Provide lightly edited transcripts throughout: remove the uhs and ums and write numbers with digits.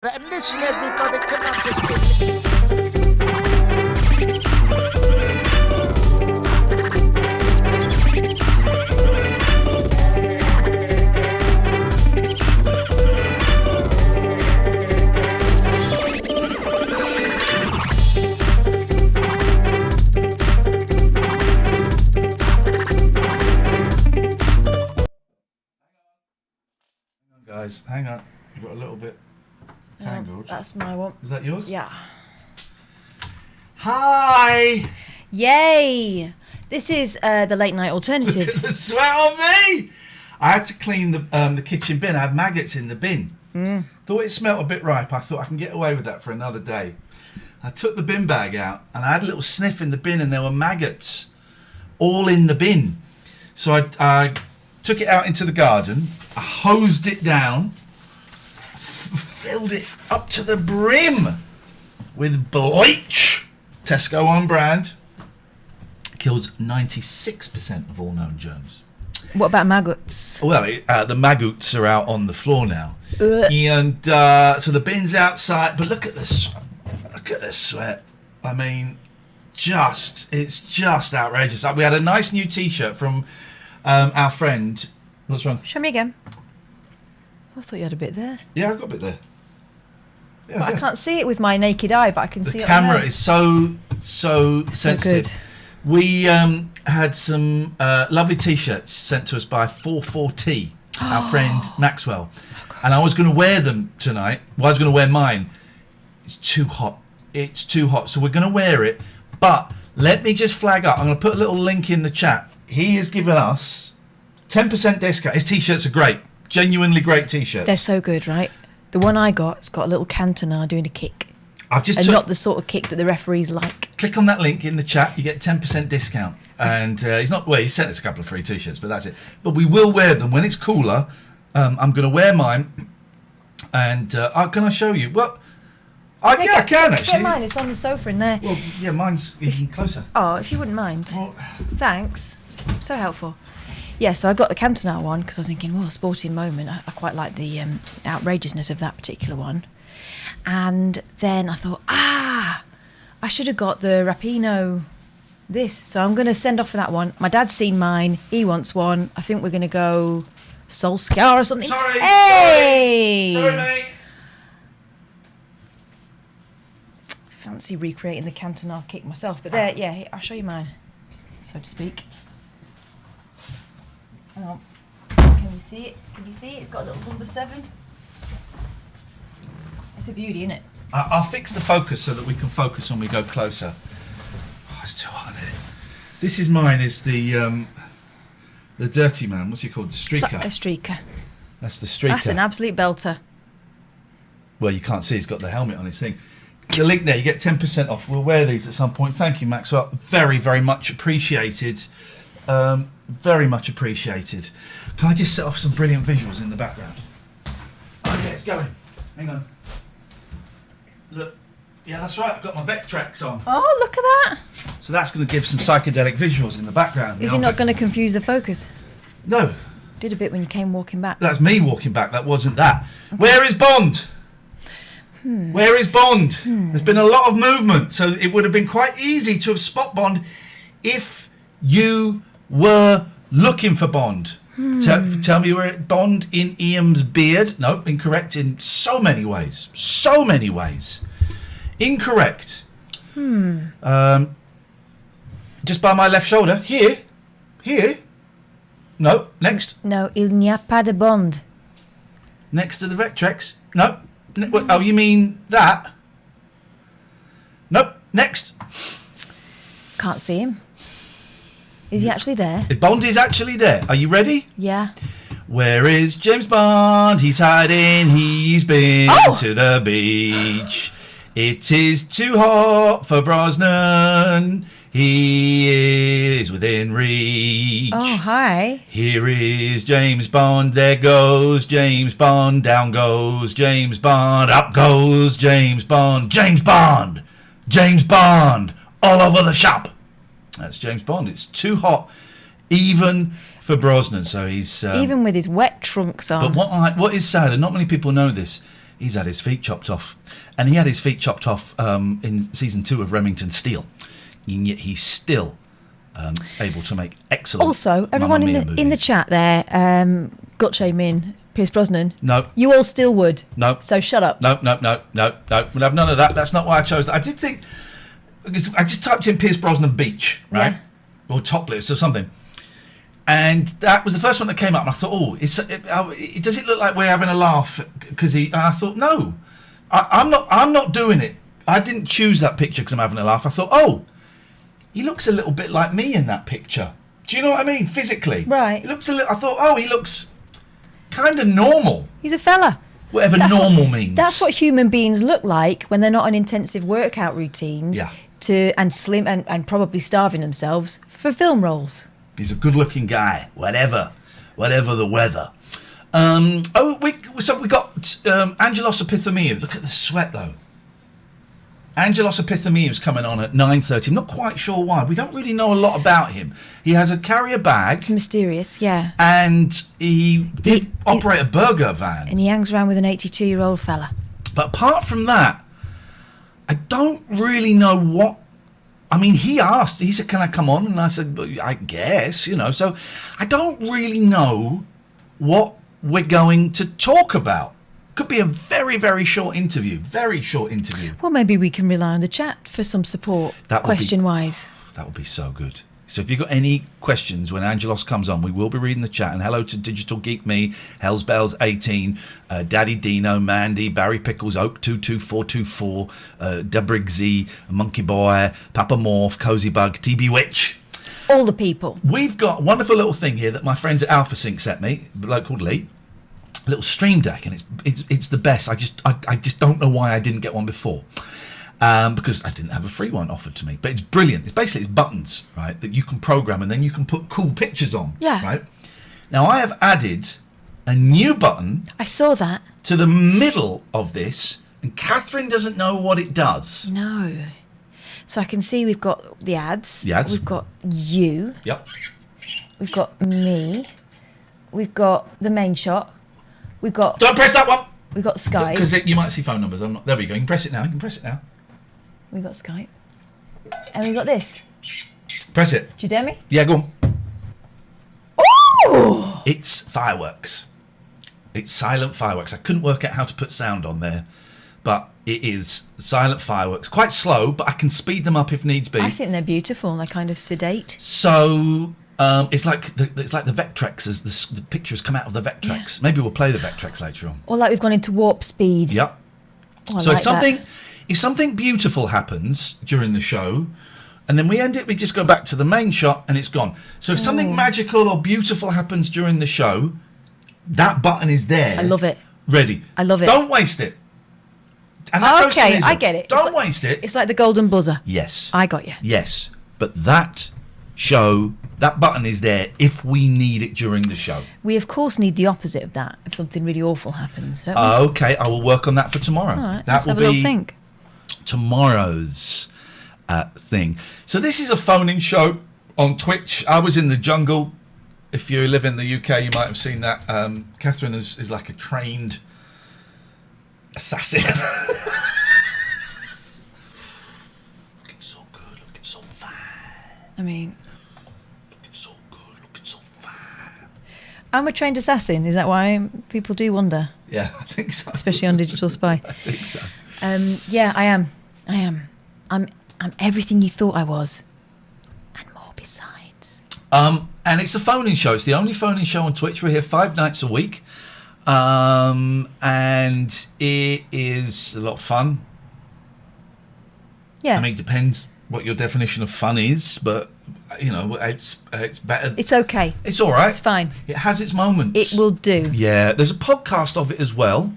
And listen, everybody, come on, just Guys, hang on. I've got a little bit tangled. That's my one. Is that yours? Yeah. Hi! Yay! This is the late night alternative. Look at the sweat on me! I had to clean the kitchen bin. I had maggots in the bin. Thought it smelt a bit ripe. I thought I can get away with that for another day. I took the bin bag out and I had a little sniff in the bin and there were maggots all in the bin. So I took it out into the garden. I hosed it down, filled it up to the brim with bleach. Tesco on brand. Kills 96% of all known germs. What about maggots? Well, the maggots are out on the floor now. Ugh. And so the bin's outside. But look at this. Look at this sweat. I mean, it's just outrageous. We had a nice new T-shirt from our friend. What's wrong? Show me again. I thought you had a bit there. Yeah, I've got a bit there. Yeah, But I can't see it with my naked eye, but I can see the it camera on there. is so sensitive. good. We had some lovely T-shirts sent to us by 44T, our friend Maxwell, and I was going to wear them tonight. Well, I was going to wear mine. It's too hot. It's too hot, so we're going to wear it. But let me just flag up. I'm going to put a little link in the chat. He has given us 10% discount. His T-shirts are great. Genuinely great T-shirts. They're so good, right? The one I got, it's got a little Cantona doing a kick. I've just And not the sort of kick that the referees like. Click on that link in the chat. You get 10% discount. And he sent us a couple of free T-shirts, but that's it. But we will wear them when it's cooler. I'm going to wear mine. And can I show you? Well, I can actually. Get mine. It's on the sofa in there. Well, yeah, mine's even closer. Oh, if you wouldn't mind. Well, Thanks. So helpful. Yeah, so I got the Cantona one because I was thinking, well, sporting moment. I quite like the outrageousness of that particular one. And then I thought, I should have got the Rapinoe this. So I'm going to send off for that one. My dad's seen mine. He wants one. I think we're going to go Solskjaer or something. Sorry. Hey! Sorry, mate. Fancy recreating the Cantona kick myself. But there, yeah, I'll show you mine, so to speak. Hang on. Can you see it? Can you see it? It's got a little number 7. It's a beauty, isn't it? I'll fix the focus so that we can focus when we go closer. Oh, it's too hot in here. This is mine. Is the dirty man? What's he called? The streaker. A streaker. That's the streaker. That's an absolute belter. Well, you can't see. He's got the helmet on his thing. The link there. You get 10% off. We'll wear these at some point. Thank you, Maxwell. Very, very much appreciated. Very much appreciated. Can I just set off some brilliant visuals in the background? Okay, it's going. Hang on. Look. Yeah, that's right. I've got my Vectrex on. Oh, look at that. So that's going to give some psychedelic visuals in the background. Is it not going to confuse the focus? No. Did a bit when you came walking back. That's me walking back. That wasn't that. Okay. Where is Bond? Where is Bond? There's been a lot of movement, so it would have been quite easy to have spot Bond if you were looking for Bond. Tell me where Bond in Iain's beard. No, incorrect in so many ways. So many ways. Incorrect. Just by my left shoulder. Here. No, next. No, il n'y a pas de Bond. Next to the Vectrex. No. Oh, you mean that? Nope. Next. Can't see him. Is he actually there? Bond is actually there. Are you ready? Yeah. Where is James Bond? He's hiding. He's been to the beach. It is too hot for Brosnan. He is within reach. Oh, hi. Here is James Bond. There goes James Bond. Down goes James Bond. Up goes James Bond. James Bond. James Bond. All over the shop. That's James Bond. It's too hot, even for Brosnan. So he's even with his wet trunks on. But what is sad, and not many people know this, he's had his feet chopped off. And he had his feet chopped off in season 2 of Remington Steele. And yet he's still able to make excellent Also, everyone in the chat there, gut shaming Pierce Brosnan. No. You all still would. No. So shut up. No. We'll have none of that. That's not why I chose that. I did think, because I just typed in Pierce Brosnan beach, right? Yeah. Or topless or something. And that was the first one that came up. And I thought, does it look like we're having a laugh? And I thought, no, I'm not doing it. I didn't choose that picture because I'm having a laugh. I thought, he looks a little bit like me in that picture. Do you know what I mean? Physically. Right. He looks I thought, he looks kind of normal. He's a fella. Whatever normal means. That's what human beings look like when they're not on intensive workout routines. Yeah. And slim and probably starving themselves for film roles. He's a good-looking guy, whatever the weather. We got Angelos Epithemiou. Look at the sweat, though. Angelos Epithemiou's coming on at 9:30. I'm not quite sure why. We don't really know a lot about him. He has a carrier bag. It's mysterious, yeah. And he did operate a burger van. And he hangs around with an 82-year-old fella. But apart from that, I don't really know what... I mean, he said, can I come on? And I said, well, I guess, So I don't really know what we're going to talk about. Could be a very, very short interview. Very short interview. Well, maybe we can rely on the chat for some support, question-wise. That would be so good. So if you've got any questions when Angelos comes on, we will be reading the chat. And hello to Digital Geek Me, Hells Bells 18, Daddy Dino, Mandy, Barry Pickles, Oak 22424, Debrigsy, Monkey Boy, Papa Morph, Cozy Bug, TB Witch. All the people. We've got a wonderful little thing here that my friends at Alpha Sync sent me, a bloke called Lee. A little stream deck, and it's the best. I just don't know why I didn't get one before. Because I didn't have a free one offered to me, but it's brilliant. It's buttons, right, that you can program, and then you can put cool pictures on. Yeah. Right. Now I have added a new button. I saw that to the middle of this, and Katherine doesn't know what it does. No. So I can see we've got the ads. The ads. We've got you. Yep. We've got me. We've got the main shot. We've got. Don't press that one. We've got Skype. Because you might see phone numbers. There we go. You can press it now. We've got Skype. And we've got this. Press it. Do you dare me? Yeah, go on. Oh! It's fireworks. It's silent fireworks. I couldn't work out how to put sound on there, but it is silent fireworks. Quite slow, but I can speed them up if needs be. I think they're beautiful. They're kind of sedate. So it's like the Vectrex as the pictures come out of the Vectrex. Yeah. Maybe we'll play the Vectrex later on. Or like we've gone into warp speed. Yep. Oh, so like if something beautiful happens during the show, and then we end it, we just go back to the main shot and it's gone. So if something magical or beautiful happens during the show, that button is there. I love it. Ready. I love it. Don't waste it. And that goes to okay, Liz. I get it. Don't waste it. It's like the golden buzzer. Yes. I got you. Yes. But that button is there if we need it during the show. We, of course, need the opposite of that if something really awful happens, don't we? Okay, I will work on that for tomorrow. All right, that let's will have a be little think. Tomorrow's thing. So this is a phone-in show on Twitch. I was in the jungle. If you live in the UK, you might have seen that. Katherine is like a trained assassin. Looking so good, looking so fine. I mean... Looking so good, looking so fine. I'm a trained assassin. Is that why people do wonder? Yeah, I think so. Especially on Digital Spy. I think so. Yeah, I am. I'm everything you thought I was. And more besides. And it's a phone-in show. It's the only phone-in show on Twitch. We're here 5 nights a week. And it is a lot of fun. Yeah. I mean, it depends what your definition of fun is, but, it's better. It's okay. It's all right. It's fine. It has its moments. It will do. Yeah. There's a podcast of it as well.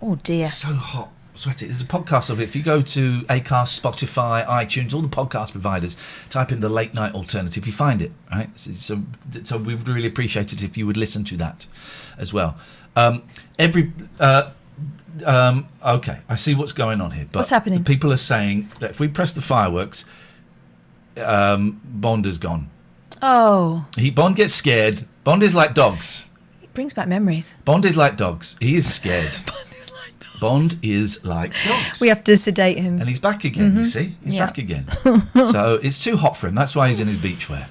Oh dear. So hot. Sweaty. There's a podcast of it. If you go to Acast, Spotify, iTunes, all the podcast providers, type in the Late Night Alternative, you find it, right? So we would really appreciate it if you would listen to that as well. Okay, I see what's going on here. But what's happening? People are saying that if we press the fireworks, Bond is gone. Oh, Bond gets scared. Bond is like dogs. it brings back memories. Bond is like dogs. He is scared. Bond is like dogs. We have to sedate him. And he's back again, you see? He's Yeah. back again. So it's too hot for him. That's why he's in his beachwear.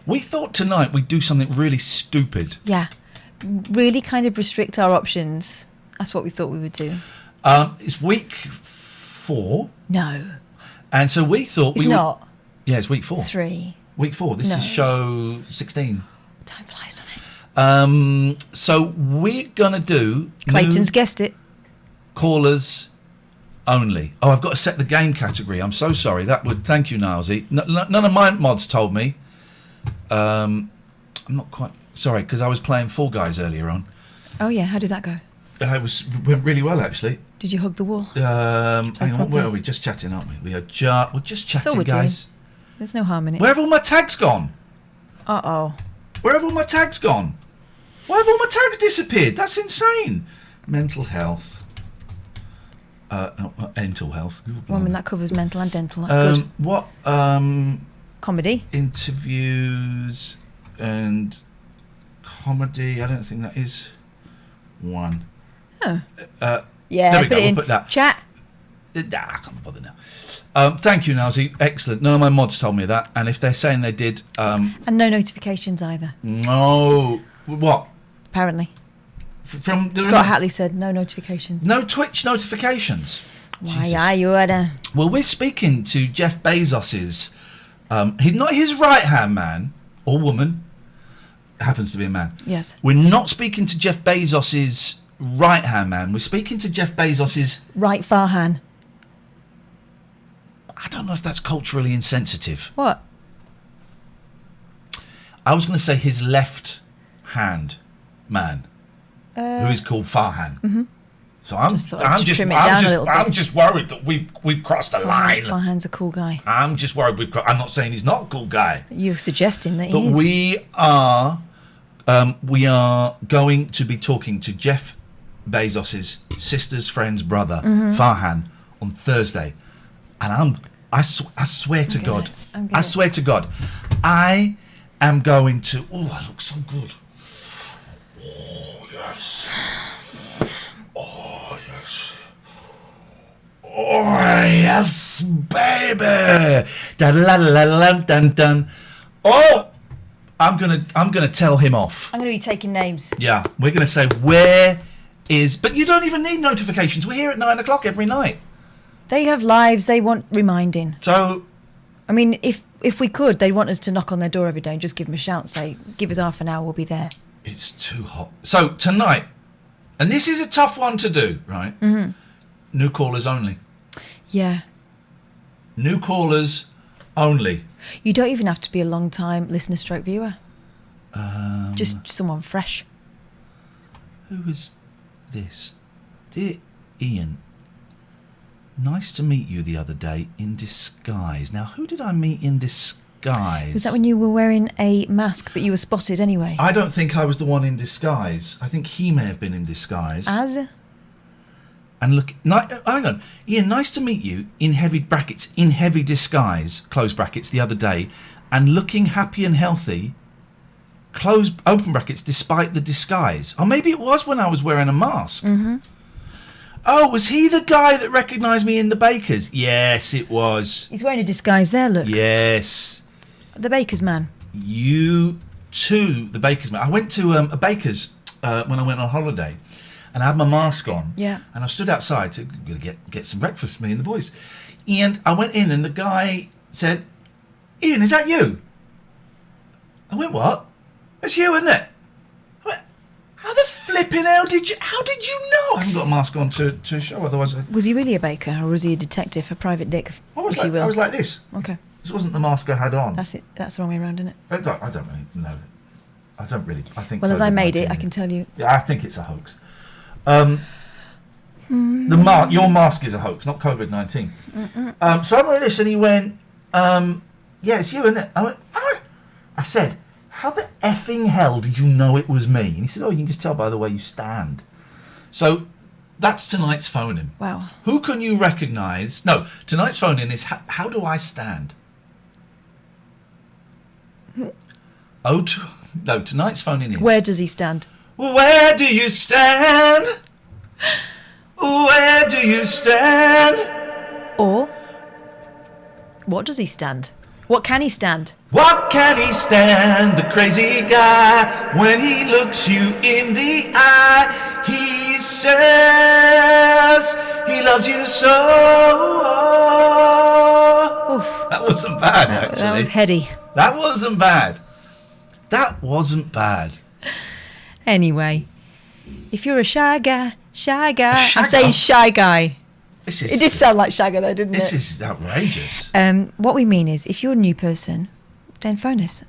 We thought tonight we'd do something really stupid. Yeah. Really kind of restrict our options. That's what we thought we would do. It's week 4. No, And so we thought it's we not. would... Yeah, it's week 4. 3. Week 4. This No. is show 16. Time flies, doesn't it? So we're going to do... Clayton's guessed it. Callers only. Oh, I've got to set the game category. I'm so sorry. Thank you, Nilesy. None of my mods told me. I'm not quite sorry because I was playing Fall Guys earlier on. Oh, yeah. How did that go? It went really well actually. Did you hug the wall? Hang on, properly? where are we? Just chatting, aren't we? We're just chatting, we're guys. There's no harm in it. Where have all my tags gone? Uh-oh. Where have all my tags gone? Why have all my tags disappeared? That's insane. Mental health. Mental health. Well, I mean, that covers mental and dental. That's good. What? Comedy. Interviews and comedy. I don't think that is one. Oh. there Yeah, we put go, it we'll in. put that. Chat. I can't bother now. Thank you, Nazi. Excellent. None of my mods told me that, and if they're saying they did, And no notifications either, no. What? apparently. From Scott Hatley said no notifications. no Twitch notifications. Why Jesus. are you at a... Well, we're speaking to Jeff Bezos's. He's not his right hand man or woman. Happens to be a man. Yes. We're not speaking to Jeff Bezos's right hand man. We're speaking to Jeff Bezos's. Right Farhan. I don't know if that's culturally insensitive. What? I was going to say his left hand man, who is called Farhan. Mm-hmm. So I'm trim it down a little bit. I'm just worried that we've crossed a line. Farhan's a cool guy. I'm just worried I'm not saying he's not a cool guy, You're suggesting that but he is. we are going to be talking to Jeff Bezos's sister's friend's brother Farhan on Thursday, and I swear to God, I swear to God, I am going to. Oh, I look so good. Oh yes. Oh yes. Oh yes, baby. Dun. Oh, I'm gonna tell him off. I'm going to be taking names. Yeah, we're gonna say where is. But you don't even need notifications. We're here at 9 o'clock every night. They have lives. They want reminding. So. I mean, if we could, they'd want us to knock on their door every day and just give them a shout and say, give us half an hour, we'll be there. It's too hot. So tonight, and this is a tough one to do, right? Mm-hmm. New callers only. Yeah. New callers only. You don't even have to be a long time listener stroke viewer. Just someone fresh. Who is this? Dear Iain, nice to meet you the other day in disguise. Now, who did I meet in disguise? Was that when you were wearing a mask but you were spotted anyway? I don't think I was the one in disguise. I think he may have been in disguise. As? And look, hang on, Iain, nice to meet you in heavy brackets, in heavy disguise, close brackets, the other day, and looking happy and healthy, close open brackets, despite the disguise. Or maybe it was when I was wearing a mask. Mm-hmm. Oh, was he the guy that recognised me in the Bakers? Yes, it was. He's wearing a disguise there, look. Yes. The baker's man. You too, the Baker's man. I went to a Baker's when I went on holiday, and I had my mask on. Yeah. And I stood outside to get some breakfast for me and the boys. And I went in, and the guy said, "Iain, is that you?" I went, "What? It's you, isn't it?" I went, "How the flipping hell did you? How did you know?" I haven't got a mask on to show, otherwise. Was he really a baker, or was he a detective, a private dick, I was if you will? I was like this. Okay. This wasn't the mask I had on. That's it. That's the wrong way around, isn't it? I don't really know. I don't really. I think. Well, as I made it, COVID-19 I can tell you. Yeah, I think it's a hoax. Your mask is a hoax, not COVID-19. So I'm wearing this, and he went, "Yeah, it's you, isn't it?" I went, "Oh." I said, "How the effing hell did you know it was me?" And he said, "Oh, you can just tell by the way you stand." So that's tonight's phone-in. Wow. Who can you recognise? No, tonight's phone-in is how do I stand? No, tonight's phone-in is... Where does he stand? Where do you stand? Where do you stand? Or, what does he stand? What can he stand? What can he stand, the crazy guy, when he looks you in the eye? He says he loves you so. Oof. That wasn't bad, actually. That was heady. That wasn't bad. That wasn't bad. Anyway, if you're a shy guy, I'm Shagger? saying shy guy. This is, It did sound like Shagger though, didn't This it? is outrageous. What we mean is, if you're a new person, then phone us.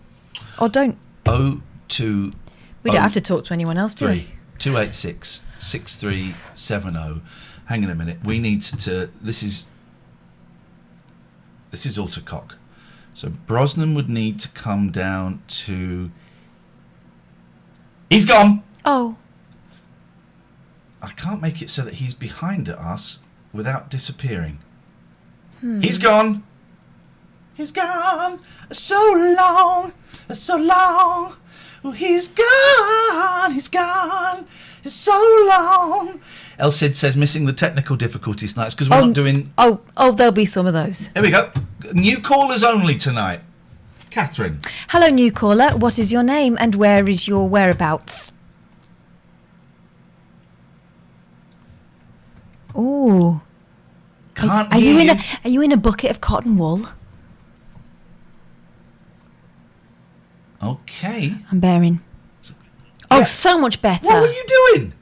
Or don't. 02 We don't have to talk to anyone else, do we? 286 6370. Hang on a minute. We need to. This is Altercock. So Brosnan would need to come down to. He's gone. Oh. I can't make it so that he's behind us without disappearing. He's gone. He's gone. So long. So long. Oh, he's gone. He's gone. It's so long. El Cid says missing the technical difficulties tonight because we're not doing. Oh, there'll be some of those. Here we go. New callers only tonight. Catherine. Hello, new caller. What is your name and where is your whereabouts? Ooh. Can't Are hear you you. are you in a bucket of cotton wool? Okay. I'm bearing. Oh, Yeah. so much better. What were you doing?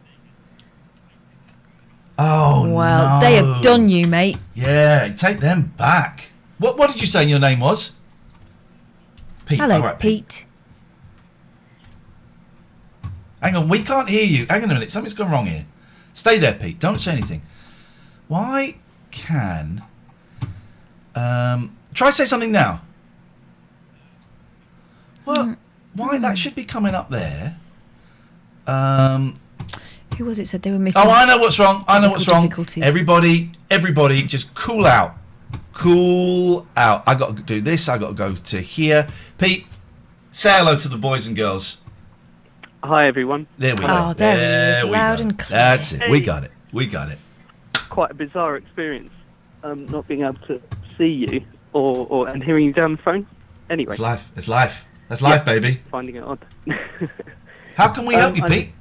Oh, Well, no. they have done you, mate. Yeah, take them back. What did you say your name was? Pete. Hello, All right, Pete. Hang on, we can't hear you. Hang on a minute, something's gone wrong here. Stay there, Pete. Don't say anything. Why can... try say something now. Well, why? That should be coming up there. Who was it said they were missing? Oh, I know what's wrong. I know what's Technical wrong. difficulties. Everybody, just cool out. Cool out. I got to do this. I got to go to here. Pete, say hello to the boys and girls. Hi, everyone. There we go. Oh, there he is, we loud go. and clear. That's it. We Hey. got it. We got it. Quite a bizarre experience, not being able to see you or and hearing you down the phone. Anyway, It's life. It's life. That's life, baby. finding it odd. How can we help you, Pete?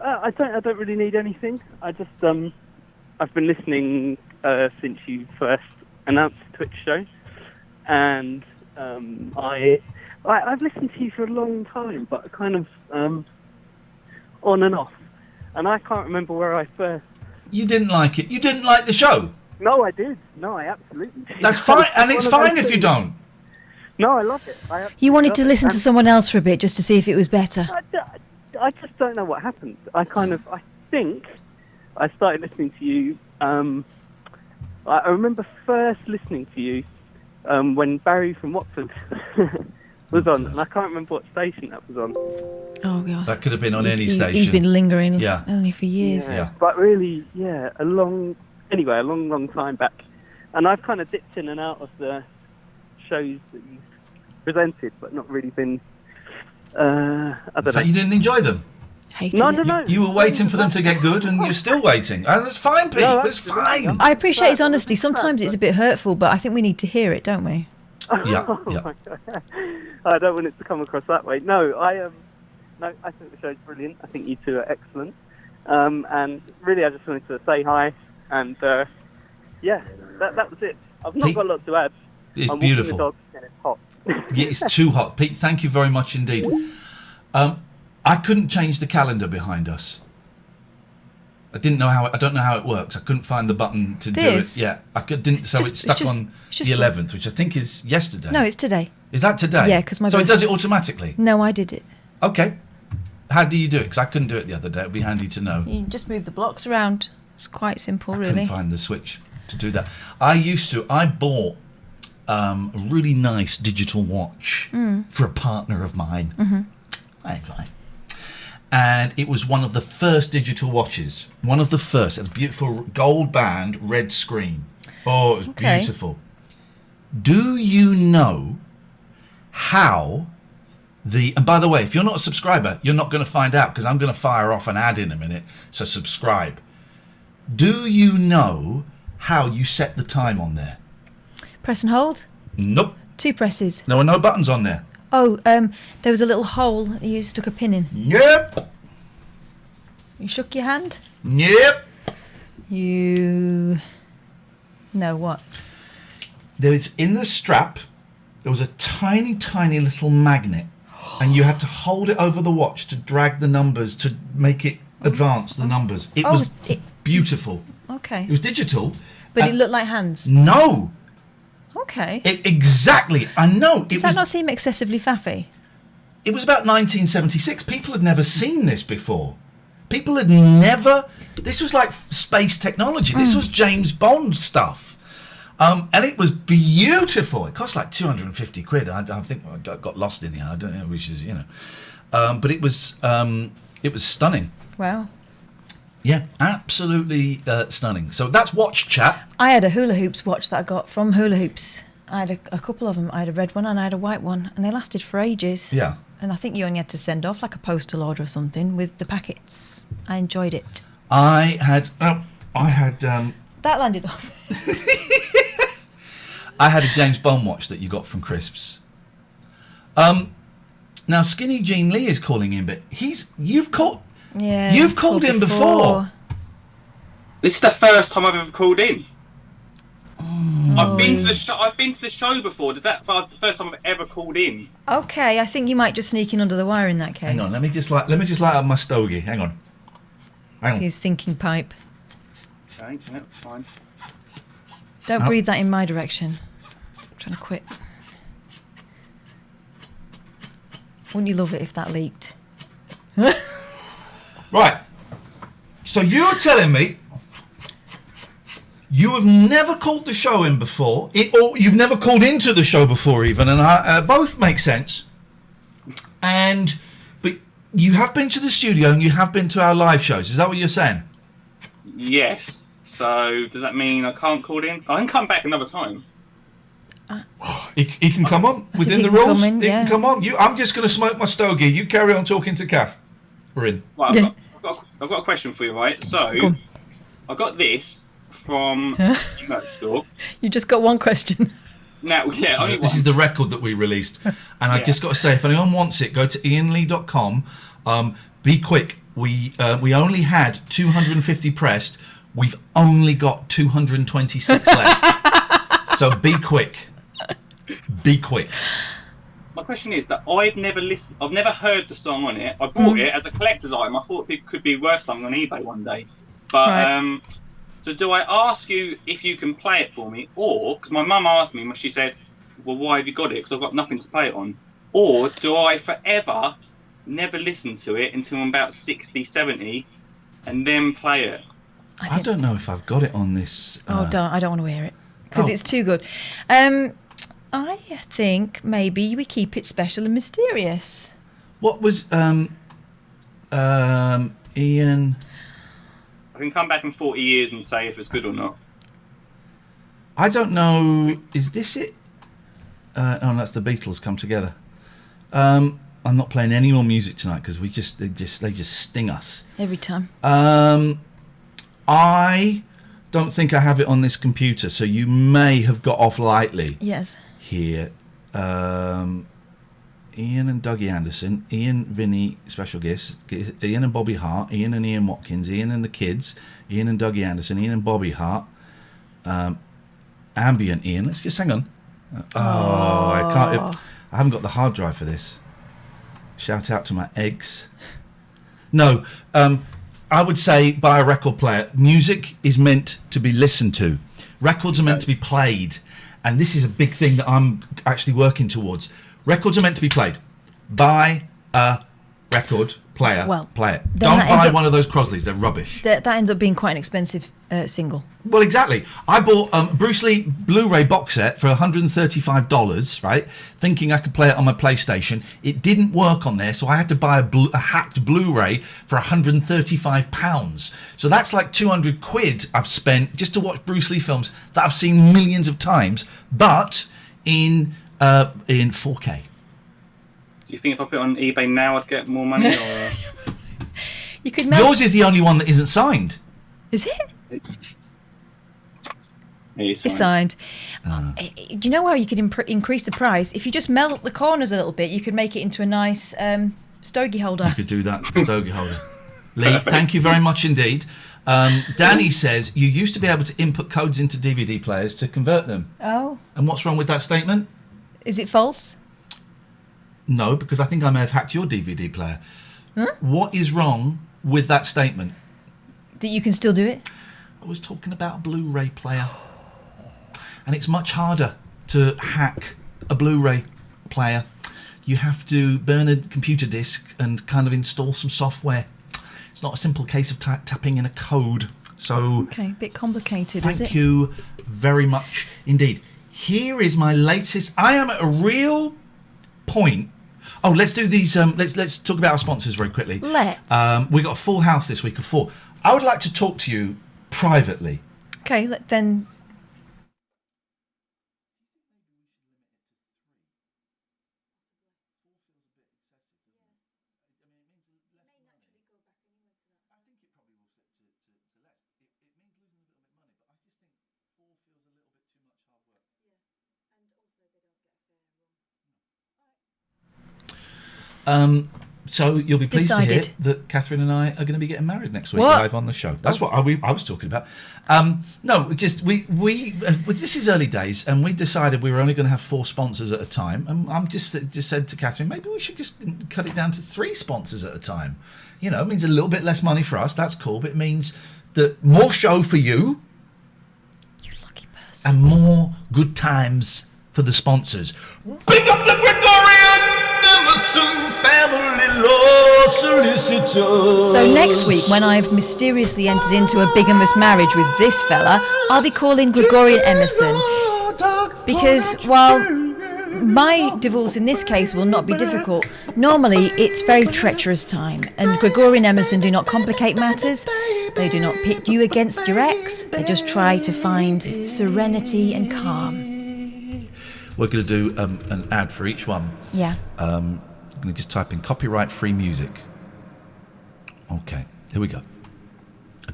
I don't really need anything. I just I've been listening since you first announced the Twitch show, and I've listened to you for a long time, but kind of on and off, and I can't remember where I first. You didn't like it. You didn't like the show. No, I did. No, I absolutely did. That's fine, and it's One of fine those if you things. don't. No, I love it. You wanted to love it. listen to And someone else for a bit just to see if it was better. I just don't know what happened. I think I started listening to you. I remember first listening to you when Barry from Watford was on, and I can't remember what station that was on. Oh, God. That could have been on He's any been- station. He's been lingering Yeah. only for years. Yeah. But really, a long time back. And I've kind of dipped in and out of the shows that you've presented, but not really been, I don't In fact, know. you didn't enjoy them. Hated No, it. no, no. You were waiting for them to get good, and you're still waiting. And that's fine, Pete. No, That's absolutely. fine. I appreciate his honesty. Sometimes it's a bit hurtful, but I think we need to hear it, don't we? Yeah, Oh yeah. my God. I don't want it to come across that way. No, I think the show's brilliant. I think you two are excellent. And really, I just wanted to say hi. And that was it. I've not Pete, got a lot to add. It's I'm beautiful. walking the dog and it's hot. Yeah, it's too hot. Pete, thank you very much indeed. I couldn't change the calendar behind us. I don't know how it works. I couldn't find the button to This? do it. Yeah, didn't. So just- it's stuck it's on just- the 11th, which I think is yesterday. No, it's today. Is that today? Yeah, 'cause my So it birthday- does it automatically. No, I did it. Okay. How do you do it? Because I couldn't do it the other day. It'd be handy to know. You just move the blocks around. It's quite simple, I really. couldn't find the switch to do that. I bought a really nice digital watch for a partner of mine. Mm-hmm. And it was one of the first digital watches. One of the first. It had a beautiful gold band, red screen. Oh, it was Okay. beautiful. Do you know how and by the way, if you're not a subscriber, you're not going to find out because I'm going to fire off an ad in a minute. So subscribe. Do you know how you set the time on there? Press and hold. Nope. 2 presses. There were no buttons on there. Oh, there was a little hole that you stuck a pin in. Yep. You shook your hand. Yep. You know what? There is in the strap. There was a tiny, tiny little magnet, and you had to hold it over the watch to drag the numbers to make it advance the numbers. It was beautiful. Okay. It was digital. But it looked like hands. No. Okay. Exactly. I know. Does that not seem excessively faffy? It was about 1976. People had never seen this before. People had never... This was like space technology. This was James Bond stuff. And it was beautiful. It cost like 250 quid. I think I got lost in the end. I don't know, which is, but it was stunning. Wow. Yeah, absolutely stunning. So that's watch chat. I had a hula hoops watch that I got from Hula Hoops. I had a couple of them. I had a red one and I had a white one, and they lasted for ages. Yeah. And I think you only had to send off like a postal order or something with the packets. I enjoyed it. I had. That landed off. I had a James Bond watch that you got from Crisps. Now Skinny Jean Lee is calling in, but you've called him before. This is the first time I've ever called in. I've been to the show before. Does that the first time I've ever called in? Okay, I think you might just sneak in under the wire in that case. Hang on, let me just light up my stogie. Hang on. It's his thinking pipe. Okay, that's fine. Don't breathe that in my direction. I'm trying to quit. Wouldn't you love it if that leaked? Right. So you're telling me you have never called the show in before, or you've never called into the show before even, and both make sense. But you have been to the studio and you have been to our live shows. Is that what you're saying? Yes. So does that mean I can't call in? I can come back another time. He can come on within the rules. He yeah. can come on. I'm just going to smoke my stogie. You carry on talking to Kath. We're in. Right, I've got a question for you, right? So I got this from the merch store. You just got one question. Now, yeah, only This one. is the record that we released. And I've just got to say, if anyone wants it, go to iainlee.com. Be quick. We only had 250 pressed. We've only got 226 left. So be quick. Be quick. My question is that I've never heard the song on it. I bought it as a collector's item. I thought it could be worth something on eBay one day. But right. So do I ask you if you can play it for me, or because my mum asked me when she said, "Well, why have you got it? Because I've got nothing to play it on." Or do I forever never listen to it until I'm about 60, 70, and then play it? I don't know if I've got it on this. I don't want to hear it because it's too good. I think maybe we keep it special and mysterious. What was Iain? I can come back in 40 years and say if it's good or not. I don't know. Is this it? Oh, that's the Beatles come together. I'm not playing any more music tonight because they just sting us Every time. I don't think I have it on this computer, so you may have got off lightly. Yes. Here, Iain and Dougie Anderson, Iain, Vinny, special guests, Iain and Bobby Hart, Iain and Ian Watkins, Iain and the kids, Iain and Dougie Anderson, Iain and Bobby Hart, ambient Iain. Let's just hang on. I haven't got the hard drive for this. Shout out to my eggs. No, I would say buy a record player. Music is meant to be listened to. Records are meant to be played. And this is a big thing that I'm actually working towards. Records are meant to be played. Buy a record player. Well, play it. Don't buy one of those Crosleys. They're rubbish. That ends up being quite an expensive single. Well, exactly. I bought Bruce Lee Blu-ray box set for $135, right? Thinking I could play it on my PlayStation. It didn't work on there, so I had to buy a hacked Blu-ray for £135. So that's like 200 quid I've spent just to watch Bruce Lee films that I've seen millions of times, but in 4K. Do you think if I put it on eBay now, I'd get more money? Or You could melt. Yours is the only one that isn't signed. Is it? it's It's signed. Do you know how you could increase the price? If you just melt the corners a little bit, you could make it into a nice stogie holder. You could do that, stogie holder. Lee, thank you very much indeed. Danny says you used to be able to input codes into DVD players to convert them. Oh. And what's wrong with that statement? Is it false? No, because I think I may have hacked your DVD player. Huh? What is wrong with that statement? That you can still do it? I was talking about a Blu-ray player. And it's much harder to hack a Blu-ray player. You have to burn a computer disk and kind of install some software. It's not a simple case of tapping in a code. So, okay, a bit complicated, is it? Thank you very much indeed. Here is my latest. I am at a real point. Oh, let's do these. Let's talk about our sponsors very quickly. Let's. We got a full house this week of 4. I would like to talk to you privately. Okay, then. So you'll be pleased to hear Decided. that Katherine and I are going to be getting married next week What? live on the show. That's what I was talking about. No, just we this is early days, and we decided we were only going to have 4 sponsors at a time. And I'm just said to Katherine, maybe we should just cut it down to 3 sponsors at a time. You know, it means a little bit less money for us. That's cool, but it means that more show for you. You lucky person. And more good times for the sponsors. Pick up the Gregorian Emerson Family Law Solicitors. So next week, when I've mysteriously entered into a bigamous marriage with this fella, I'll be calling Gregorian Emerson. Because while my divorce in this case will not be difficult, normally it's very treacherous time, and Gregorian Emerson do not complicate matters. They do not pit you against your ex. They just try to find serenity and calm. We're going to do an ad for each one. Yeah. I'm going to just type in copyright-free music. Okay, here we go.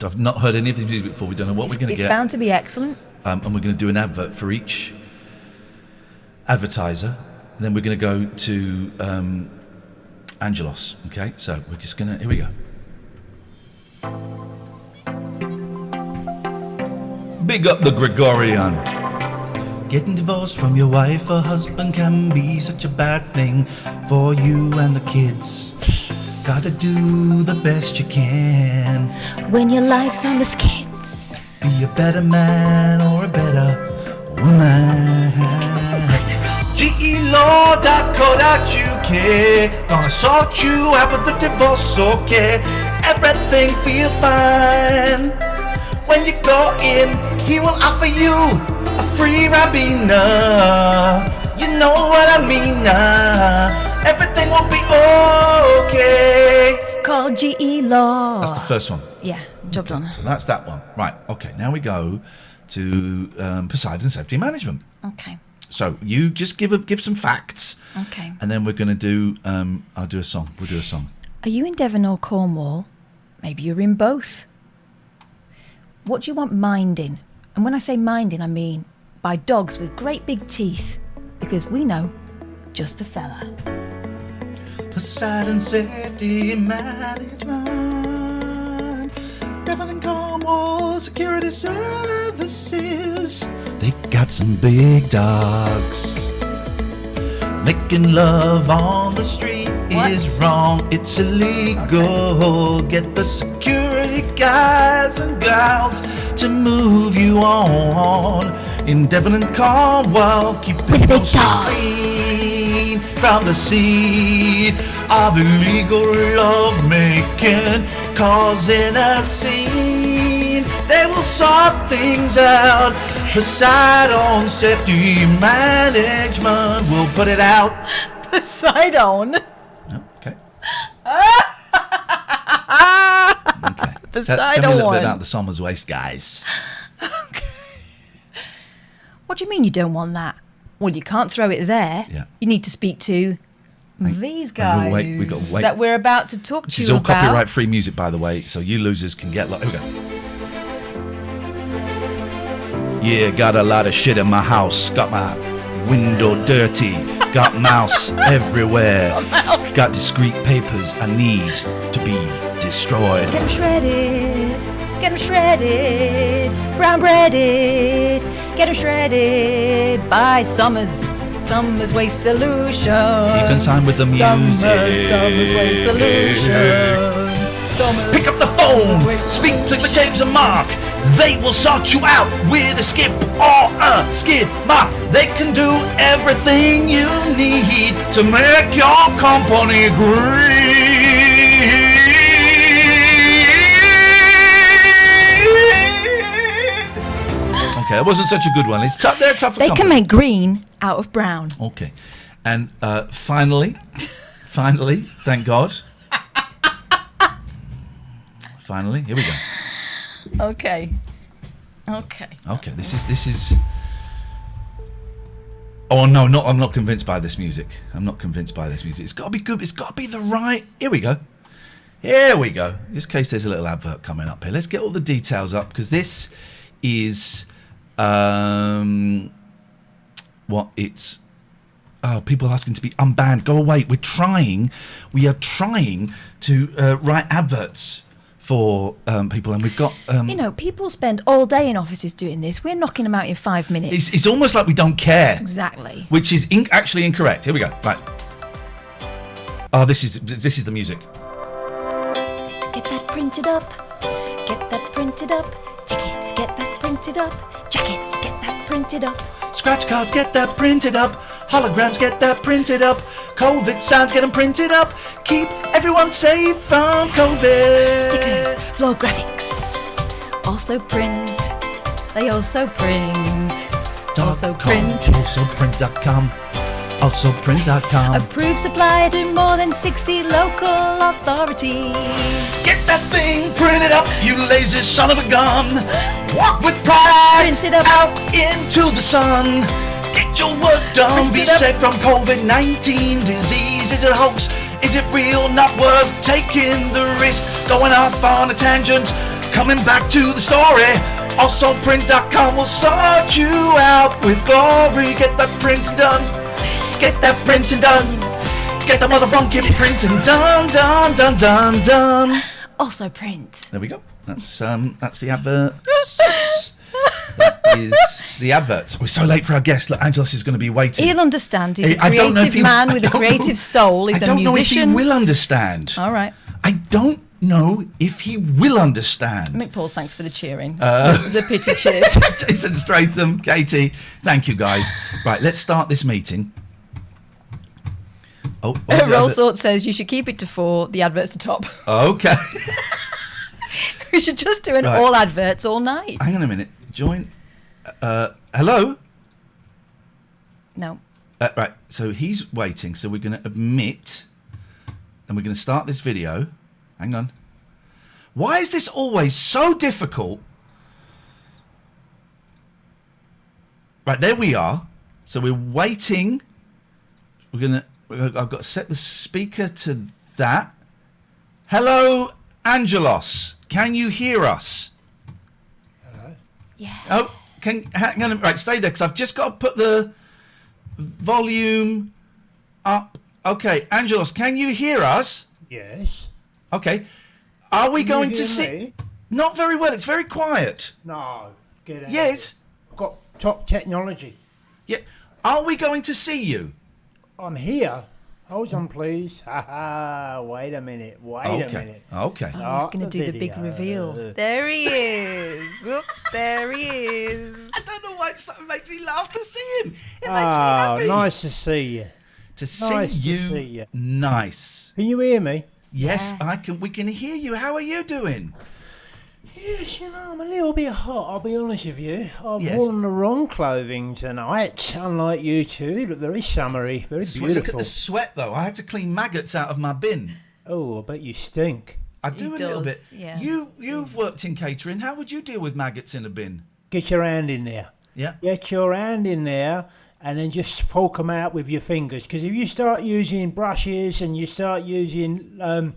I've not heard any of these music before. We don't know what we're going to get. It's bound to be excellent. And we're going to do an advert for each advertiser. And then we're going to go to Angelos. Okay, so we're just going to... Here we go. Big up the Gregorian. Getting divorced from your wife or husband can be such a bad thing for you and the kids. Gotta do the best you can. When your life's on the skids. Be a better man or a better woman. GELaw.co.uk. Gonna sort you out with the divorce, okay? Everything feel fine. When you go in, he will offer you a free Rabina. You know what I mean. Everything will be okay. Call GE Law. That's the first one. Yeah, job done. So that's that one. Right, okay. Now we go to Poseidon Safety Management. Okay. So you just give some facts. Okay. And then we're going to do, I'll do a song. We'll do a song. Are you in Devon or Cornwall? Maybe you're in both. What do you want minding? And when I say minding, I mean by dogs with great big teeth. Because we know just the fella. Poseidon Safety Management. Devon and Cornwall Security Services. They got some big dogs. Making love on the street is wrong. It's illegal. Okay. Get the security guys and gals to move you on. In Devon and Cornwall, keeping those streets clean from the seed of illegal love making, causing a scene. They will sort things out. Poseidon Safety Management will put it out. Poseidon? Oh, okay. Okay. Poseidon. Tell me a little bit about the Somers Waste guys. Okay. What do you mean you don't want that? Well, you can't throw it there. Yeah. You need to speak to These Hang on, guys wait, we've got to wait. that we're about to talk This to is you all about. copyright-free music, by the way, so you losers can get... Here we go. Yeah, got a lot of shit in my house. Got my window dirty. Got mouse everywhere. Got discrete papers I need to be destroyed. Get 'em shredded, get 'em shredded, brown breaded, get 'em shredded by Summers Waste Solutions. Keep in time with the music. Summers Waste Solutions. Pick up the phone, speak to the James and Mark. They will sort you out with a skip or a skid mark. They can do everything you need to make your company great. Okay, that wasn't such a good one. It's tough. They're tough. They can make green out of brown. Okay, and finally, thank God. Finally, here we go. Okay. Okay, this is. Oh no, I'm not convinced by this music. It's got to be good. It's got to be the right. Here we go. Just in case there's a little advert coming up here. Let's get all the details up because this is what it's. Oh, people asking to be unbanned. Go away. We are trying to write adverts for people, and we've got people spend all day in offices doing this. We're knocking them out in 5 minutes. it's almost like we don't care. Exactly. Which is actually incorrect. Here we go. Right. Oh, this is the music. Get that printed up. Get that printed up. Tickets, get that printed up. Jackets, get that printed up. Scratch cards, get that printed up. Holograms, get that printed up. COVID signs, get them printed up. Keep everyone safe from COVID. Stickers, floor graphics. Also print. They also print. Also print. AlsoPrint.com. AlsoPrint.com. Approved supplier to more than 60 local authorities. Get that thing printed up, you lazy son of a gun. Walk with pride Print it up. out into the sun. Get your work done, Print be it up. safe from COVID-19 disease. Is it a hoax? Is it real? Not worth taking the risk. Going off on a tangent, coming back to the story. AlsoPrint.com will sort you out with glory. Get that printing done. Get that printing done. Get the motherfucking printing done. Also print. There we go. That's the adverts. That is the adverts. We're so late for our guest. Look, Angelos is going to be waiting. He'll understand. He's a I don't know if creative man with a I don't creative know- soul. He's I a don't know if he musician. will understand. All right. I don't know if he will understand. Mick Pauls, thanks for the cheering. The pity cheers. Jason Stratham, Katie, thank you guys. Right, let's start this meeting. Oh, what's the Roll advert? Sort says you should keep it to 4, the adverts to top. Okay. We should just do an Right. all adverts all night. Hang on a minute. Join. Hello? No. Right, so he's waiting, so we're going to admit, and we're going to start this video. Hang on. Why is this always so difficult? Right, there we are. So we're waiting. I've got to set the speaker to that. Hello, Angelos. Can you hear us? Yeah. Oh, hang on. Right, stay there because I've just got to put the volume up. Okay, Angelos, can you hear us? Yes. Okay. Are we Can you going to hear see? me? Not very well. It's very quiet. No. Get out. Yes. I've got top technology. Yeah. Are we going to see you? I'm here. Hold on, please. Ha ha. Wait a minute. Wait a Okay. minute. Okay. Oh, he's Start going to do the big video. reveal. There he is. Oop, there he is. I don't know why it makes me laugh to see him. It makes me Oh, happy. nice to see you. To see Nice to you. see you. Nice. Can you hear me? Yes, Yeah. we can hear you. How are you doing? Yes, you know, I'm a little bit hot, I'll be honest with you. I've Yes. worn the wrong clothing tonight, unlike you two. You look very summery, very Look at beautiful. the sweat though. I had to clean maggots out of my bin. Oh, I bet you stink. I do He a little bit. does, yeah. You've worked in catering. How would you deal with maggots in a bin? Get your hand in there. Yeah. Get your hand in there and then just fork them out with your fingers. Because if you start using brushes and you start using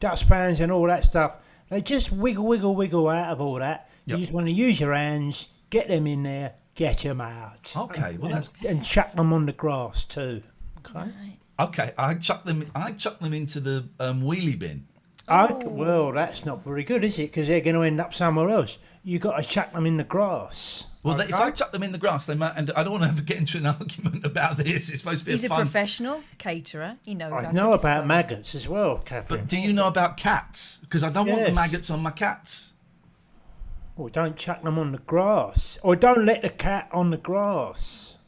dustpans and all that stuff, they just wiggle out of all that. Yep. You just want to use your hands, get them in there, get them out. Okay, well that's And chuck them on the grass too. Okay. Right. okay. I chuck them into the wheelie bin. Well, that's not very good, is it? Because they're going to end up somewhere else. You got to chuck them in the grass. Well, okay? if I chuck them in the grass, they might. And I don't want to ever get into an argument about this. It's supposed to be He's a fun. professional caterer. He knows. I how know to about dispose. maggots as well, Catherine. But do you know about cats? Because I don't want the Yes. maggots on my cats. Or don't chuck them on the grass. Or don't let the cat on the grass.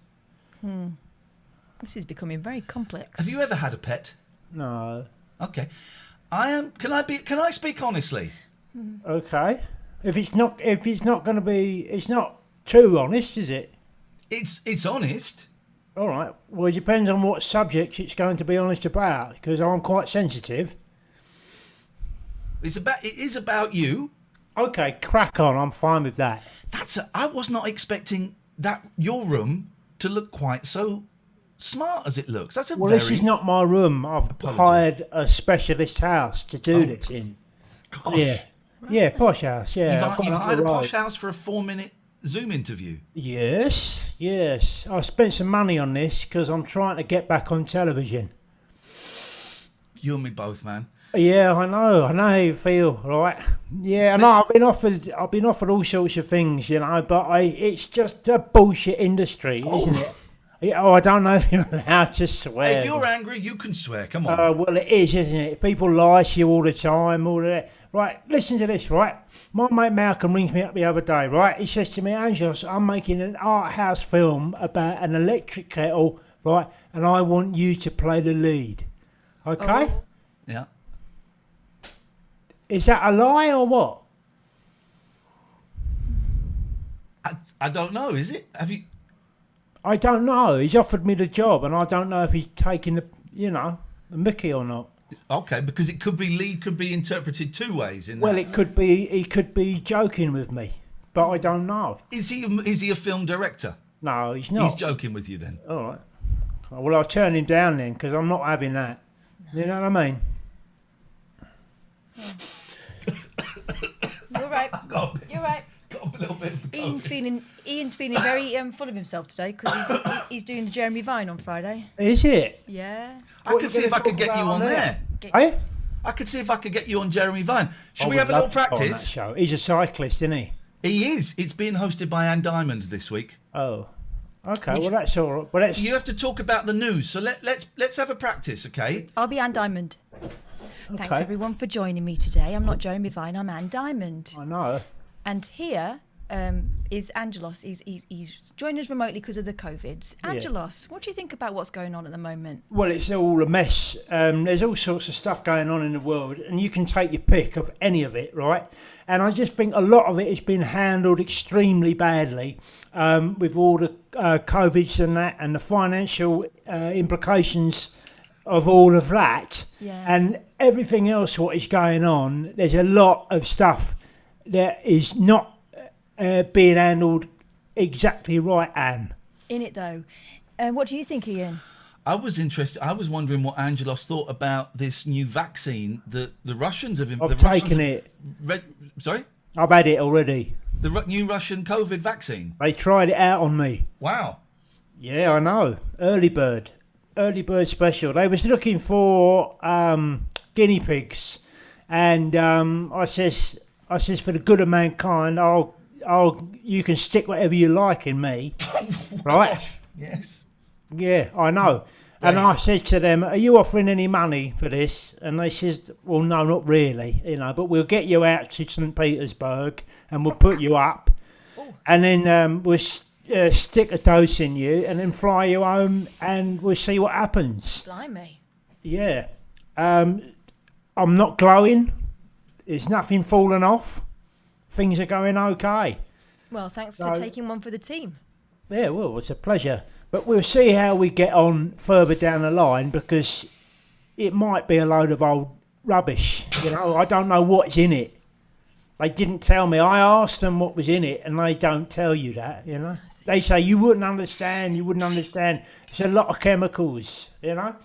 This is becoming very complex. Have you ever had a pet? No. Okay, I am. Can I speak honestly? Okay. If it's not going to be, it's not too honest, is it? It's honest. All right. Well, it depends on what subject it's going to be honest about, because I'm quite sensitive. It is about you. Okay, crack on. I'm fine with that. I was not expecting your room to look quite so smart as it looks. That's a Well, very. this is not my room. I've Apologies. hired a specialist house to do this in. Gosh. Yeah. Yeah, posh house. Yeah. I've got You've it up hired the a posh road. house for a 4-minute Zoom interview. Yes, yes. I spent some money on this because I'm trying to get back on television. You and me both, man. Yeah, I know how you feel, right? Yeah, I know. I've been offered all sorts of things, but it's just a bullshit industry, isn't it? Yeah, I don't know if you're allowed to swear. If you're angry, you can swear. Come on. Well, it is, isn't it? People lie to you all the time, all of that. Right, listen to this, right? My mate Malcolm rings me up the other day, right? He says to me, Angelos, I'm making an art house film about an electric kettle, right? And I want you to play the lead. Okay? Yeah. Is that a lie or what? I don't know. Is it? Have you? I don't know. He's offered me the job, and I don't know if he's taking the mickey or not. Okay, because it could be lead could be interpreted two ways. Well, he could be joking with me, but I don't know. Is he a film director? No, he's not. He's joking with you then. All right. Well, I'll turn him down then, because I'm not having that. You know what I mean? You're right. Got You're right. a little bit. Ian's feeling very full of himself today because he's doing the Jeremy Vine on Friday. Is it? Yeah. I What could you see if I gonna could get talk you about on on there. Eh? I could see if I could get you on Jeremy Vine. Should I we would have a little love to go on that practice? show. He's a cyclist, isn't he? He is. It's being hosted by Anne Diamond this week. Oh. Okay, well, that's all right. But that's... You have to talk about the news, so let's have a practice, okay? I'll be Anne Diamond. Thanks Okay. everyone for joining me today. I'm not Jeremy Vine, I'm Anne Diamond. I know. And here is Angelos. He's joined us remotely because of the COVIDs. Yeah. Angelos, what do you think about what's going on at the moment? Well, it's all a mess. There's all sorts of stuff going on in the world, and you can take your pick of any of it, right? And I just think a lot of it has been handled extremely badly with all the COVIDs and that, and the financial implications of all of that. Yeah. And everything else what is going on. There's a lot of stuff that is not being handled exactly right, Anne. In it though. What do you think, Iain? I was interested. I was wondering what Angelos thought about this new vaccine that the Russians have. I've taken it. Sorry, I've had it already. the new Russian COVID vaccine. They tried it out on me. Wow. Yeah, I know. Early bird special. They was looking for guinea pigs, and I says for the good of mankind, you can stick whatever you like in me, right? Yes. Yeah, I know. And I said to them, "Are you offering any money for this?" And they says, "Well, no, not really, but we'll get you out to St. Petersburg and we'll put you up, and then we'll stick a dose in you and then fly you home and we'll see what happens." Blimey. Yeah. I'm not glowing. There's nothing falling off. Things are going okay. Well, thanks So- to taking one for the team. Yeah, well, it's a pleasure. But we'll see how we get on further down the line, because it might be a load of old rubbish. I don't know what's in it. They didn't tell me. I asked them what was in it, and they don't tell you that, you know. They say you wouldn't understand. It's a lot of chemicals, you know.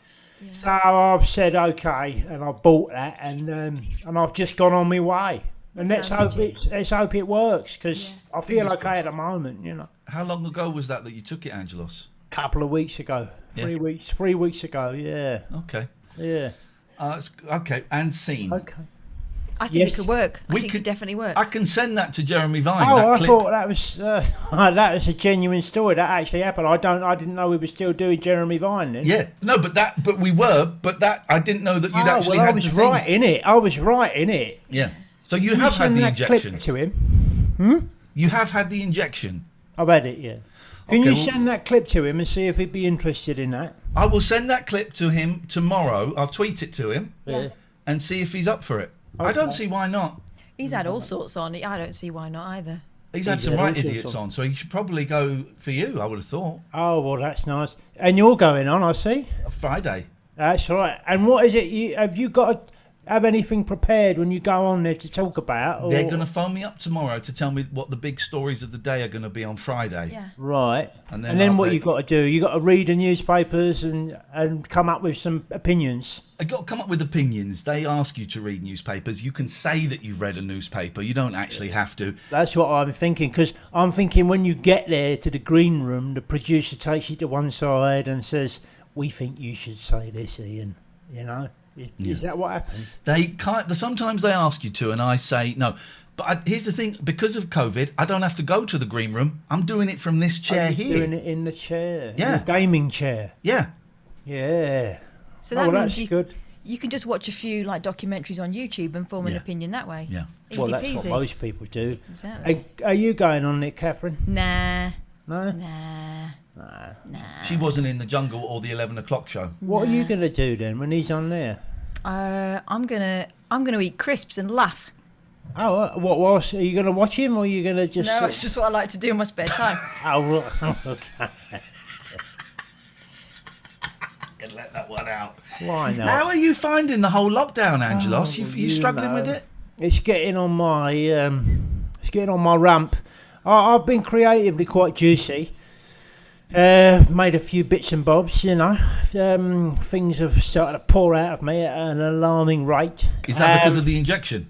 Yeah. So I've said okay, and I bought that, and I've just gone on my way. And let's hope it works, because I feel okay at the moment, you know. How long ago was that you took it, Angelos? A couple of weeks ago. 3 weeks ago, yeah. Okay. Yeah. Okay, and scene. Okay. I think it could work. I think it could definitely work. I can send that to Jeremy Vine. Oh, I thought that was that was a genuine story. That actually happened. I didn't know we were still doing Jeremy Vine then. Yeah, no, but we were. But that I didn't know that you'd actually. I was right in it. Yeah. So you have had the injection. Clip to him. You have had the injection. I've had it. Yeah. Can you send that clip to him and see if he'd be interested in that? I will send that clip to him tomorrow. I'll tweet it to him. Yeah. And see if he's up for it. Okay. I don't see why not. He's had all sorts on. I don't see why not either. He's had some right idiots on, so he should probably go for you, I would have thought. Oh, well, that's nice. And you're going on, I see. Friday. That's right. And what is it? Have you got to have anything prepared when you go on there to talk about? Or? They're going to phone me up tomorrow to tell me what the big stories of the day are going to be on Friday. Yeah. Right. And then what you got to do? You got to read the newspapers and come up with some opinions. I got to come up with opinions. They ask you to read newspapers. You can say that you've read a newspaper. You don't actually have to. That's what I'm thinking, because I'm thinking when you get there to the green room, the producer takes you to one side and says, "We think you should say this, Iain." You know. Is that what happened? Sometimes they ask you to, and I say no. But here's the thing: because of COVID, I don't have to go to the green room. I'm doing it from this chair here. Doing it in the chair. Yeah, the gaming chair. Yeah. Yeah. So that means you can just watch a few documentaries on YouTube and form an opinion that way. Yeah. Easy well, that's peasy. what most people do. Exactly. Are you going on it, Katherine? Nah. No. Nah. She wasn't in the jungle or the 11 o'clock show. What are you going to do then when he's on there? I'm gonna eat crisps and laugh. Oh, what was? Are you going to watch him, or are you going to just? No, it's just what I like to do in my spare time. Okay. Can let that one out. Why not? How are you finding the whole lockdown, Angelos? You struggling with it? It's getting on my ramp. I've been creatively quite juicy. Made a few bits and bobs, you know. Things have started to pour out of me at an alarming rate. Is that because of the injection?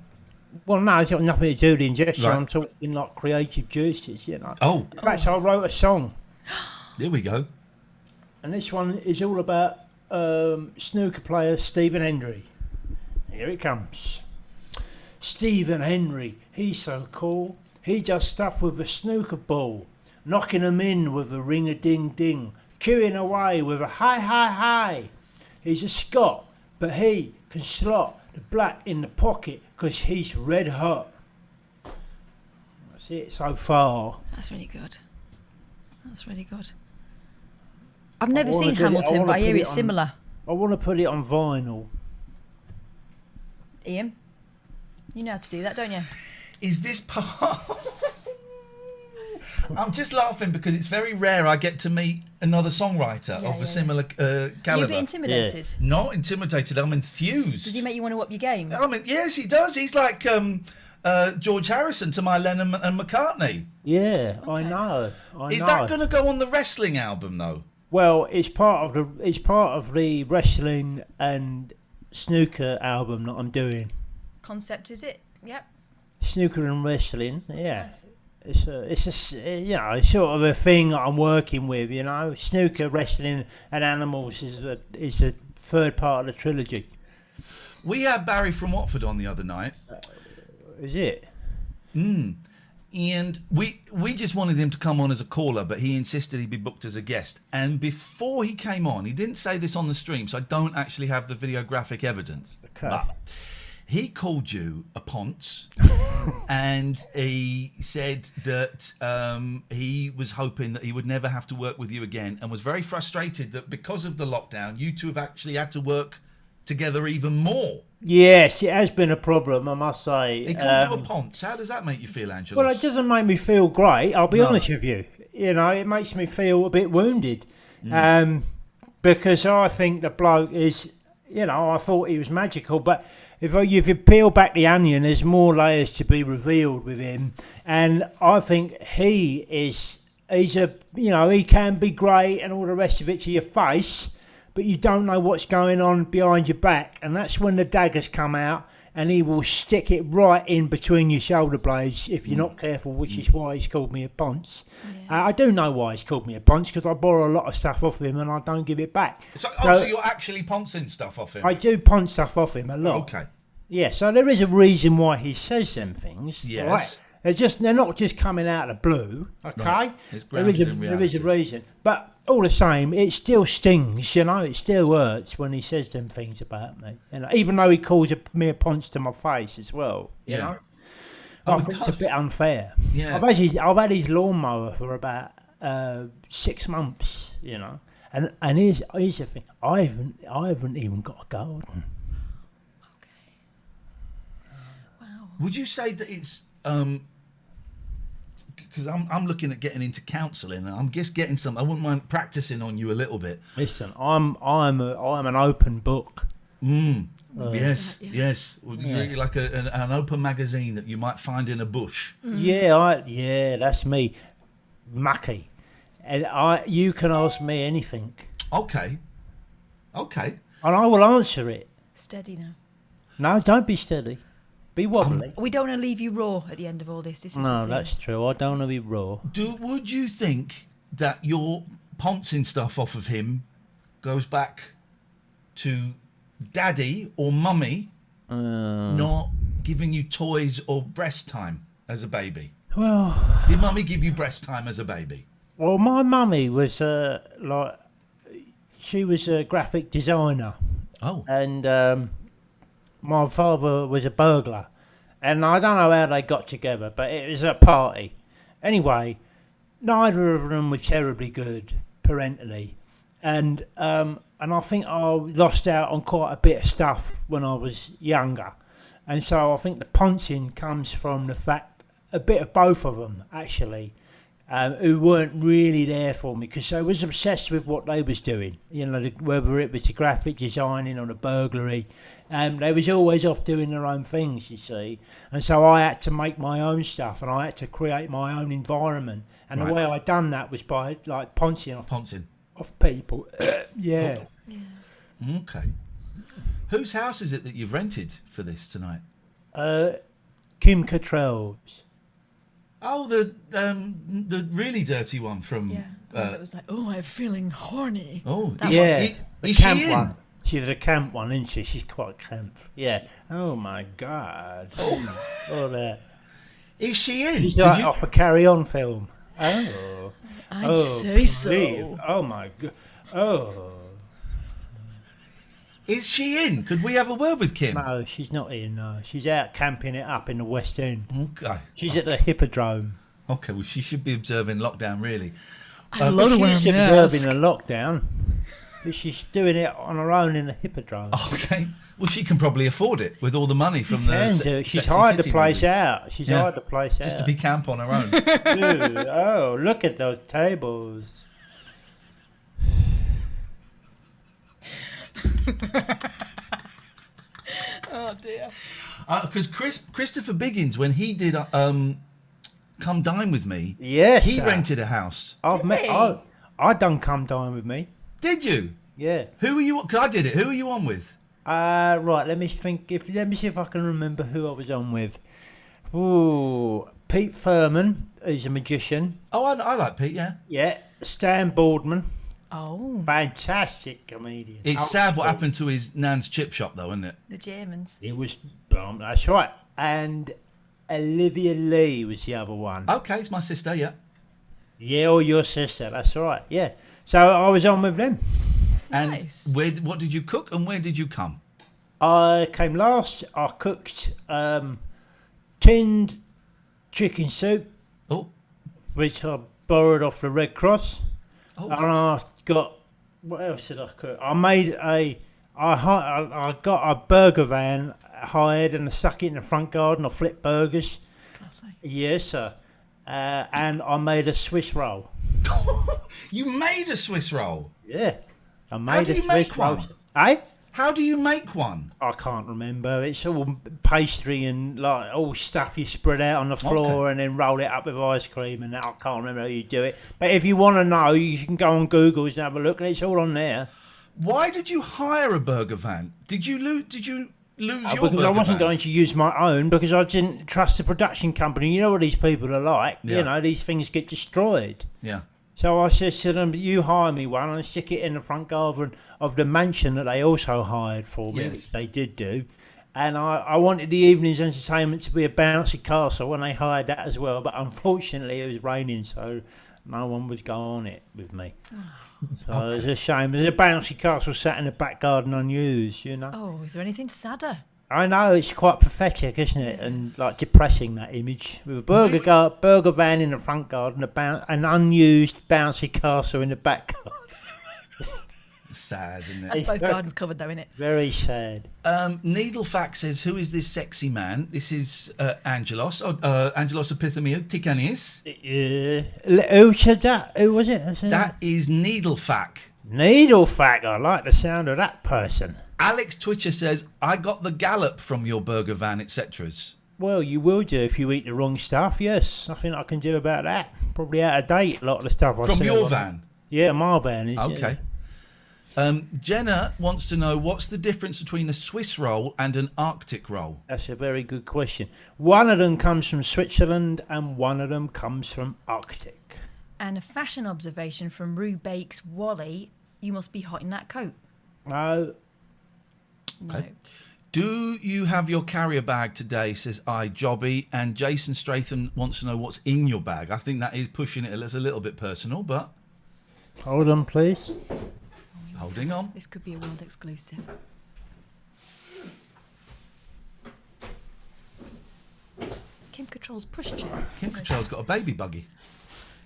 Well, no, it's got nothing to do with the injection. Right. I'm talking like creative juices, you know. Oh. In fact, I wrote a song. There we go. And this one is all about snooker player Stephen Hendry. Here it comes. Stephen Hendry, he's so cool. He does stuff with a snooker ball. Knocking them in with a ring-a-ding-ding, queuing away with a hi-hi-hi. He's a Scot, but he can slot the black in the pocket because he's red hot. That's it so far. That's really good. I've never seen Hamilton, but I hear it's similar. I want to put it on vinyl. Iain, you know how to do that, don't you? Is this part... I'm just laughing because it's very rare I get to meet another songwriter of a similar caliber. You're a bit intimidated. Yeah. Not intimidated, I'm enthused. Does he make you want to up your game? Yes, he does. He's like George Harrison to my Lennon and McCartney. Yeah, okay. I know. Is that going to go on the wrestling album though? Well, it's part of the wrestling and snooker album that I'm doing. Concept, is it? Yep. Snooker and wrestling, yeah. It's a sort of a thing that I'm working with, you know. Snooker, wrestling, and animals is the third part of the trilogy. We had Barry from Watford on the other night. Is it? And we just wanted him to come on as a caller, but he insisted he be booked as a guest. And before he came on, he didn't say this on the stream, so I don't actually have the videographic evidence. Okay. But he called you a ponce, and he said that he was hoping that he would never have to work with you again, and was very frustrated that because of the lockdown, you two have actually had to work together even more. Yes, it has been a problem, I must say. He called you a ponce. How does that make you feel, Angela? Well, it doesn't make me feel great, I'll be honest with you. You know, it makes me feel a bit wounded. Because I think the bloke is you know, I thought he was magical. But if you peel back the onion, there's more layers to be revealed with him. And I think he's a, you know, he can be great and all the rest of it to your face, but you don't know what's going on behind your back. And that's when the daggers come out, and he will stick it right in between your shoulder blades if you're not careful, which is why he's called me a ponce. I do know why he's called me a ponce, because I borrow a lot of stuff off him and I don't give it back. So you're actually poncing stuff off him? I do ponce stuff off him a lot. Okay. Yeah, so there is a reason why he says them things. Yes. Right? They're not just coming out of the blue, okay? Right. It's There is grounded a in reason. But all the same, it still stings, you know, it still hurts when he says them things about me. You know, even though he calls me a ponce to my face as well, you know. I think it's a bit unfair. Yeah. I've had his lawnmower for about 6 months, you know. And here's the thing, I haven't even got a garden. Wow. Would you say that it's because I'm looking at getting into counselling, and I'm just getting some. I wouldn't mind practicing on you a little bit. Listen, I'm an open book. Yes, Yeah. yes. Well, you're like an open magazine that you might find in a bush. Yeah, that's me, mucky, and you can ask me anything, Okay. and I will answer it. Steady now. No, don't be steady, be wobbly. We don't want to leave you raw at the end of all this. This is the No, thing. that's true. I don't want to be raw. Would you think that your poncing stuff off of him goes back to daddy or mummy not giving you toys or breast time as a baby? Well, Did mummy give you breast time as a baby? Well, my mummy was she was a graphic designer, Oh. and my father was a burglar, and I don't know how they got together, but it was a party. Anyway, neither of them were terribly good parentally, and I think I lost out on quite a bit of stuff when I was younger, and so I think the poncing comes from the fact a bit of both of them actually. Who weren't really there for me because I was obsessed with what they was doing, you know, whether it was the graphic designing or the burglary. They was always off doing their own things, you see, and so I had to make my own stuff and I had to create my own environment, and Right. the way I done that was by like poncing off people. Yeah. Okay. Whose house is it that you've rented for this tonight? Kim Cattrall's. Oh, the really dirty one from. Yeah. It was like, oh, I'm feeling horny. Oh, That Yeah, the is she camp in? one. She's a camp one, isn't she? She's quite camp. Yeah. Oh my God. All that. Is she in? She's Did like you- off a Carry On film. Oh. I'd say so. please. Oh my God. Oh. Is she in? Could we have a word with Kim? No, she's not in. No, she's out camping it up in the West End. Okay. She's at the Hippodrome. Okay. Well, she should be observing lockdown, really. I love it when She's I'm observing a lockdown, but she's doing it on her own in the Hippodrome. Okay. Well, she can probably afford it with all the money from the. And, she's hired the place out. She's hired the place out. Just to be camp on her own. Dude, oh, look at those tables. Oh dear. Because Christopher Biggins, when he did Come Dine With Me, Yes, he sir. rented a house. I've met. he? I done Come Dine With Me. Did you? Yeah. Who were you? Because I did it. Who were you on with? Right. Let me think. Let me see if I can remember who I was on with. Ooh, Pete Furman. He's a magician. Oh, I like Pete. Yeah. Yeah. Stan Boardman. Oh, Fantastic comedian. It's sad what happened to his nan's chip shop, though, isn't it? the Germans. It was. That's right. And Olivia Lee was the other one. Okay, it's my sister. Yeah. Yeah, or your sister. That's right. Yeah. So I was on with them. And Nice. what did you cook and where did you come? I came last. I cooked tinned chicken soup, Oh, which I borrowed off the Red Cross. oh. And I got, what else did I cook? I got a burger van hired and I stuck it in the front garden. I flipped burgers. Classy. Yes, sir. And I made a Swiss roll. You made a Swiss roll. Yeah. I made do a you Swiss make roll. one? Eh? How do you make one? I can't remember. It's all pastry and like all stuff you spread out on the floor and then roll it up with ice cream and that. I can't remember how you do it. But if you want to know, you can go on Google and have a look, and it's all on there. Why did you hire a burger van? Did you lose your Because burger I wasn't van? going to use my own because I didn't trust the production company. You know what these people are like. Yeah. You know, these things get destroyed. Yeah. So I said to them, you hire me one and stick it in the front garden of the mansion that they also hired for me, Yes. which they did do. And I wanted the evening's entertainment to be a bouncy castle, and they hired that as well. But unfortunately, it was raining, so no one was going on it with me. So it was a shame. There's a bouncy castle sat in the back garden unused, you know. Oh, is there anything sadder? I know, it's quite pathetic, isn't it? And like depressing, that image. With a burger van in the front garden, an unused bouncy castle in the back garden. Sad, isn't That's it? both gardens covered, though, innit? Very sad. Needlefax says, who is this sexy man? This is Angelos. Angelos Epithemiou Tikanis. Who said that? Who was it? That is Needlefac. Needlefac. I like the sound of that person. Alex Twitcher says, I got the gallop from your burger van, etc. Well, you will do if you eat the wrong stuff, yes. Nothing I can do about that. Probably out of date, a lot of the stuff I From sell your on- van? Yeah, my van is. Okay. Jenna wants to know, what's the difference between a Swiss roll and an Arctic roll? That's a very good question. One of them comes from Switzerland and one of them comes from Arctic. And a fashion observation from Rue Bakes Wally, you must be hot in that coat. No. No. Okay. Do you have your carrier bag today, says I, Jobby, and Jason Stratham wants to know what's in your bag. I think that is pushing it as a little bit personal, but Hold on, please. holding on. This could be a world exclusive. Kim Cattrall's pushchair. Kim Cattrall's got a baby buggy.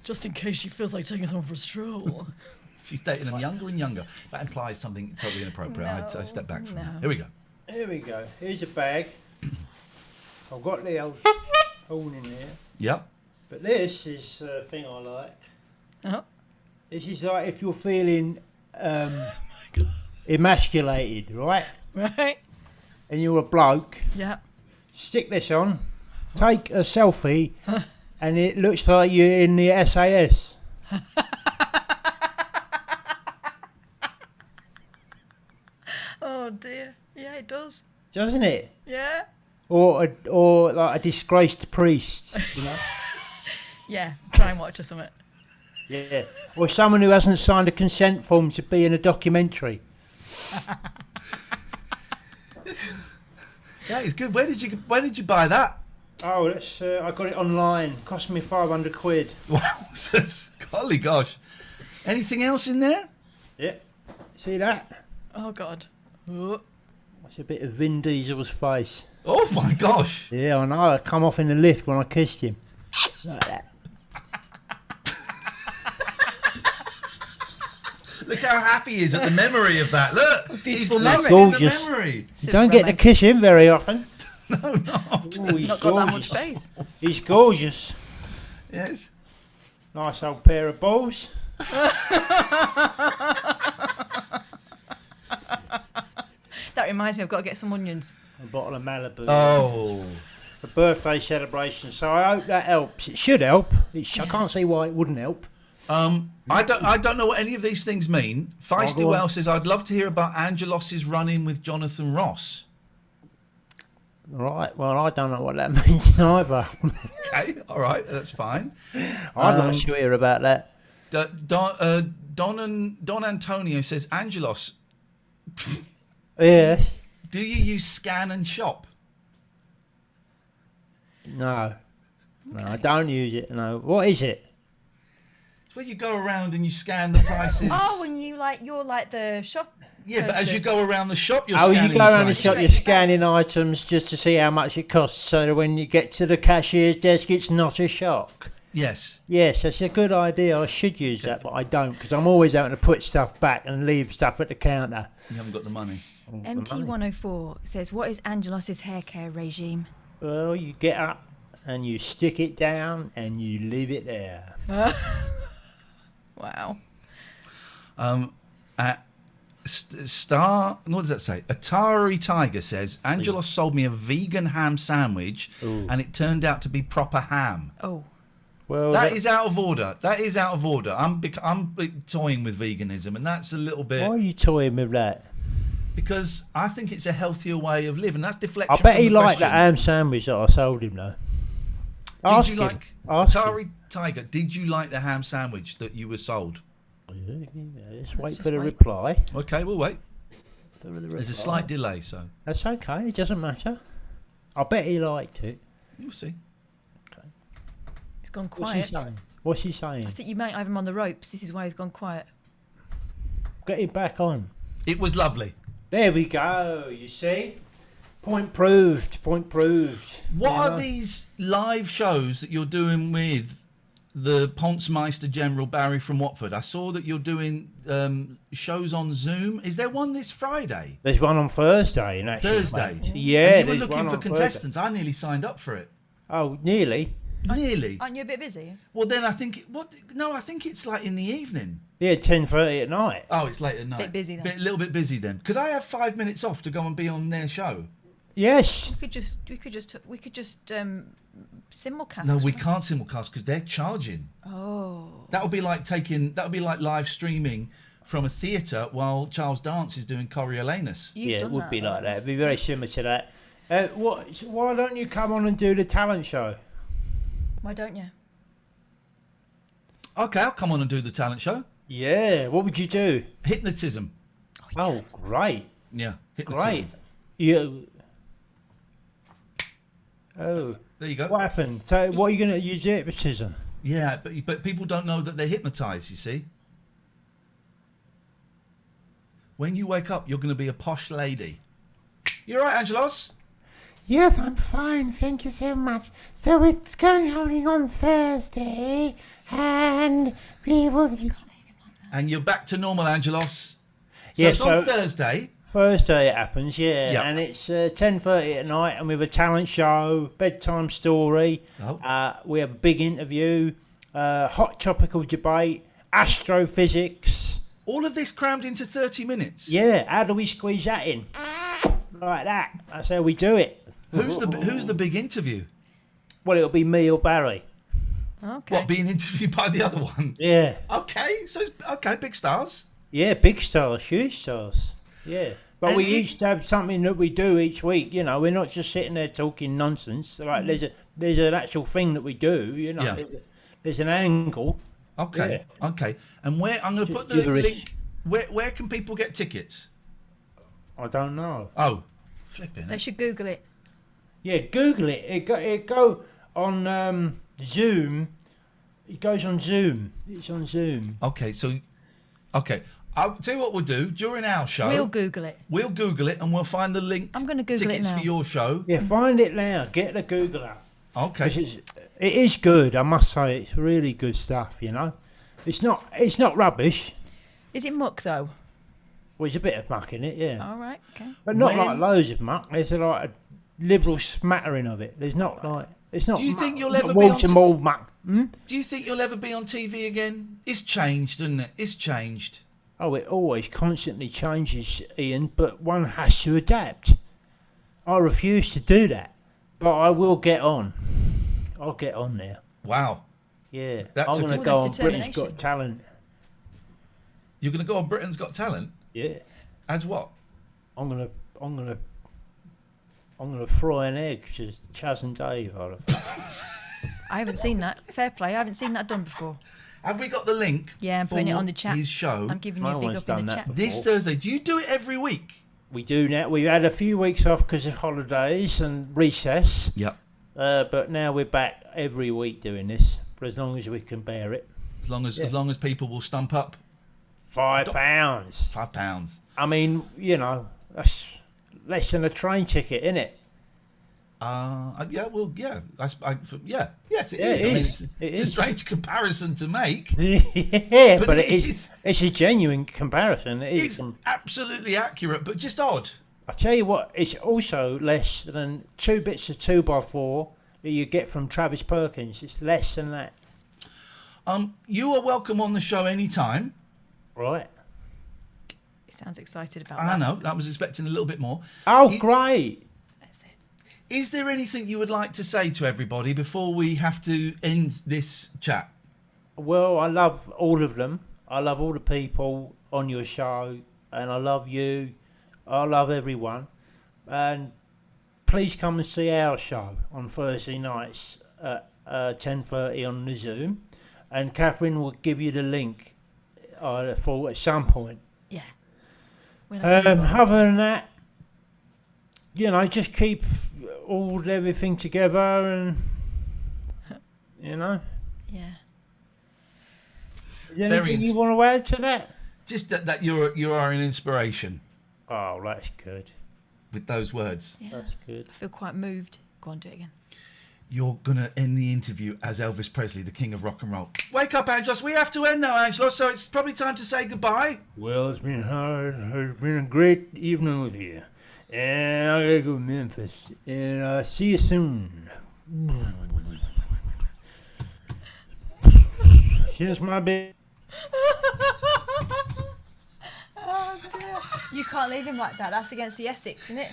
Just in case she feels like taking someone for a stroll. She's dating them younger and younger. That implies something totally inappropriate. I step back from that. Here we go. Here we go. Here's a bag. I've got the old horn in there. Yep. But this is a thing I like. Oh. This is like if you're feeling emasculated, right? Right. And you're a bloke. Yeah. Stick this on. Take a selfie. And it looks like you're in the SAS. Oh dear. Yeah, it does. Doesn't it? Yeah. Or like a disgraced priest, you know? Yeah. Try and watch or something. Yeah. Or someone who hasn't signed a consent form to be in a documentary. Yeah, it's good. Where did you buy that? Oh, that's I got it online. Cost me £500. Wow, golly gosh. Anything else in there? Yeah. See that? Oh God. Oh. That's a bit of Vin Diesel's face. Oh my gosh. Yeah, I know. I come off in the lift when I kissed him. Like that. Look how happy he is at the memory of that. Look, he's Beautiful loving memory. the memory. You don't get to kiss him very often. No, not. Ooh, he's Not got that much gorgeous. face. He's gorgeous. Yes. Nice old pair of balls. That reminds me, I've got to get some onions. A bottle of Malibu. Oh. A birthday celebration. So I hope that helps. It should help. I can't see why it wouldn't help. I don't know what any of these things mean. Feisty go on. Well says, I'd love to hear about Angelos's run-in with Jonathan Ross. Right. Well, I don't know what that means either. Okay, all right, that's fine. I'd like to hear about that. Don Antonio says, Angelos, Yes. do you use Scan and Shop? No. No, I don't use it. No. What is it? It's where you go around and you scan the prices. Oh, and you're like the shop. Yeah, but as you go around the shop, you're Oh, scanning you go around the prices. shop, you're scanning items just to see how much it costs, so that when you get to the cashier's desk, it's not a shock. Yes. Yes, that's a good idea. I should use that, but I don't, because I'm always having to put stuff back and leave stuff at the counter. You haven't got the money. MT104 says, what is Angelos's hair care regime? Well, you get up and you stick it down and you leave it there. Wow. What does that say? Atari Tiger says Angelos sold me a vegan ham sandwich, and it turned out to be proper ham. Oh. Well, That is out of order. That is out of order. I'm toying with veganism, and that's a little bit. Why are you toying with that? Because I think it's a healthier way of living. That's deflection. I bet from he the liked that question. ham sandwich that I sold him, though. Did you like Ask Atari Tiger? Did you like the ham sandwich that you were sold? Yeah, let's wait just for the wait. reply. Okay, we'll wait. For the reply. There's a slight delay, so That's okay. It doesn't matter. I bet he liked it. you'll see. He's gone What's he quiet. saying? What's he saying? I think you might have him on the ropes. This is why he's gone quiet. Get him back on. It was lovely. There we go. You see? Point proved. Point proved. What You are know? these live shows that you're doing with the Pontsmeister General Barry from Watford? I saw that you're doing shows on Zoom. Is there one this Friday? There's one on Thursday. Actually, Thursday? mate. Yeah, And you were there's looking one for on contestants. I nearly signed up for it. Thursday. Oh, nearly. Nearly. Aren't you a bit busy? Well, then I think I think it's like in the evening. Yeah, 10:30 at night. Oh, it's late at night. Bit busy then. A little bit busy then. Could I have 5 minutes off to go and be on their show? Yes. We could just simulcast. No, we can't simulcast because they're charging. Oh. That would be like live streaming from a theatre while Charles Dance is doing Coriolanus. You've Yeah, done it would that, be like haven't that. It'd be very similar to that. Why don't you come on and do the talent show? you? Why don't you? Okay, I'll come on and do the talent show. Yeah. What would you do? Hypnotism. Oh, great. Yeah, hypnotism. Great. You. Oh, There you go. what happened? So, what are you going to use hypnotism? Yeah, but people don't know that they're hypnotised, you see. When you wake up, you're going to be a posh lady. You all right, Angelos? Yes, I'm fine, thank you so much. So it's happening on Thursday, and we will be... And you're back to normal, Angelos. So Yeah, it's on so- Thursday. Thursday it happens, yeah. Yeah. And it's 10:30 at night, and we have a talent show, bedtime story. Oh. We have a big interview, hot topical debate, astrophysics. All of this crammed into 30 minutes. Yeah, how do we squeeze that in? Like that. That's how we do it. Who's the big interview? Well, it'll be me or Barry. Okay. What, being interviewed by the other one? Yeah. Okay, big stars. Yeah, big stars, huge stars. Yeah. But And we it- each have something that we do each week, you know. We're not just sitting there talking nonsense. Like there's an actual thing that we do, you know. Yeah. There's an angle. Okay, okay. And where I'm going to put the Gibberish. link. Where can people get tickets? I don't know. Oh, flipping. They should Google it. Yeah, Google it. It go on Zoom. It goes on Zoom. It's on Zoom. Okay, so, okay. I'll tell you what we'll do during our show. We'll Google it. We'll Google it and we'll find the link. I'm going to Google it tickets now. for your show. Yeah, find it now. Get the Google app. 'Cause Okay. it is good. I must say, it's really good stuff. You know, it's not rubbish. Is it muck though? Well, there's a bit of muck in it, yeah, All right. Okay. but not When- like loads of muck. There's like a liberal smattering of it. There's not like it's not. Do you muck, think you'll it's ever not be on wall to wall muck? Hmm? Do you think you'll ever be on TV again? It's changed, isn't it? It's changed. Oh, it always constantly changes, Ian, but one has to adapt. I refuse to do that, but I will get on. I'll get on there. Wow. Yeah, That's I'm a going to good- go Well, on there's Britain's determination. Got Talent. You're going to go on Britain's Got Talent? Yeah, As what? I'm going to fry an egg to Chaz and Dave. I'd have thought. I haven't seen that. Fair play. I haven't seen that done before. Have we got the link? Yeah, I'm putting it for on the chat. His show I'm giving you No a big one's up in done the that chat. this before. Thursday. Do you do it every week? We do now. We've had a few weeks off because of holidays and recess, Yep. but now we're back every week doing this for as long as we can bear it. As long as people will stump up £5. £5. I mean, you know, that's less than a train ticket, isn't it? Yeah, well, yeah, yes, it Yeah, is. it I mean, is. it's a strange comparison to make. Yeah, But but it it is. is. It's a genuine comparison. It is. It's absolutely accurate, but just odd. I tell you what, it's also less than 2 bits of 2x4 that you get from Travis Perkins. It's less than that, You are welcome on the show anytime. right? sounds excited about I that. know, I was expecting a little bit more. Oh, great. That's it. Is there anything you would like to say to everybody before we have to end this chat? Well, I love all of them. I love all the people on your show, and I love you. I love everyone. And please come and see our show on Thursday nights at 10:30 on the Zoom. And Katherine will give you the link for at some point. Yeah. Other than that, just keep everything together, and Yeah. Is there anything you want to add to that? Just that you are an inspiration Oh, that's good. with those words. Yeah. That's good. I feel quite moved. Go on, do it again. You're going to end the interview as Elvis Presley, the king of rock and roll. Wake up, Angelos. We have to end now, Angelos, so it's probably time to say goodbye. Well, it's been hard. It's been a great evening with you. And I gotta go to Memphis. And I'll see you soon. Here's my bed. Oh dear. You can't leave him like that. That's against the ethics, isn't it?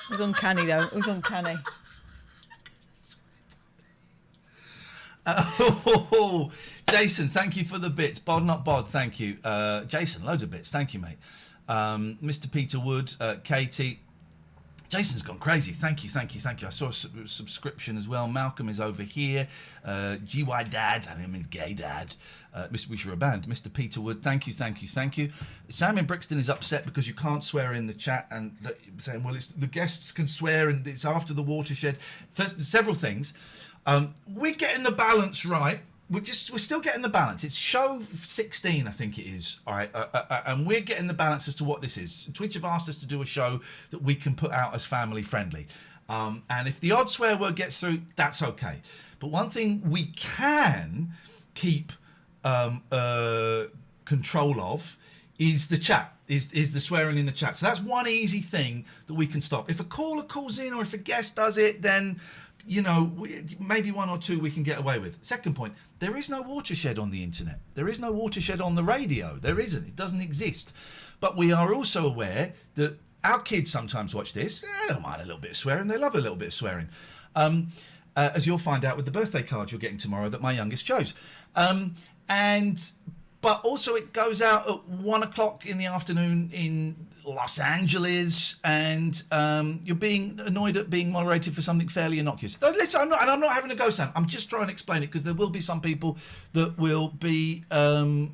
It was uncanny though. It was uncanny. Oh, Jason, thank you for the bits. Bod not bod, thank you. Jason, loads of bits. Thank you, mate. Mr. Peter Wood, Katie. Jason's gone crazy. Thank you. I saw a subscription as well. Malcolm is over here. GY Dad, I mean gay dad. Mr. Wish You're a Band. Mr. Peter Wood, thank you. Sam in Brixton is upset because you can't swear in the chat and saying, well, it's the guests can swear and it's after the watershed. First, several things. We're getting the balance right. We're still getting the balance. It's show 16, I think it is. All right, and we're getting the balance as to what this is. Twitch have asked us to do a show that we can put out as family friendly. And if the odd swear word gets through, that's okay. But one thing we can keep control of is the chat, is the swearing in the chat. So that's one easy thing that we can stop. If a caller calls in or if a guest does it, then maybe one or two we can get away with. Second point, there is no watershed on the internet. There is no watershed on the radio. There isn't. It doesn't exist. But we are also aware that our kids sometimes watch this. They don't mind a little bit of swearing. They love a little bit of swearing. As you'll find out with the birthday cards you're getting tomorrow that my youngest chose. But also it goes out at 1 o'clock in the afternoon in Los Angeles, and you're being annoyed at being moderated for something fairly innocuous. No, listen, I'm not having a go, Sam. I'm just trying to explain it because there will be some people that will be, I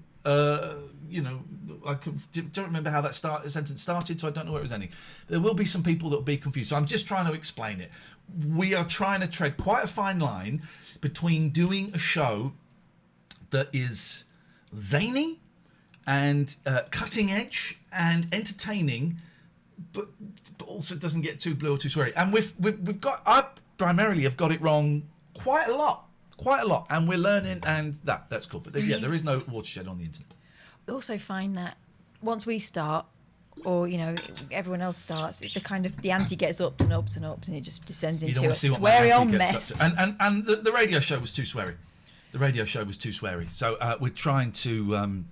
don't remember how that sentence started, so I don't know where it was ending. There will be some people that will be confused. So I'm just trying to explain it. We are trying to tread quite a fine line between doing a show that is zany and cutting edge and entertaining, but also doesn't get too blue or too sweary. And I primarily have got it wrong quite a lot, and we're learning, and that's cool. But there is no watershed on the internet. We also find that once we start, or everyone else starts, the ante gets upped and upped and upped, and it just descends into a sweary old mess. And the radio show was too sweary. So we're trying to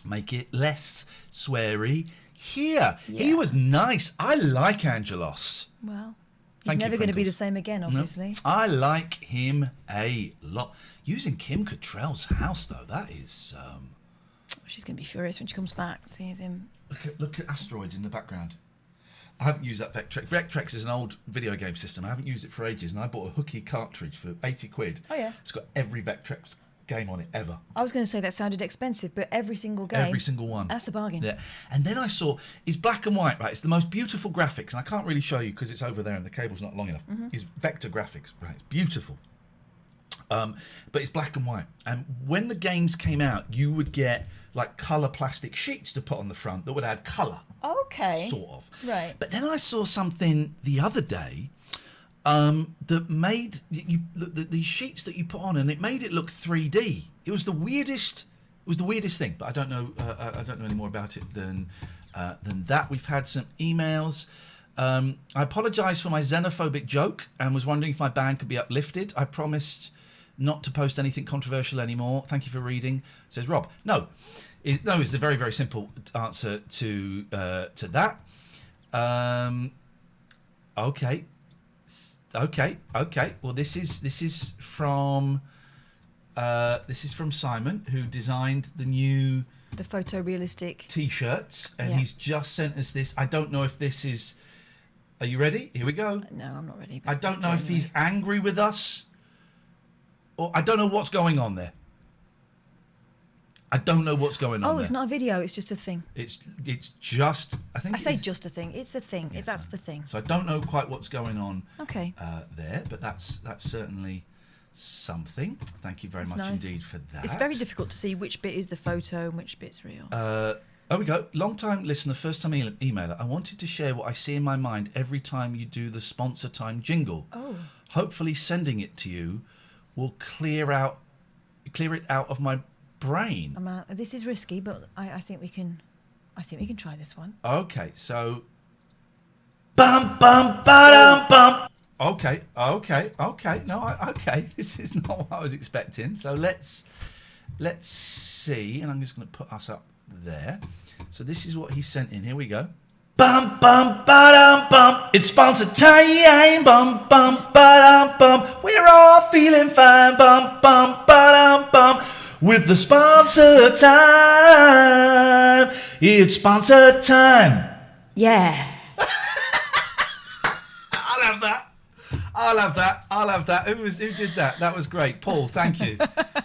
make it less sweary here. Yeah. He was nice. I like Angelos. Well, he's never going to be the same again, obviously. No, I like him a lot. Using Kim Cattrall's house, though, that is... she's going to be furious when she comes back, sees him. Look at asteroids in the background. I haven't used that Vectrex. Vectrex is an old video game system. I haven't used it for ages, and I bought a hooky cartridge for 80 quid. Oh, yeah. It's got every Vectrex game on it ever. I was going to say that sounded expensive, but every single game. Every single one. That's a bargain. Yeah. And then I saw, it's black and white, right? It's the most beautiful graphics, and I can't really show you because it's over there and the cable's not long enough. Mm-hmm. It's vector graphics, right? It's beautiful. But it's black and white. And when the games came out, you would get like colour plastic sheets to put on the front that would add colour. Okay. Sort of. Right. But then I saw something the other day that made these sheets that you put on, and it made it look 3D. It was the weirdest thing. But I don't know any more about it than that. We've had some emails. I apologise for my xenophobic joke and was wondering if my ban could be uplifted. I promised not to post anything controversial anymore. Thank you for reading, says Rob. No, it's the very, very simple answer to that. Okay. Well, this is from Simon, who designed the photorealistic T-shirts, and he's just sent us this. I don't know if this is. Are you ready? Here we go. No, I'm not ready. I don't know if he's angry with us, or I don't know what's going on there. I don't know what's going on. Oh, it's not a video. It's just a thing. It's just. I say just a thing. It's a thing. Yes, that's the thing. So I don't know quite what's going on. Okay. There, but that's certainly something. Thank you very much indeed for that. It's very difficult to see which bit is the photo and which bit's real. There we go. Long-time listener, first-time emailer. I wanted to share what I see in my mind every time you do the sponsor time jingle. Oh. Hopefully, sending it to you will clear it out of my brain. This is risky, but I think we can. I think we can try this one. Okay, so. Bum bum ba bum. Okay. No, okay. This is not what I was expecting. So let's see, and I'm just going to put us up there. So this is what he sent in. Here we go. Bum bum ba bum. It's sponsor time. Bum bum ba bum. We're all feeling fine. Bum bum ba bum. With the sponsor time. It's sponsor time. Yeah. I'll have that. Who did that? That was great. Paul, thank you.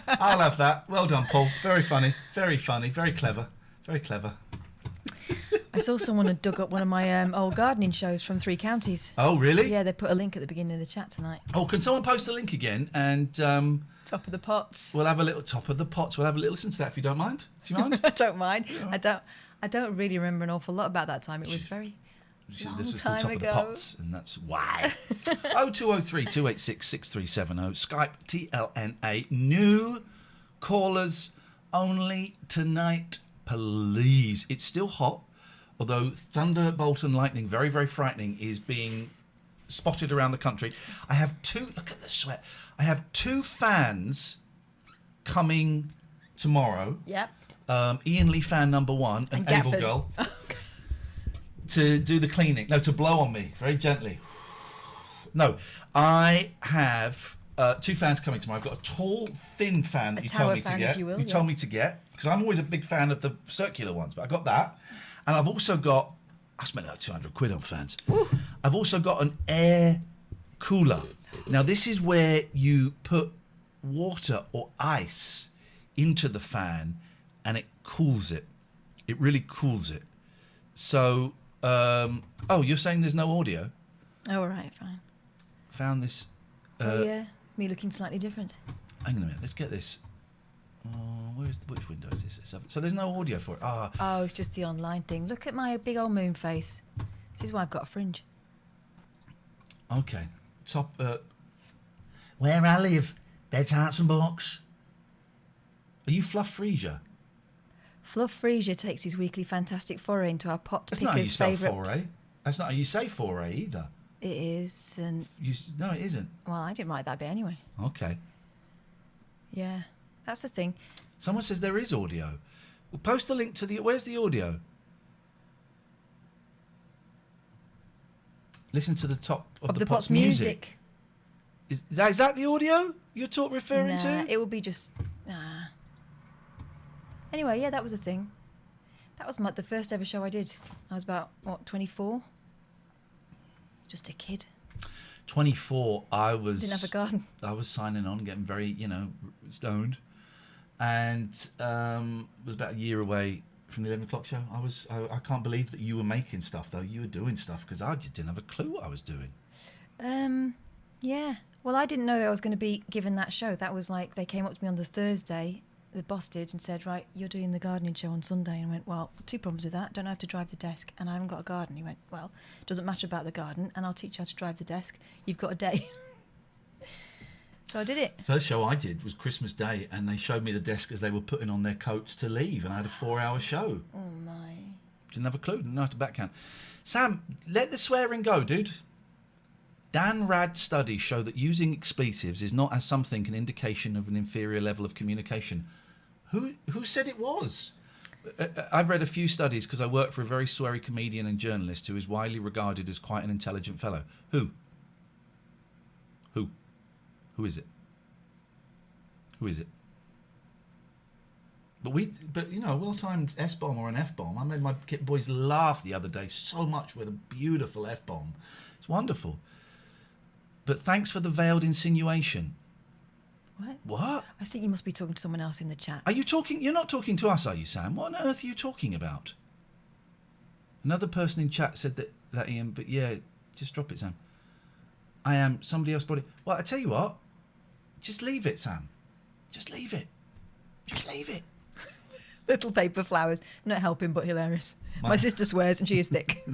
I'll have that. Well done, Paul. Very funny. Very clever. Very clever. I saw someone had dug up one of my old gardening shows from 3 counties. Oh, really? Yeah, they put a link at the beginning of the chat tonight. Oh, can someone post the link again? And Top of the Pots. We'll have a little Top of the Pots. We'll have a little listen to that if you don't mind. Do you mind? I don't mind. I don't really remember an awful lot about that time. It was very This long was time called Top ago. of the Pots, and that's why. 0203 286 6370. Skype TLNA. New callers only tonight, please. It's still hot, although thunderbolt and lightning, very, very frightening, is being spotted around the country. I have 2, look at the sweat. I have 2 fans coming tomorrow. Yep. Iain Lee fan number 1 and Able Gafford. Girl to do the cleaning. No, to blow on me very gently. No, I have 2 fans coming tomorrow. I've got a tall, thin fan that you told me to get. You told me to get, because I'm always a big fan of the circular ones, but I got that. And I've also got, I spent like 200 quid on fans. Ooh. I've also got an air cooler. Now, this is where you put water or ice into the fan and it cools it. It really cools it. So, you're saying there's no audio? Oh, right, fine. Found this. Yeah, me looking slightly different. Hang on a minute, let's get this. Which window is this? So there's no audio for it. Oh, it's just the online thing. Look at my big old moon face. This is why I've got a fringe. Okay. Top. Where I live, there's Hearts and Box. Are you Fluff Freesia? Fluff Freesia takes his weekly fantastic foray into our pot That's not how you picker's spell favourite. foray. That's not how you say foray either. It is, and No, it isn't. well, I didn't write that bit anyway. Okay. Yeah, that's the thing. Someone says there is audio. We'll post the link to the. Where's the audio? Listen to the top of the Pot's music. Is that the audio you're referring to? It will be just. Nah. Anyway, yeah, that was a thing. That was the first ever show I did. I was about, 24? Just a kid. 24, I was... Didn't have a garden. I was signing on, getting very, stoned. And it was about a year away from the 11 o'clock show. I can't believe that you were making stuff, though. You were doing stuff, because I just didn't have a clue what I was doing. Yeah. Well, I didn't know that I was going to be given that show. That was like, they came up to me on the Thursday, the boss did, and said, right, you're doing the gardening show on Sunday. And I went, well, 2 problems with that. Don't have to drive the desk, and I haven't got a garden. He went, well, it doesn't matter about the garden, and I'll teach you how to drive the desk. You've got a day. So I did it. First show I did was Christmas Day, and they showed me the desk as they were putting on their coats to leave, and I had a 4-hour show. Oh, my. Didn't have a clue. Didn't know how to back count. Sam, let the swearing go, dude. Dan Rad studies show that using expletives is not, as some think, an indication of an inferior level of communication. Who said it was? I've read a few studies because I work for a very sweary comedian and journalist who is widely regarded as quite an intelligent fellow. Who? Who is it? Who is it? But you know, a well-timed S-bomb or an F-bomb. I made my boys laugh the other day so much with a beautiful F-bomb. It's wonderful. But thanks for the veiled insinuation. What? I think you must be talking to someone else in the chat. Are you talking? You're not talking to us, are you, Sam? What on earth are you talking about? Another person in chat said that Iain, but yeah, just drop it, Sam. I am. Somebody else brought it. Well, I tell you what. Just leave it, Sam. Just leave it. Just leave it. Little paper flowers. Not helping, but hilarious. My sister swears and she is thick.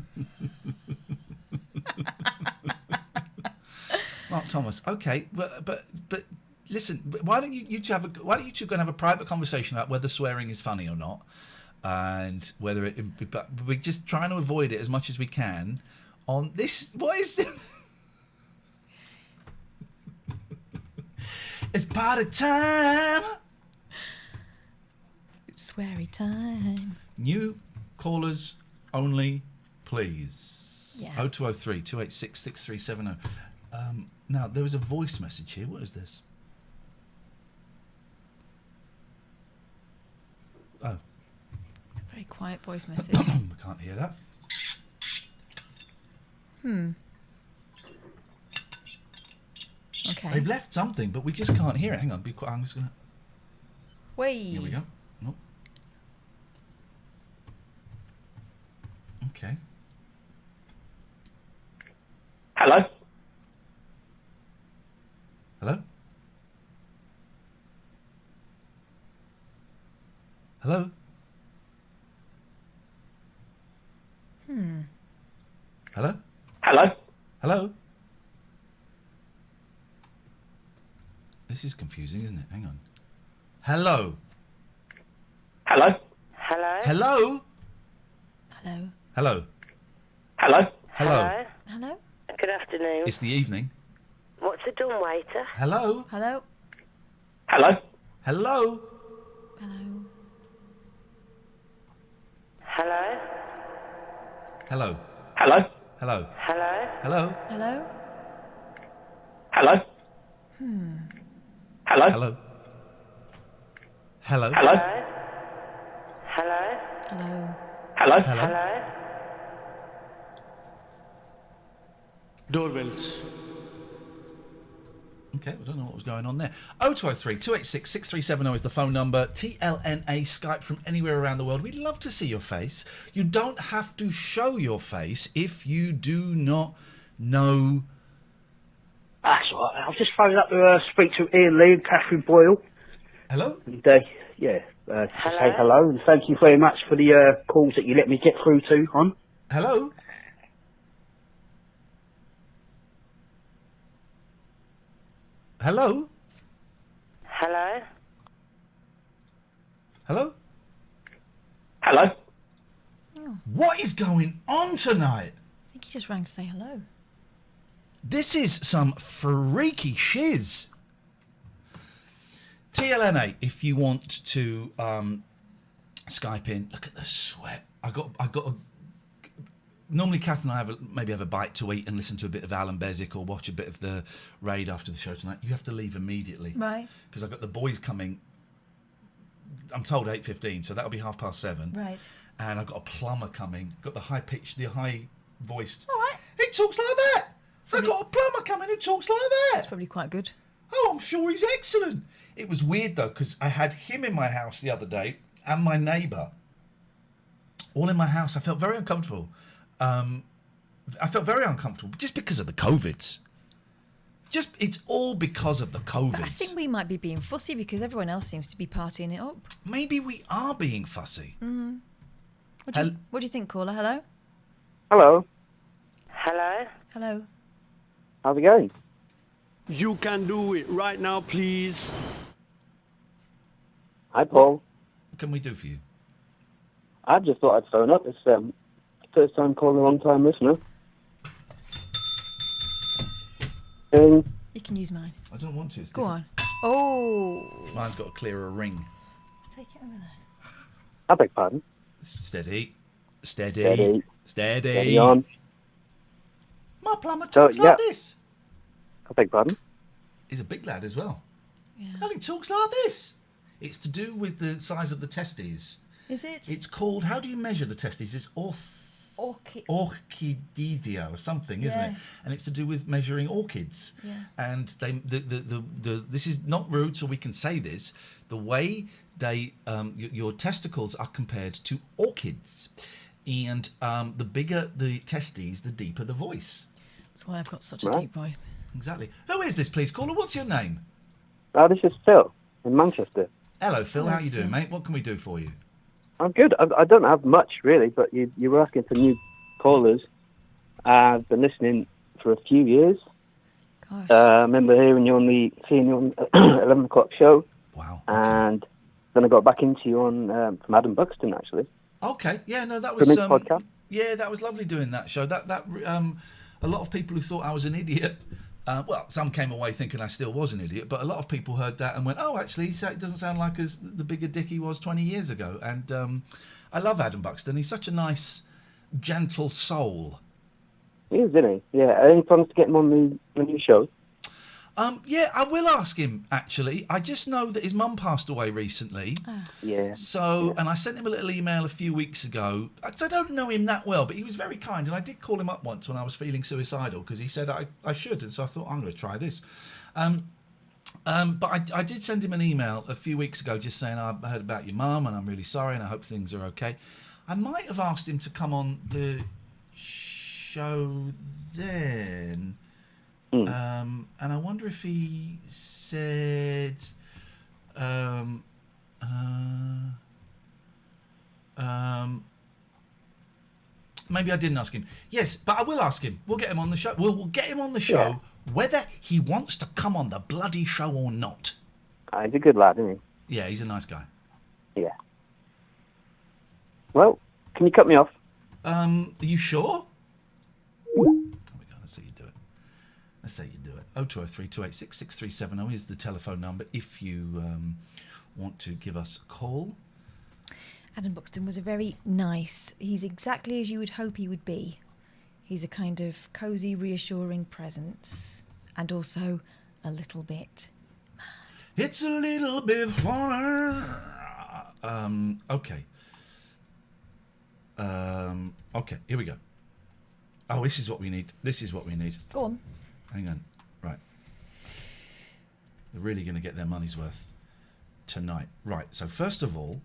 Mark Thomas. Okay, but listen. Why don't you two go and have a private conversation about whether swearing is funny or not, and whether it. But we're just trying to avoid it as much as we can. On this, what is? It's party time. It's sweary time. New callers only, please. Yeah. 0203 286 6370. Now, there was a voice message here. What is this? Oh. It's a very quiet voice message. I can't hear that. Okay. They've left something, but we just can't hear it. Hang on, be quiet. I'm just going to... Wait. Here we go. Nope. Okay. Hello? Hello? Hello? Hello? Hello? Hello? This is confusing, isn't it? Hang on. Hello? Hello? Hello? Hello? Hello. Hello? Hello? Hello? Hello. Good afternoon. It's the evening. What's the dumb waiter? Hello? Hello. Hello? Hello? Hello. Hello? Hello? Hello? Hello? Hello? Hello? Hello. Hello? Hello? Hello? Hello? Hello? Hello? Hello. Hello? Hello? Hello? Doorbells. Okay, we don't know what was going on there. 0203 286 6370 is the phone number. TLNA Skype from anywhere around the world. We'd love to see your face. You don't have to show your face if you do not know. That's all right. I've just phoned up to speak to Iain Lee and Katherine Boyle. Hello? And, to say hello and thank you very much for the calls that you let me get through to on. Hello? Hello? Hello? Hello? Hello? What is going on tonight? I think he just rang to say hello. This is some freaky shiz. TLNA, if you want to Skype in, look at the sweat. Normally, Kath and I maybe have a bite to eat and listen to a bit of Alan Bezic or watch a bit of the Raid after the show tonight. You have to leave immediately. Right. Because I've got the boys coming, I'm told 8:15, so that'll be 7:30. Right. And I've got a plumber coming. Got the high-pitched, the high-voiced. All right. He talks like that. I've got a plumber coming who talks like that. That's probably quite good. Oh, I'm sure he's excellent. It was weird, though, because I had him in my house the other day and my neighbour all in my house. I felt very uncomfortable. Just because of the COVIDs. It's all because of the COVIDs. But I think we might be being fussy because everyone else seems to be partying it up. Maybe we are being fussy. What do you think, caller? Hello? Hello? Hello? Hello? How's it going? You can do it right now, please. Hi, Paul. What can we do for you? I just thought I'd phone up. It's first time caller, long time listener. You can use mine. I don't want to. It's Go different. on. Oh. Mine's got a clearer ring. Take it over there. I beg pardon. Steady. Steady. Steady. Steady on. My plumber talks like this. I beg pardon. He's a big lad as well. Yeah. And he talks like this. It's to do with the size of the testes. Is it? It's called, how do you measure the testes? It's orchidivia or something, isn't it? And it's to do with measuring orchids. Yeah. And this is not rude, so we can say this. The way your testicles are compared to orchids, and the bigger the testes, the deeper the voice. That's why I've got such a deep voice. Exactly. Who is this, please, caller? What's your name? This is Phil in Manchester. Hello, Phil. Hello, How you doing, Phil. mate? What can we do for you? I'm good. I don't have much, really, but you were asking for new callers. I've been listening for a few years. Gosh. I remember seeing you on the 11 o'clock show. Wow. And then I got back into you on from Adam Buxton, actually. Okay. Yeah, no, that was... From his podcast. Yeah, that was lovely doing that show. That a lot of people who thought I was an idiot... well, some came away thinking I still was an idiot, but a lot of people heard that and went, oh, actually, it doesn't sound like as the bigger dick he was 20 years ago. And I love Adam Buxton. He's such a nice, gentle soul. He is, isn't he? Yeah. Any plans to get him on the new show? Yeah, I will ask him, actually. I just know that his mum passed away recently. Yeah. So, and I sent him a little email a few weeks ago. I don't know him that well, but he was very kind. And I did call him up once when I was feeling suicidal because he said I should. And so I thought, I'm going to try this. But I did send him an email a few weeks ago just saying, I heard about your mum and I'm really sorry and I hope things are okay. I might have asked him to come on the show then. And I wonder if he said, maybe I didn't ask him. Yes, but I will ask him. We'll get him on the show. We'll get him on the show, whether he wants to come on the bloody show or not. He's a good lad, isn't he? Yeah, he's a nice guy. Yeah. Well, can you cut me off? Are you sure? There we go. Let's see you do it. Let's say you do it. 0203 286 6370 is the telephone number if you want to give us a call. Adam Buxton was a very nice... He's exactly as you would hope he would be. He's a kind of cosy, reassuring presence. And also a little bit mad. It's a little bit funny. Okay. Okay, here we go. Oh, this is what we need. This is what we need. Go on. Hang on. Right. They're really going to get their money's worth tonight. Right. So first of all,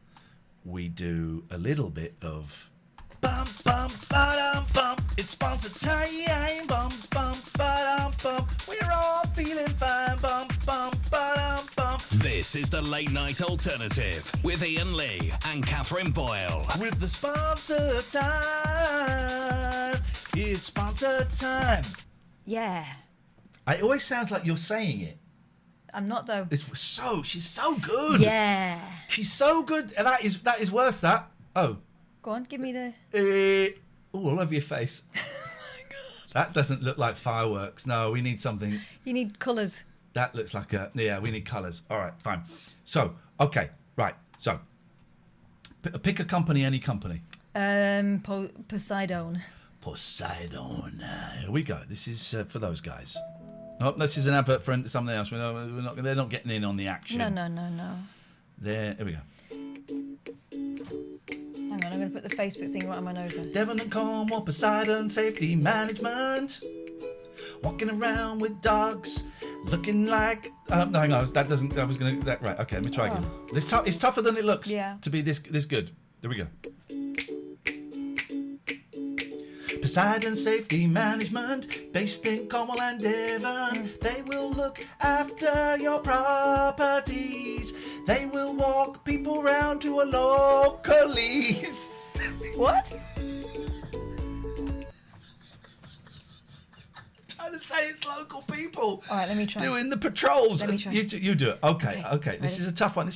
we do a little bit of bum bum ba-dum bum. It's sponsor time. Bum bum ba-dum bum. We're all feeling fine. Bum bum ba-dum bum. This is the Late Night Alternative with Iain Lee and Katherine Boyle. With the sponsor time. It's sponsor time. Yeah. It always sounds like you're saying it. I'm not though. She's so good. Yeah. She's so good. And that is worth that. Oh. Go on, give me the... all over your face. Oh my God. That doesn't look like fireworks. No, we need something. You need colours. That looks like we need colours. All right, fine. So, okay, right. So, pick a company, any company. Poseidon. Poseidon. Here we go. This is for those guys. Oh, this is an advert for something else. They're not getting in on the action. No. Here we go. Hang on, I'm going to put the Facebook thing right on my nose then. Devon and Cornwall, Poseidon Safety Management. Walking around with dogs, looking like... no, hang on, that doesn't... I was going to... Right, okay, let me try again. It's tougher than it looks to be this good. There we go. Poseidon Safety Management, based in Cornwall and Devon. They will look after your properties. They will walk people round to a localese. What? Trying to say it's local people. All right, let me try. Doing the patrols. Let me try. You do it. Okay. This is a tough one.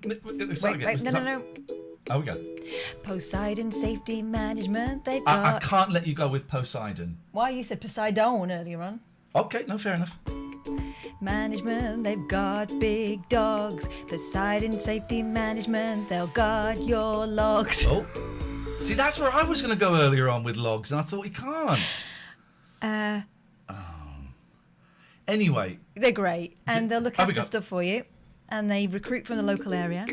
No. Oh, we go. Poseidon Safety Management, they've I got... can't let you go with Poseidon. Why, you said Poseidon earlier on. Okay, no, fair enough. Management, they've got big dogs. Poseidon Safety Management, they'll guard your logs. Oh, see, that's where I was going to go earlier on with logs, and I thought, you can't. Anyway. They're great, and they'll look after go. stuff for you, and they recruit from the local area.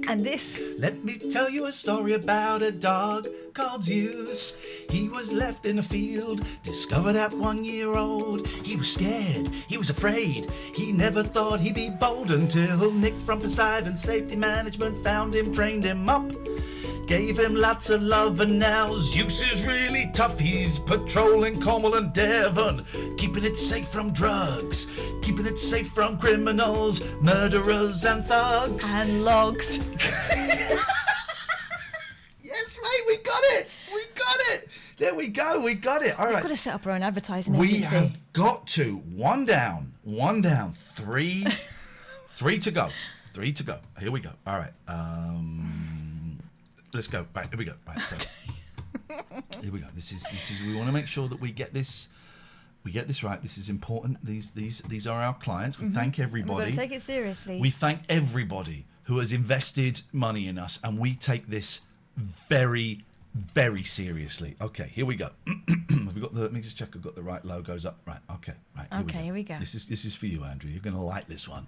And this... Let me tell you a story about a dog called Zeus. He was left in a field, discovered at 1 year old. He was scared, he was afraid. He never thought he'd be bold until Nick from Poseidon Safety Management found him, trained him up. Gave him lots of love, and now Zeus is really tough. He's patrolling Cornwall and Devon, keeping it safe from drugs, keeping it safe from criminals, murderers and thugs. And logs. Yes, mate, we got it. We got it. There we go. We got it. All right. We've got to set up our own advertising We agency. have got to. One down. Three to go. Here we go. All right. Let's go. Right, here we go. Right, so here we go. This is. We want to make sure that we get this right. This is important. These are our clients. We thank everybody. We've got to take it seriously. We thank everybody who has invested money in us, and we take this very, very seriously. Okay, here we go. Have we got the? Let me just check. I've got the right logos up. Right. Okay. Right. Here we go. This is for you, Andrew. You're going to like this one.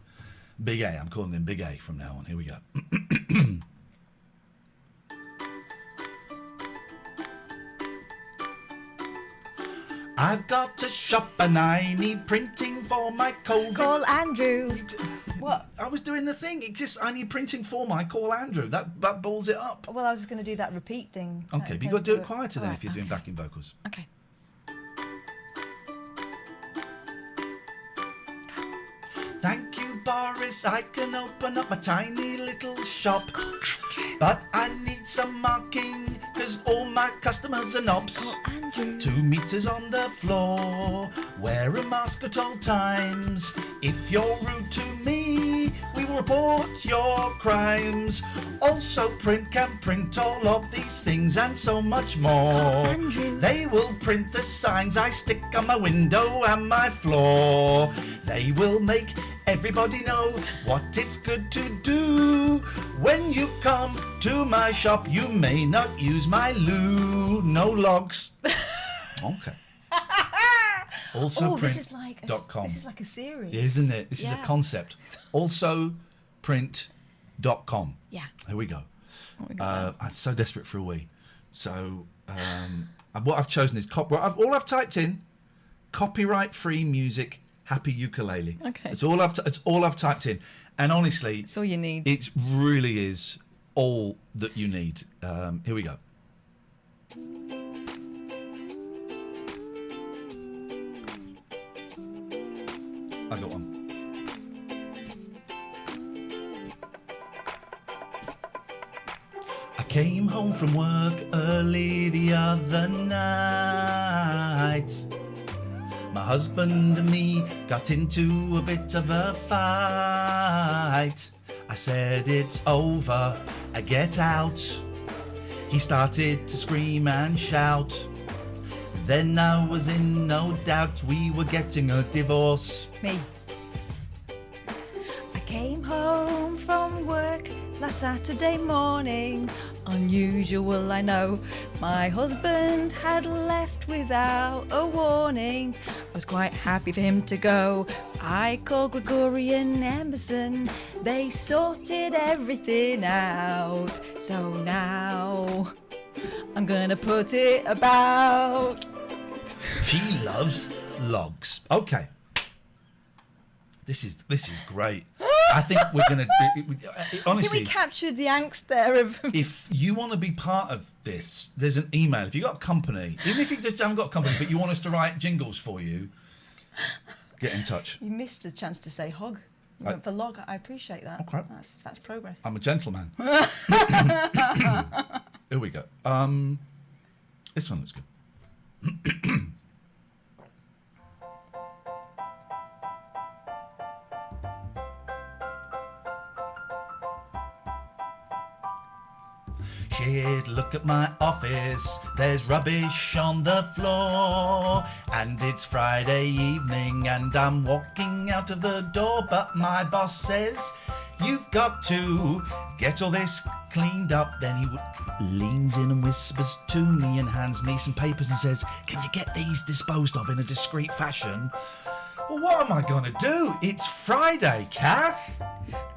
Big A. I'm calling him Big A from now on. Here we go. I've got to shop and I need printing for my COVID. Call Andrew. What? I was doing the thing. I need printing for my call Andrew. That balls it up. Well, I was just going to do that repeat thing. Okay, but you've got to do it quieter then if you're doing backing vocals. Okay. Thank you, Boris. I can open up a tiny little shop. But I need some marking, cause all my customers are knobs. 2 meters on the floor, wear a mask at all times. If you're rude to me, we will report your crimes. Also print can print all of these things and so much more. They will print the signs I stick on my window and my floor. They will make everybody know what it's good to do. When you come to my shop, you may not use my loo. No logs. Okay. Also this is like print.com. This is like a series, isn't it? This is a concept. Also print.com. Yeah. Here we go. I'm so desperate for a wee. So what I've chosen is all I've typed in copyright free music. Happy ukulele. Okay. It's all I've typed in, and honestly, it's all you need. It really is all that you need. Here we go. I got one. I came home from work early the other night. My husband and me got into a bit of a fight. I said it's over, I get out. He started to scream and shout. Then I was in no doubt we were getting a divorce. Me. I came home from work last Saturday morning. Unusual, I know. My husband had left without a warning. I was quite happy for him to go. I called Gregory and Emerson. They sorted everything out. So now I'm gonna put it about. She loves logs. Okay. This is great. I think we're going to... Honestly... I think we captured the angst there of... If you want to be part of this, there's an email. If you've got a company, even if you just haven't got a company, but you want us to write jingles for you, get in touch. You missed a chance to say hog. You went for log. I appreciate that. Okay. That's progress. I'm a gentleman. Here we go. This one looks good. Shit, look at my office. There's rubbish on the floor. And it's Friday evening and I'm walking out of the door. But my boss says, you've got to get all this cleaned up. Then he leans in and whispers to me and hands me some papers and says, can you get these disposed of in a discreet fashion? Well, what am I going to do? It's Friday, Kath.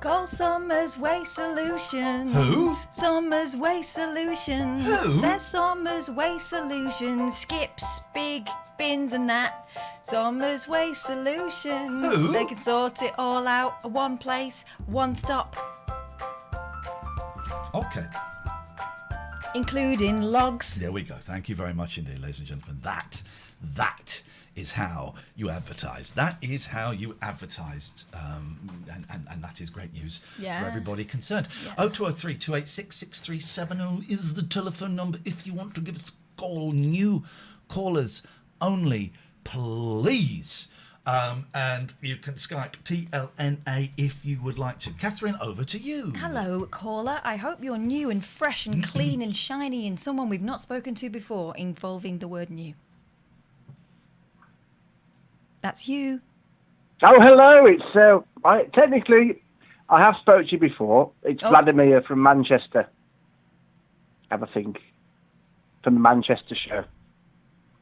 Call Somers Waste Solutions. Who? Somers Waste Solutions. Who? They're Somers Waste Solutions. Skips, big bins and that. Somers Waste Solutions. Who? They can sort it all out at one place, one stop, Okay. including logs. There we go. Thank you very much indeed, ladies and gentlemen. That is how you advertise. That is how you advertised. And that is great news for everybody concerned. 0203 286 6370 is the telephone number if you want to give us a call. New callers only, please. And you can Skype TLNA if you would like to. Katherine, over to you. Hello, caller. I hope you're new and fresh and clean and shiny and someone we've not spoken to before involving the word new. That's you. Oh, hello. It's technically, I have spoke to you before. It's Vladimir from Manchester. Have a think. From the Manchester show.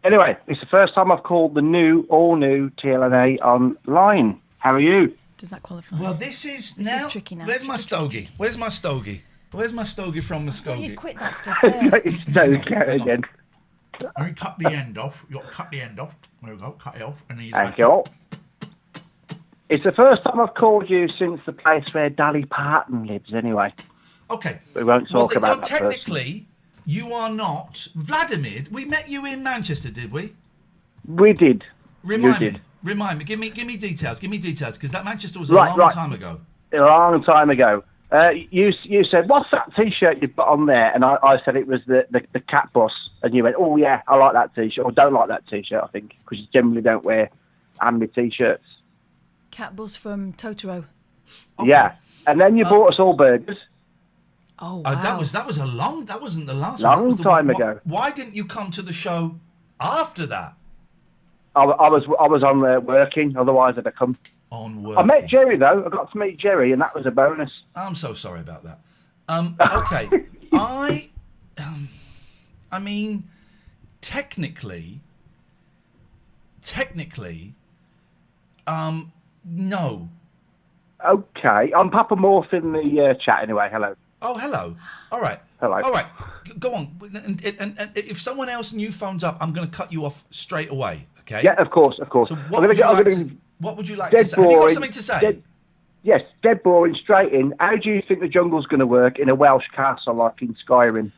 Anyway, it's the first time I've called the all new TLNA online. How are you? Does that qualify? Well, this is tricky now. Where's my stogie? Where's my stogie? Where's my stogie from Muskogee? You quit that stuff there. It's so good again. Let me cut the end off. You've got to cut the end off. There we go. Cut it off. And then Thank you. It's the first time I've called you since the place where Dolly Parton lives, anyway. Okay. We won't talk about that technically, you are not. Vladimir, we met you in Manchester, did we? We did. Remind you me. did. Remind me. Give me details. Give me details, because that Manchester was a long time ago. A long time ago. You said, what's that T-shirt you've got on there? And I said it was the Cat Boss. And you went, oh, yeah, I like that T-shirt. Or don't like that T-shirt, I think, because you generally don't wear anime T-shirts. Cat Bus from Totoro. Okay. Yeah. And then you bought us all burgers. Oh, wow. That wasn't the last long one. time ago. Why didn't you come to the show after that? I was on there working, otherwise I'd have come. On work. I met Jerry, though. I got to meet Jerry, and that was a bonus. I'm so sorry about that. Okay. I mean, technically, no. Okay. I'm Papa Morph in the chat anyway. Hello. Oh, hello. All right. Hello. All right. Go on. And if someone else new phones up, I'm going to cut you off straight away. Okay? Yeah, of course. So what would you like to say? Have you got something to say? Yes, dead boring, straight in. How do you think the jungle's going to work in a Welsh castle like in Skyrim?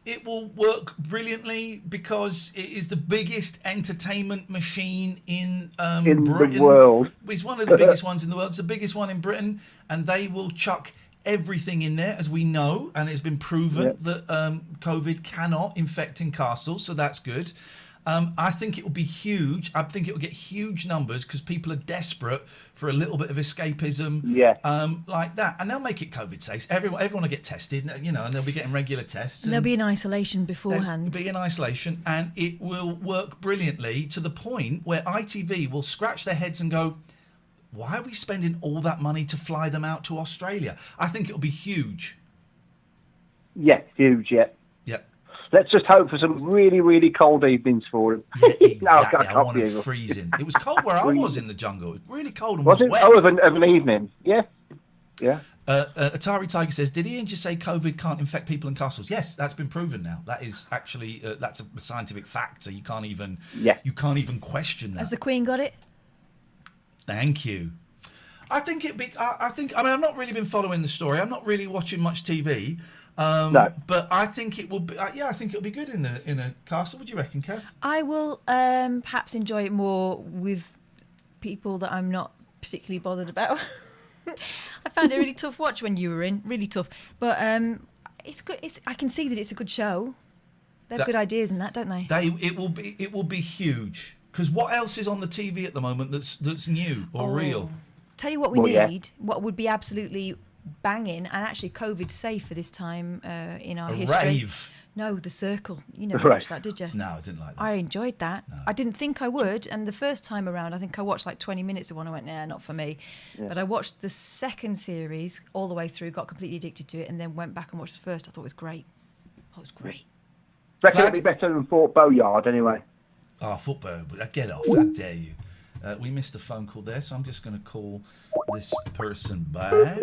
It will work brilliantly because it is the biggest entertainment machine in Britain. The world. It's one of the biggest ones in the world. It's the biggest one in Britain, and they will chuck everything in there, as we know, and it's been proven that COVID cannot infect in castles, so that's good. I think it will be huge. I think it will get huge numbers because people are desperate for a little bit of escapism, like that. And they'll make it COVID safe. Everyone will get tested, and they'll be getting regular tests. And they'll be in isolation beforehand. They'll be in isolation, and it will work brilliantly to the point where ITV will scratch their heads and go, why are we spending all that money to fly them out to Australia? I think it'll be huge. Yeah, huge, yeah. Let's just hope for some really, really cold evenings for him. Yeah, exactly. I want it freezing. It was cold where I was in the jungle. It was really cold and wet. Oh, of an evening. Yeah. Yeah. Atari Tiger says, did Iain just say COVID can't infect people in castles? Yes, that's been proven now. That is actually that's a scientific fact. So you can't even question that. Has the Queen got it? Thank you. I mean, I've not really been following the story. I'm not really watching much TV. No. But I think it will be. I think it'll be good in a castle. What do you reckon, Kath? I will perhaps enjoy it more with people that I'm not particularly bothered about. I found it a really tough watch when you were in, really tough. But it's good. I can see that it's a good show. They have good ideas in that, don't they? It will be huge. Because what else is on the TV at the moment that's new or real? Tell you what we need. What would be absolutely banging and actually COVID safe for this time in our A history. rave. No, The Circle. You never Right. watched that, did you? No, I didn't like that. I enjoyed that. No. I didn't think I would, and the first time around, I think I watched like 20 minutes of one. I went, nah, not for me. Yeah. But I watched the second series all the way through, got completely addicted to it, and then went back and watched the first. I thought it was great. I thought it was great. Reckon it'd be better than Fort Boyard anyway. Oh, football. Get off. How dare you? We missed a phone call there, so I'm just going to call this person back.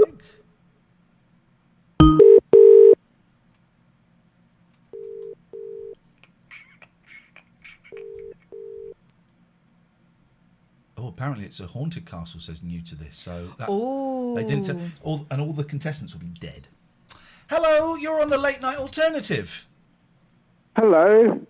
Oh, apparently it's a haunted castle, says new to this. So that, they didn't. All the contestants will be dead. Hello, you're on the Late Night Alternative. Hello.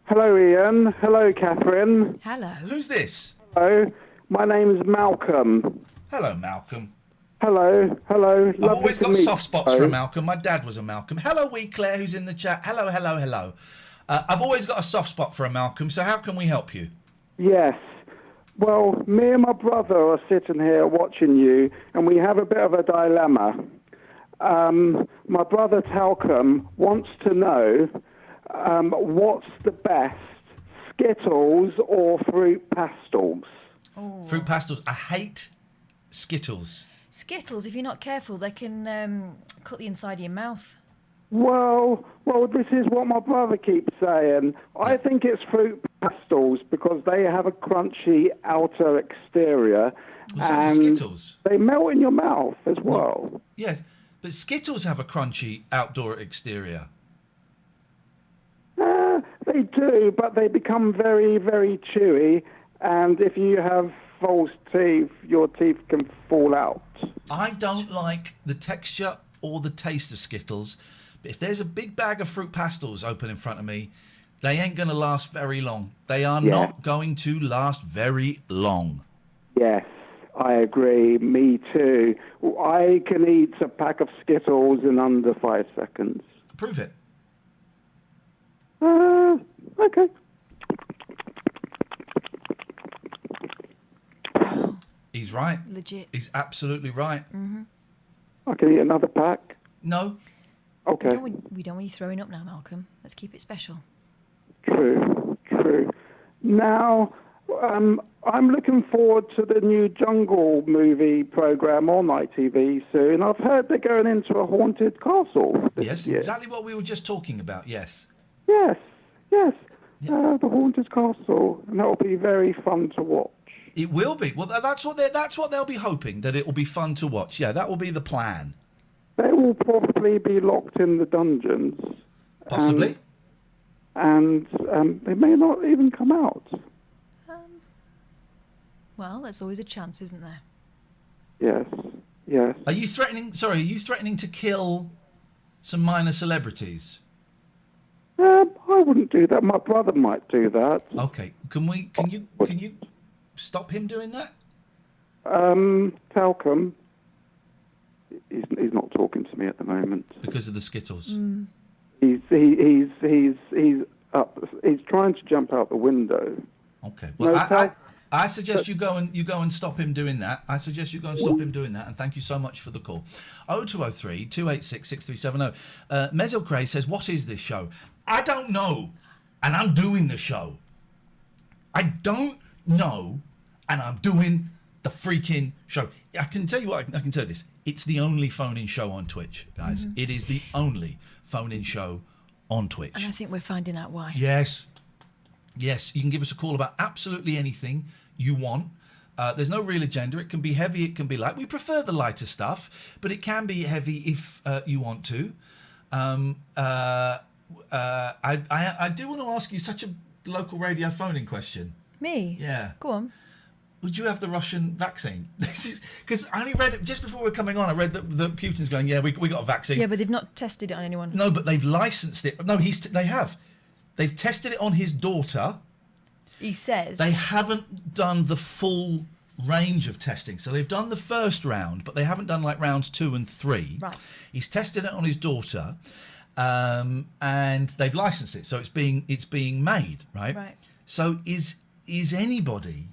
Hello, Ian. Hello, Catherine. Hello. Who's this? Hello. My name is Malcolm. Hello, Malcolm. Hello. Hello. I've Lovely always to got meet soft spots you. for Malcolm. My dad was a Malcolm. Hello, Wee Claire, who's in the chat. Hello, hello, hello. I've always got a soft spot for a Malcolm, so how can we help you? Yes. Well, me and my brother are sitting here watching you, and we have a bit of a dilemma. My brother Talcum wants to know what's the best, Skittles or fruit pastels? Fruit pastels. I hate Skittles. Skittles, if you're not careful, they can cut the inside of your mouth. Well, this is what my brother keeps saying. I think it's fruit pastels because they have a crunchy outer exterior. Was that the and Skittles? They melt in your mouth as well. Yes, but Skittles have a crunchy outdoor exterior. They do, but they become very, very chewy. And if you have false teeth, your teeth can fall out. I don't like the texture or the taste of Skittles, but if there's a big bag of fruit pastels open in front of me, they ain't going to last very long. They are not going to last very long. Yes, I agree. Me too. I can eat a pack of Skittles in under 5 seconds. Prove it. Okay. He's right. Legit. He's absolutely right. Mm-hmm. I can eat another pack. No. Okay. We don't want you throwing up now, Malcolm. Let's keep it special. True. Now, I'm looking forward to the new Jungle movie program on ITV soon. I've heard they're going into a haunted castle. Yes, exactly what we were just talking about. Yes. Yes. The haunted castle, and that'll be very fun to watch. It will be. Well, that's what they'll be hoping, that it will be fun to watch. Yeah, that will be the plan. They will probably be locked in the dungeons. Possibly. And they may not even come out. Well, there's always a chance, isn't there? Yes. Are you threatening to kill some minor celebrities? I wouldn't do that. My brother might do that. Okay. Can you stop him doing that? Talcum. He's not talking to me at the moment. Because of the Skittles. He's up. He's trying to jump out the window. Okay. Well, I suggest you go and stop him doing that. And thank you so much for the call. 0203 286 6370. Mezzo Cray says, "What is this show?" I don't know, and I'm doing the show. I don't know, and I'm doing the freaking show. I can tell you what. I can tell you this. It's the only phone-in show on Twitch, guys. It is the only phone-in show on Twitch. And I think we're finding out why. Yes, you can give us a call about absolutely anything you want. There's no real agenda. It can be heavy, it can be light. We prefer the lighter stuff, but it can be heavy if you want to. I do want to ask you such a local radio phone-in question. Me? Yeah. Go on. Would you have the Russian vaccine? This is because I only read it just before we were coming on. I read that Putin's going, yeah, we got a vaccine. Yeah, but they've not tested it on anyone. No, but they've licensed it. No, they have. They've tested it on his daughter. He says. They haven't done the full range of testing. So they've done the first round, but they haven't done like rounds 2 and 3. Right. He's tested it on his daughter, and they've licensed it. So it's being made, right? Right. So is anybody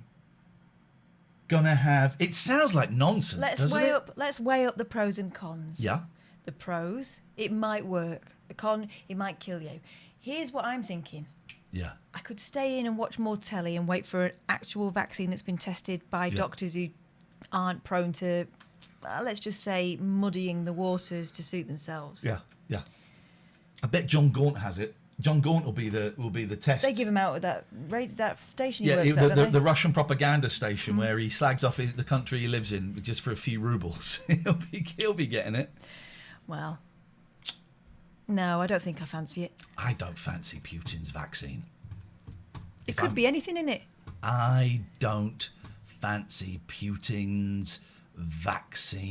gonna have. It sounds like nonsense, doesn't it? Let's weigh up the pros and cons. Yeah. The pros, it might work. The con, it might kill you. Here's what I'm thinking. Yeah. I could stay in and watch more telly and wait for an actual vaccine that's been tested by doctors who aren't prone to, let's just say, muddying the waters to suit themselves. Yeah. I bet John Gaunt has it. John Gaunt will be the test. They give him out at that station. Yeah, he works at, the Russian propaganda station where he slags off the country he lives in just for a few rubles. he'll be getting it. Well, no, I don't think I fancy it. I don't fancy Putin's vaccine. It could be anything in it. I don't fancy Putin's vaccine.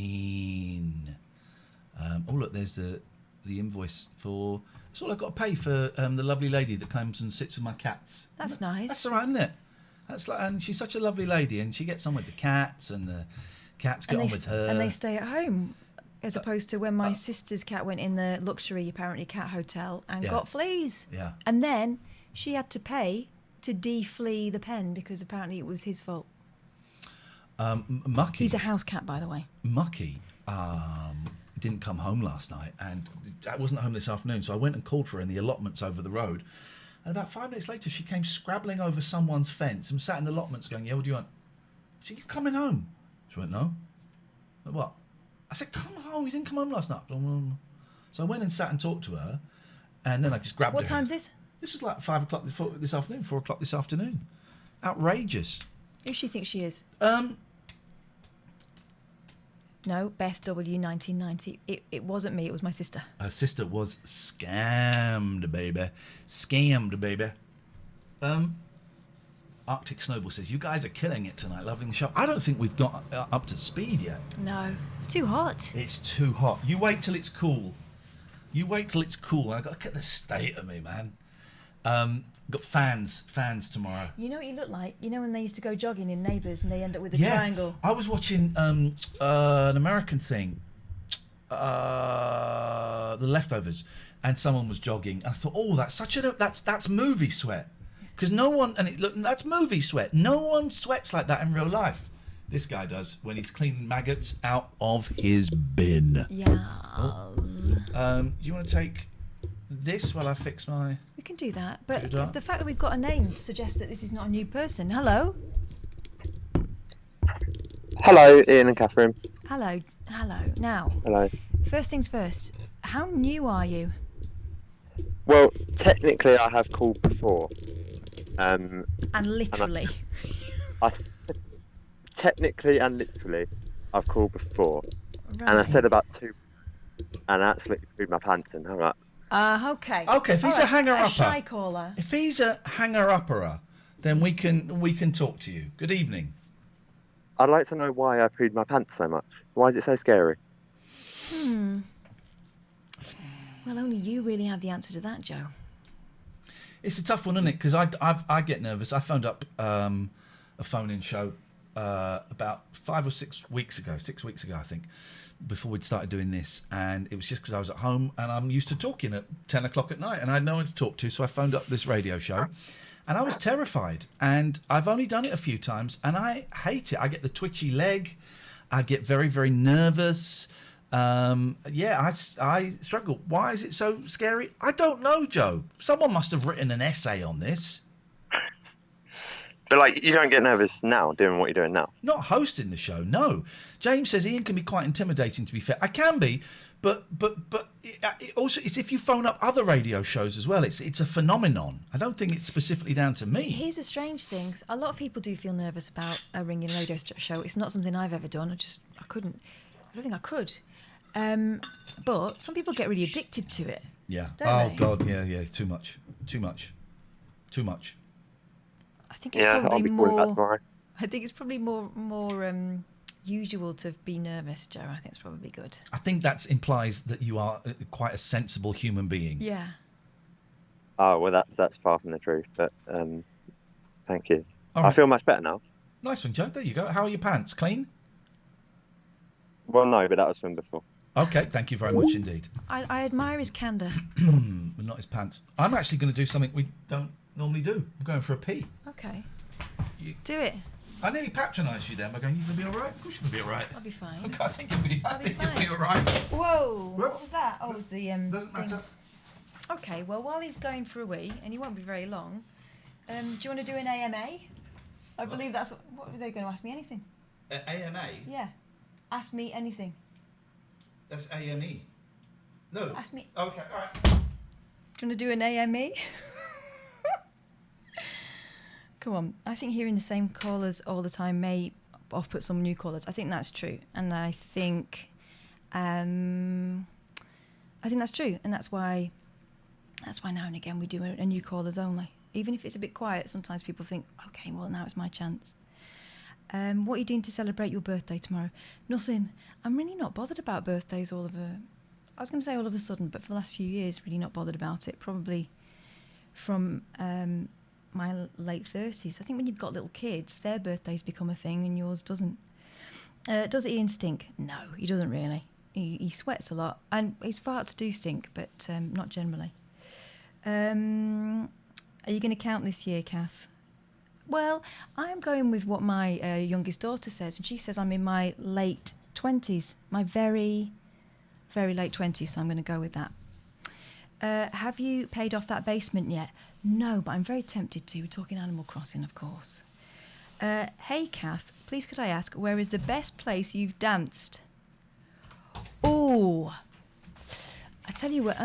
Oh look, there's the invoice for. That's all I've got to pay for the lovely lady that comes and sits with my cats. That's nice. That's all right, isn't it? And she's such a lovely lady, and she gets on with the cats, and the cats get on with her. And they stay at home, as opposed to when my sister's cat went in the luxury, apparently, cat hotel and got fleas. Yeah. And then she had to pay to de-flea the pen because apparently it was his fault. Mucky. He's a house cat, by the way. Mucky didn't come home last night, and I wasn't home this afternoon, so I went and called for her in the allotments over the road. And about 5 minutes later, she came scrabbling over someone's fence and sat in the allotments going, "Yeah, what do you want?" I said, "You coming home?" She went, "No." I went, "What?" I said, "Come home, you didn't come home last night." So I went and sat and talked to her, and then I just grabbed her. What time's this? This was like 5 o'clock this afternoon, 4 o'clock this afternoon. Outrageous. Who does she think she is? No, Beth W. 1990. It wasn't me. It was my sister. Her sister was scammed, baby. Scammed, baby. Arctic Snowball says, "You guys are killing it tonight, loving the show." I don't think we've got up to speed yet. No, it's too hot. It's too hot. You wait till it's cool. I got to look at the state of me, man. Got fans tomorrow. You know what you look like? You know when they used to go jogging in Neighbours and they end up with a triangle? I was watching an American thing, The Leftovers, and someone was jogging. And I thought, oh, that's movie sweat. Because that's movie sweat. No one sweats like that in real life. This guy does when he's cleaning maggots out of his bin. Yeah. Oh. Do you want to take this while I fix my... We can do that, but the fact that we've got a name suggests that this is not a new person. Hello? Hello, Iain and Katherine. Hello. Now, Hello. First things first, how new are you? Well, technically I have called before. And literally? Technically and literally, I've called before. Right. And I said about 2, and I absolutely threw my pants in. Hang up. Okay. Okay, if he's a hanger-upper. A shy caller. If he's a hanger-upper, then we can talk to you. Good evening. I'd like to know why I pooed my pants so much. Why is it so scary? Well, only you really have the answer to that, Joe. It's a tough one, isn't it? Because I get nervous. I phoned up a phone-in show about 5 or 6 weeks ago. 6 weeks ago, I think, before we'd started doing this, and it was just because I was at home and I'm used to talking at 10 o'clock at night and I had no one to talk to, so I phoned up this radio show and I was terrified, and I've only done it a few times and I hate it. I get the twitchy leg, I get very, very nervous. I struggle. Why is it so scary? I don't know, Joe. Someone must have written an essay on this. But like, you don't get nervous now doing what you're doing now? Not hosting the show, no. James says Iain can be quite intimidating, to be fair. I can be, but it also, it's if you phone up other radio shows as well. It's a phenomenon. I don't think it's specifically down to me. Here's the strange thing. A lot of people do feel nervous about a ringing radio show. It's not something I've ever done. I couldn't. I don't think I could. But some people get really addicted to it. Yeah. Don't they? God, yeah. Too much. I think it's probably more. I think it's probably more usual to be nervous, Joe. I think it's probably good. I think that implies that you are quite a sensible human being. Yeah. Oh well, that's far from the truth. But thank you. All right. I feel much better now. Nice one, Joe. There you go. How are your pants? Clean? Well, no, but that was from before. Okay, thank you very much indeed. I admire his candour. But not his pants. I'm actually going to do something we don't normally do. I'm going for a pee. Okay. Do it. I nearly patronised you then by going, "You gonna be all right?" Of course, you're gonna be all right. I'll be fine. Okay, I think you'll be. I think fine. you'll be all right. Whoa! What was that? Oh, it was the Doesn't thing. matter. Okay, well, while he's going for a wee, and he won't be very long, do you want to do an AMA? I believe that's what were they going to ask me? Anything? AMA. Yeah. Ask me anything. That's AME. No. Ask me. Okay, all right. Do you want to do an AME? Come on. I think hearing the same callers all the time may off-put some new callers. I think that's true, and I think that's true, and that's why now and again we do a new callers only. Even if it's a bit quiet, sometimes people think, okay, well, now it's my chance. What are you doing to celebrate your birthday tomorrow? Nothing. I'm really not bothered about birthdays I was going to say all of a sudden, but for the last few years, really not bothered about it. Probably from my late 30s. I think when you've got little kids, their birthdays become a thing and yours doesn't. Does Iain stink? No, he doesn't really. He sweats a lot, and his farts do stink, but not generally. Are you going to count this year, Kath? Well, I'm going with what my youngest daughter says, and she says I'm in my late 20s, my very, very late 20s, so I'm going to go with that. Have you paid off that basement yet? No, but I'm very tempted to. We're talking Animal Crossing, of course. Hey, Kath, please could I ask, where is the best place you've danced? Oh, I tell you what,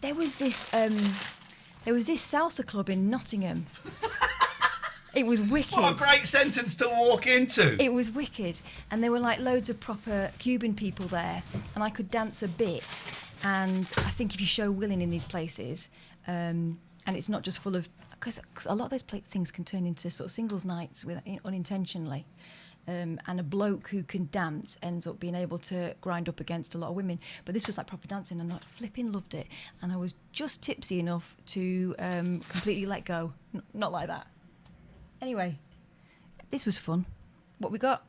there was this salsa club in Nottingham. It was wicked. What a great sentence to walk into. It was wicked. And there were like loads of proper Cuban people there, and I could dance a bit. And I think if you show willing in these places, and it's not just full of, because a lot of those things can turn into sort of singles nights unintentionally. And a bloke who can dance ends up being able to grind up against a lot of women. But this was like proper dancing, and I flipping loved it. And I was just tipsy enough to completely let go. Not like that. Anyway, this was fun. What we got?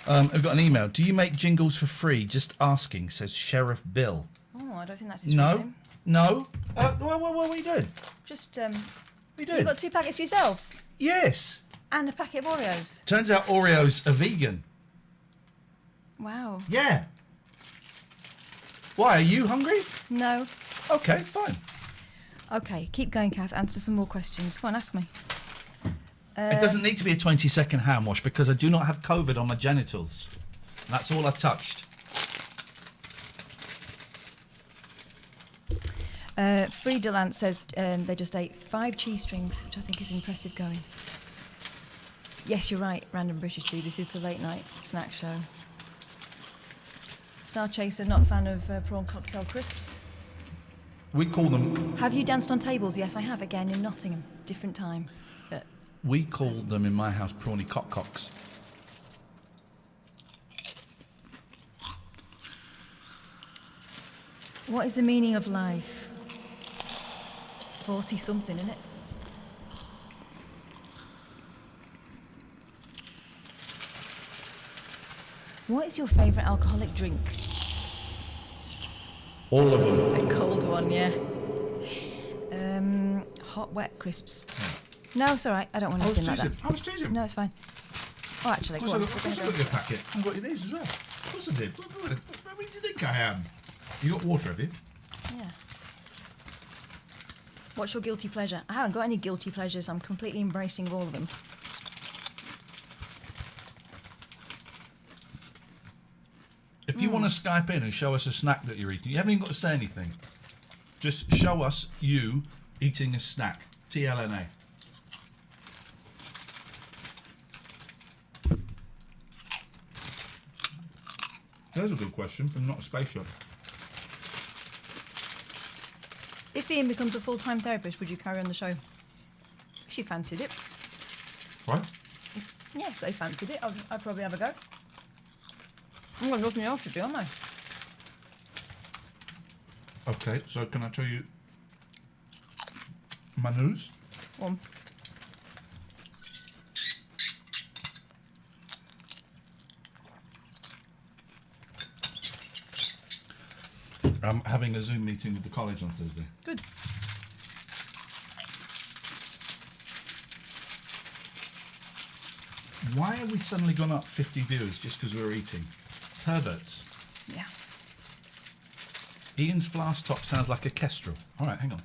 I've got an email. Do you make jingles for free? Just asking, says Sheriff Bill. Oh, I don't think that's his real name. No? What are you doing? Just, What are you doing? You got 2 packets for yourself? Yes. And a packet of Oreos? Turns out Oreos are vegan. Wow. Yeah. Why, are you hungry? No. Okay, fine. Okay, keep going, Kath. Answer some more questions. Come on, ask me. It doesn't need to be a 20-second hand wash because I do not have COVID on my genitals. That's all I touched. Friedelant says they just ate 5 cheese strings, which I think is impressive going. Yes, you're right, Random British Tea. This is the late night snack show. Star Chaser, not a fan of prawn cocktail crisps. We call them... Have you danced on tables? Yes, I have, again, in Nottingham. Different time. But We call them in my house prawny cock-cocks. what is the meaning of life? 40-something, isn't it? What is your favourite alcoholic drink? All of them. A cold one, yeah. Hot, wet crisps. No, it's all right. I don't want anything like that. I was teasing. No, it's fine. Oh, actually, go on. Of course I got your packet. I've got you these as well. Of course I did. Where do you think I am? You got water, have you? Yeah. What's your guilty pleasure? I haven't got any guilty pleasures. I'm completely embracing all of them. If you want to Skype in and show us a snack that you're eating, you haven't even got to say anything. Just show us you eating a snack. TLNA. There's a good question from Not a Spaceship. If Iain becomes a full-time therapist, would you carry on the show? If you fancied it. What? Yeah, if they fancied it, I'd probably have a go. I've got nothing else to do, am I? Okay, so can I tell you my news? One. I'm having a Zoom meeting with the college on Thursday. Good. Why have we suddenly gone up 50 viewers just because we're eating? Perverts. Yeah. Ian's flask top sounds like a kestrel. All right, hang on.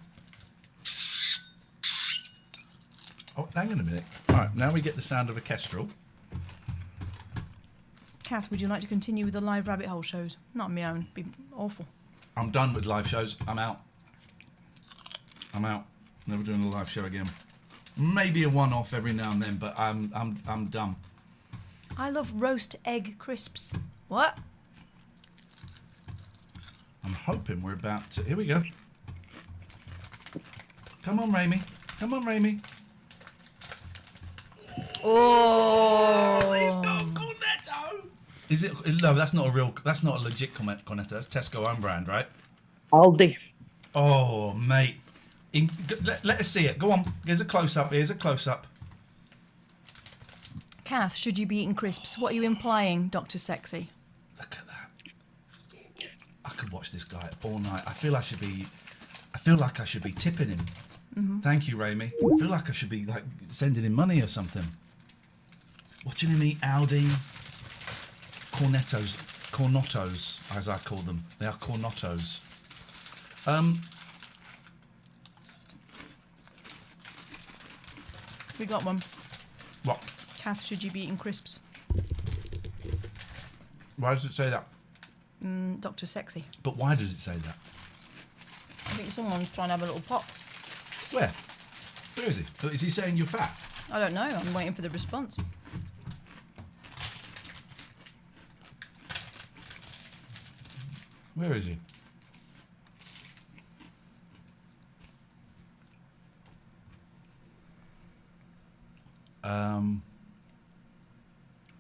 Oh, hang on a minute. All right, now we get the sound of a kestrel. Kath, would you like to continue with the live rabbit hole shows? Not on my own. It'd be awful. I'm done with live shows. I'm out. Never doing a live show again. Maybe a one-off every now and then, but I'm done. I love roast egg crisps. What? I'm hoping we're about to... Here we go. Come on, Raimi. Come on, Raimi. Oh! It's not cornetto. Is it? No, that's not a real... That's not a legit cornetto. That's Tesco own brand, right? Aldi. Oh, mate. Let us see it. Go on. Here's a close-up. Here's a close-up. Kath, should you be eating crisps? What are you implying, Dr. Sexy? Look at that. I could watch this guy all night. I feel like I should be tipping him. Mm-hmm. Thank you, Raimi. I feel like I should be like sending him money or something. Watching him eat Aldi cornettos, as I call them. They are cornettos. We got one. What? Kath, should you be eating crisps? Why does it say that? Dr. Sexy. But why does it say that? I think someone's trying to have a little pop. Where? Where is he? Is he saying you're fat? I don't know. I'm waiting for the response. Where is he?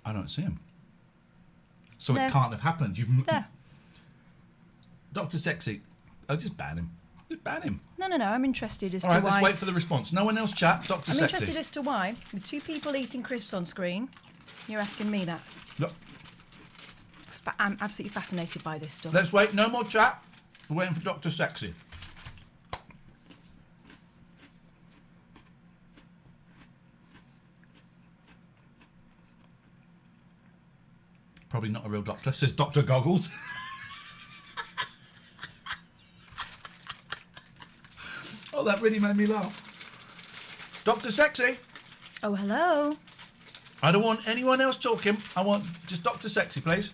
I don't see him. So There. it can't have happened. You've There. Dr. Sexy. Oh, just ban him. Just ban him. No. I'm interested as All to right, why. let's wait for the response. No one else chat. Dr. I'm Sexy. interested as to why, with two people eating crisps on screen, you're asking me that. Look, But I'm absolutely fascinated by this stuff. let's wait. No more chat. We're waiting for Dr. Sexy. Probably not a real doctor, says Dr. Goggles. Oh, that really made me laugh. Dr. Sexy. Oh, hello. I don't want anyone else talking. I want just Dr. Sexy, please.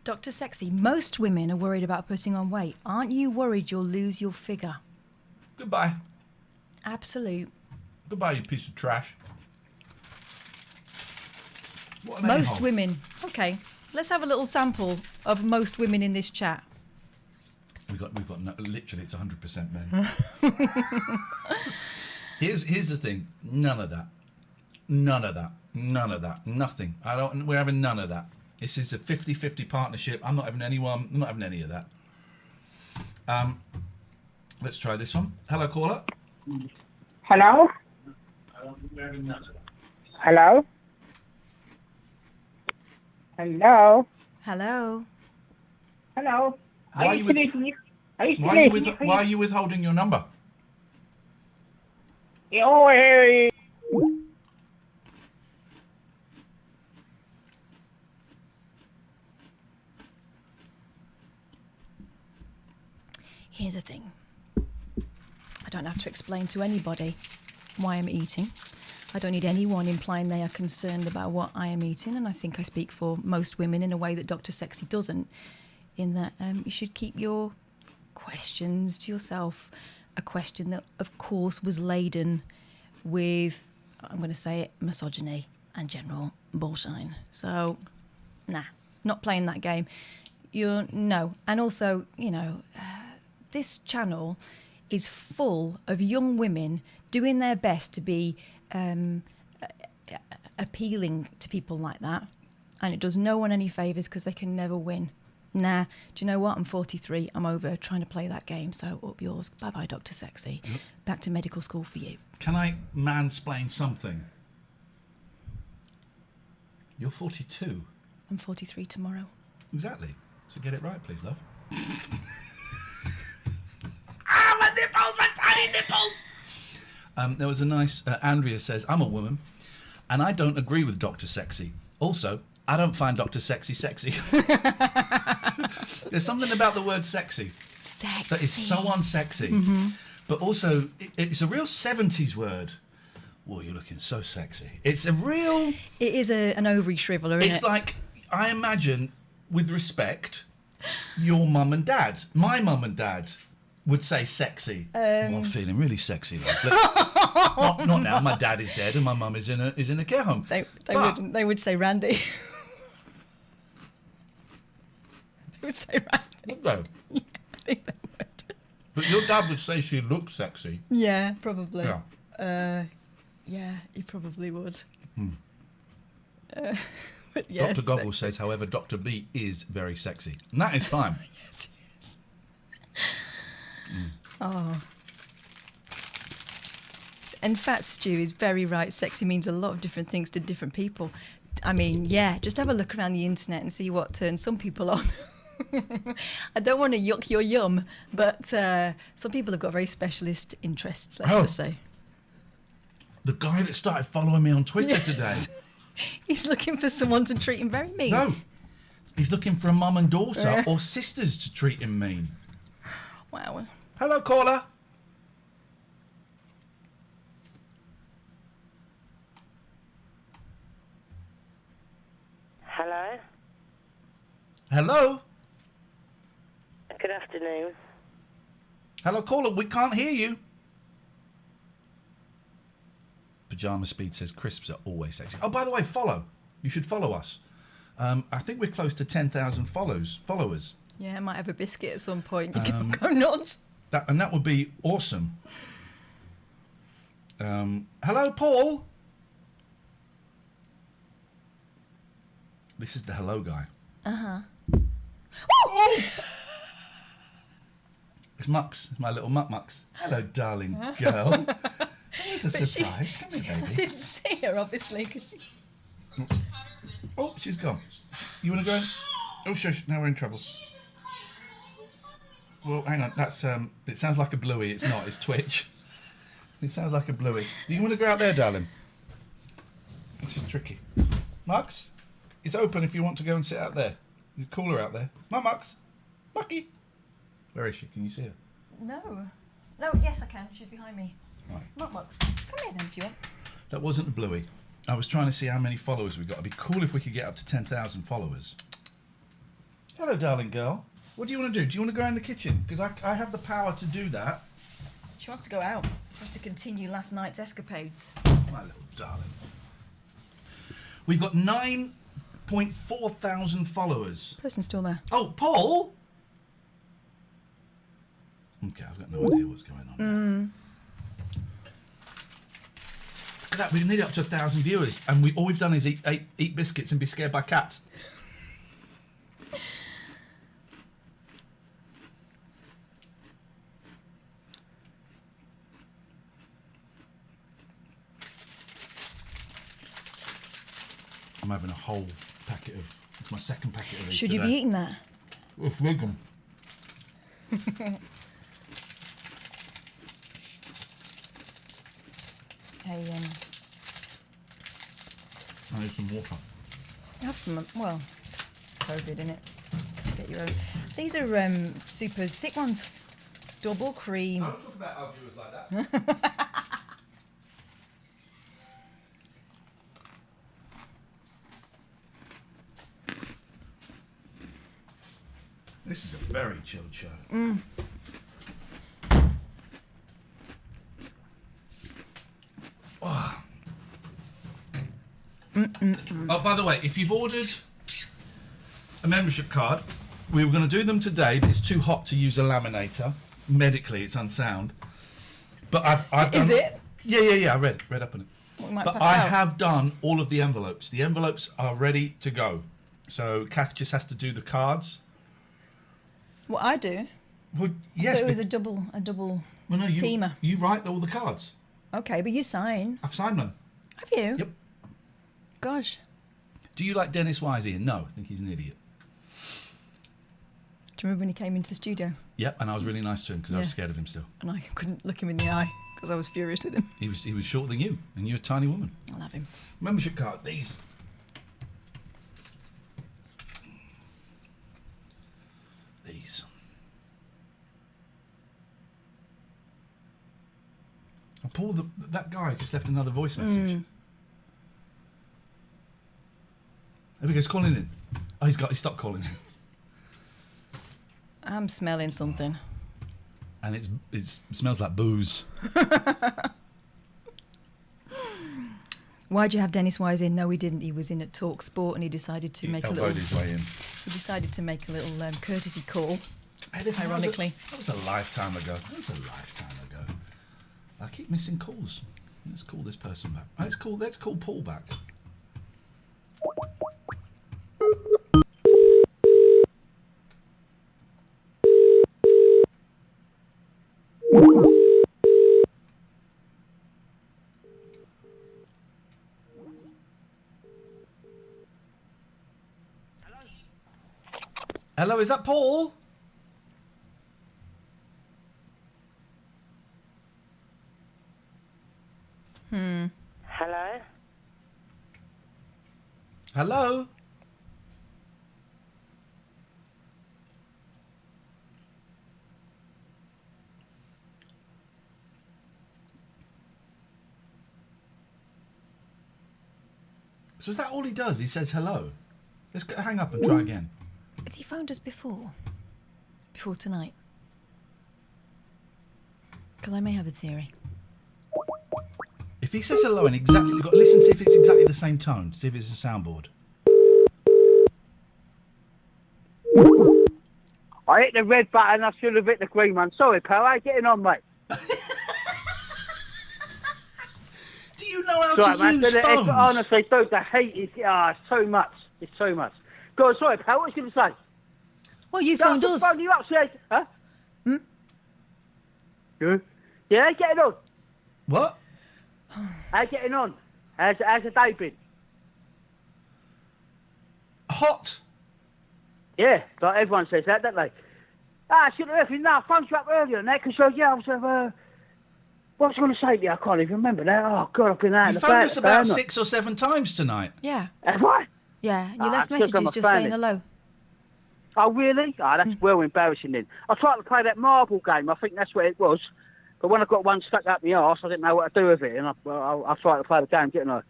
Dr. Sexy, most women are worried about putting on weight. Aren't you worried you'll lose your figure? Goodbye. Absolute. Goodbye, you piece of trash. What an Most a-hole. women. Okay, let's have a little sample of most women in this chat. We've got literally, it's 100% men. Here's the thing. None of that. Nothing. We're having none of that. This is a 50-50 partnership. I'm not having anyone. I'm not having any of that. Let's try this one. Hello, caller. Hello? Hello? Hello? Hello? Hello? Why are you withholding your number? Here's the thing. I don't have to explain to anybody why I'm eating. I don't need anyone implying they are concerned about what I am eating, and I think I speak for most women in a way that Dr. Sexy doesn't, in that you should keep your questions to yourself. A question that, of course, was laden with, I'm going to say it, misogyny and general bullshine. So, nah, not playing that game. No. And also, this channel is full of young women doing their best to be appealing to people like that, and it does no one any favours because they can never win. Nah, do you know what? I'm 43. I'm over trying to play that game, so up yours. Bye-bye, Dr. Sexy. Yep. Back to medical school for you. Can I mansplain something? You're 42. I'm 43 tomorrow. Exactly. So get it right, please, love. Ah, my nipples, my tiny nipples! There was a nice... Andrea says, I'm a woman, and I don't agree with Dr. Sexy. Also, I don't find Dr. Sexy sexy. There's something about the word sexy that is so unsexy. Mm-hmm. But also, it's a real 70s word. Whoa, you're looking so sexy. It's a real... It is an ovary shriveler, isn't it? It's like, I imagine, with respect, your mum and dad, my mum and dad, would say sexy. Well, I'm feeling really sexy. Not now. My dad is dead and my mum is in a care home. They would say Randy. They would say Randy. Would they? Yeah, I think they would. But your dad would say she looked sexy. Yeah, probably. Yeah. Yeah, he probably would. Dr. Yes, Goggles says, however, Dr. B is very sexy. And that is fine. Yes, he is. Oh. And Fat Stew is very right. Sexy means a lot of different things to different people. I mean, yeah, just have a look around the internet and see what turns some people on. I don't want to yuck your yum, but some people have got very specialist interests, let's just say. The guy that started following me on Twitter today. He's looking for someone to treat him very mean. No. He's looking for a mum and daughter or sisters to treat him mean. Wow. Hello, caller. Hello? Hello? Good afternoon. Hello, caller. We can't hear you. Pajama Speed says crisps are always sexy. Oh, by the way, follow. You should follow us. I think we're close to 10,000 followers. Yeah, I might have a biscuit at some point. You can go nuts. That would be awesome. Hello, Paul. This is the hello guy. Uh-huh. Oh! It's Mux. It's my little Mux. Hello, darling girl. It's a surprise. Come here, I baby. didn't see her, obviously. Cause she... Oh, she's gone. You want to go in? Oh, shush. Now we're in trouble. Well, hang on. That's it sounds like a bluey. It's not. It's Twitch. It sounds like a bluey. Do you want to go out there, darling? This is tricky. Mux, it's open if you want to go and sit out there. It's cooler out there. Mux. Mucky. Where is she? Can you see her? No. No, yes, I can. She's behind me. Right. Mux. Come here then if you want. That wasn't a bluey. I was trying to see how many followers we got. It'd be cool if we could get up to 10,000 followers. Hello, darling girl. What do you want to do? Do you want to go in the kitchen? Because I have the power to do that. She wants to go out. She wants to continue last night's escapades. My little darling. We've got 9.4 thousand followers. Person's still there. Oh, Paul! Okay, I've got no idea what's going on now. Look at that, we've nearly up to 1,000 viewers, and all we've done is eat biscuits and be scared by cats. I'm having a whole packet of... It's my second packet of these Should today. you be eating that? It's vegan. Hey, I need some water. have some, well, COVID in it. Get your own. These are super thick ones. Double cream. Don't talk about our viewers like that. This is a very chilled show. Oh. Oh, by the way, if you've ordered a membership card, we were going to do them today, but it's too hot to use a laminator. Medically, it's unsound. But I've done... Is it? Yeah. I read up on it. We might But pass I out. have done all of the envelopes. The envelopes are ready to go. So Kath just has to do the cards. What I do? Well, I yes. thought it was but- a double well, no, teamer. You write all the cards. Okay, but you sign. I've signed them. Have you? Yep. Gosh. Do you like Dennis Wise, Ian? No, I think he's an idiot. Do you remember when he came into the studio? Yep, and I was really nice to him because I was Yeah. scared of him still. And I couldn't look him in the eye. because I was furious with him. He was shorter than you, and you're a tiny woman. I love him. Membership card. These. And Paul, that guy just left another voice message. There he goes, calling in. Oh, he stopped calling in. I'm smelling something. And it smells like booze. Why'd you have Dennis Wise in? No, he didn't. He was in at Talk Sport and he decided to make a little... his way in. He decided to make a little courtesy call, Hey, listen, ironically. That was a lifetime ago. I keep missing calls. Let's call this person back. Let's call Paul back. Hello, is that Paul? Hello? Hello? So is that all he does? He says hello? Let's hang up and try again. Has he phoned us before? Before tonight? Because I may have a theory. If he says hello and exactly... You've got to listen to see if it's exactly the same tone. See if it's a soundboard. I hit the red button, I should have hit the green one. Sorry, pal, how you getting on, mate? Do you know how Sorry, to man, use phones? honestly, dude, the heat is... it's too much. It's too much. Go on, sorry, pal, what was you going to say? Well, you phoned us. Phone you up, said, huh? Yeah, how you getting on? What? How you getting on? How's the day been? Hot. Yeah, like everyone says that, don't they? I should have everything. No, I phoned you up earlier and that because, I was, what was I going to say to you? I can't even remember that. Oh, God, I've been out You and phoned us about haven't I? 6 or 7 times tonight. Yeah. Have I? Yeah, and you left I took on messages my just saying family. hello. Oh, really? Oh, that's well embarrassing then. I tried to play that marble game. I think that's what it was. But when I got one stuck up my arse, I didn't know what to do with it. And I tried to play the game, didn't I?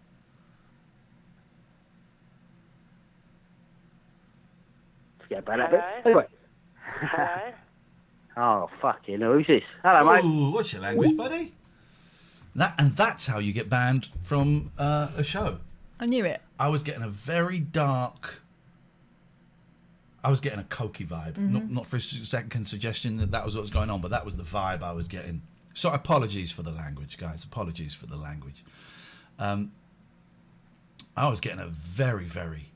Forget about that bit. Anyway. Hello? Oh, fucking hell. Who's this? Hello, mate. Ooh, what's your language, buddy? That's how you get banned from a show. I knew it. I was getting a very dark... I was getting a cokey vibe. Not for a second suggestion that was what was going on, but that was the vibe I was getting. So apologies for the language, guys. Apologies for the language. I was getting a very, very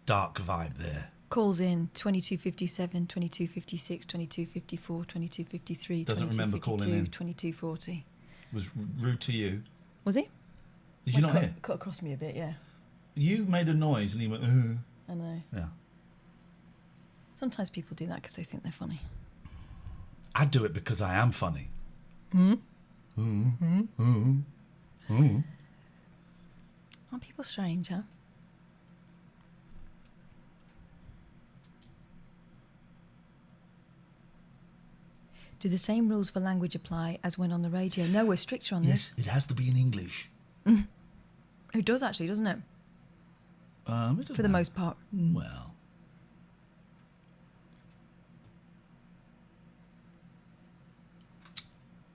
dark vibe there. Calls in 2257, 2256, 2254, 2253, Doesn't remember calling in. 2240. Was rude to you. Was he? Did you not hear? Cut across me a bit, yeah. You made a noise and he went, I know. Yeah. Sometimes people do that because they think they're funny. I do it because I am funny. Aren't people strange, huh? Do the same rules for language apply as when on the radio? No, we're stricter on this. Yes, it has to be in English. It does actually, doesn't it? For the most part. Well.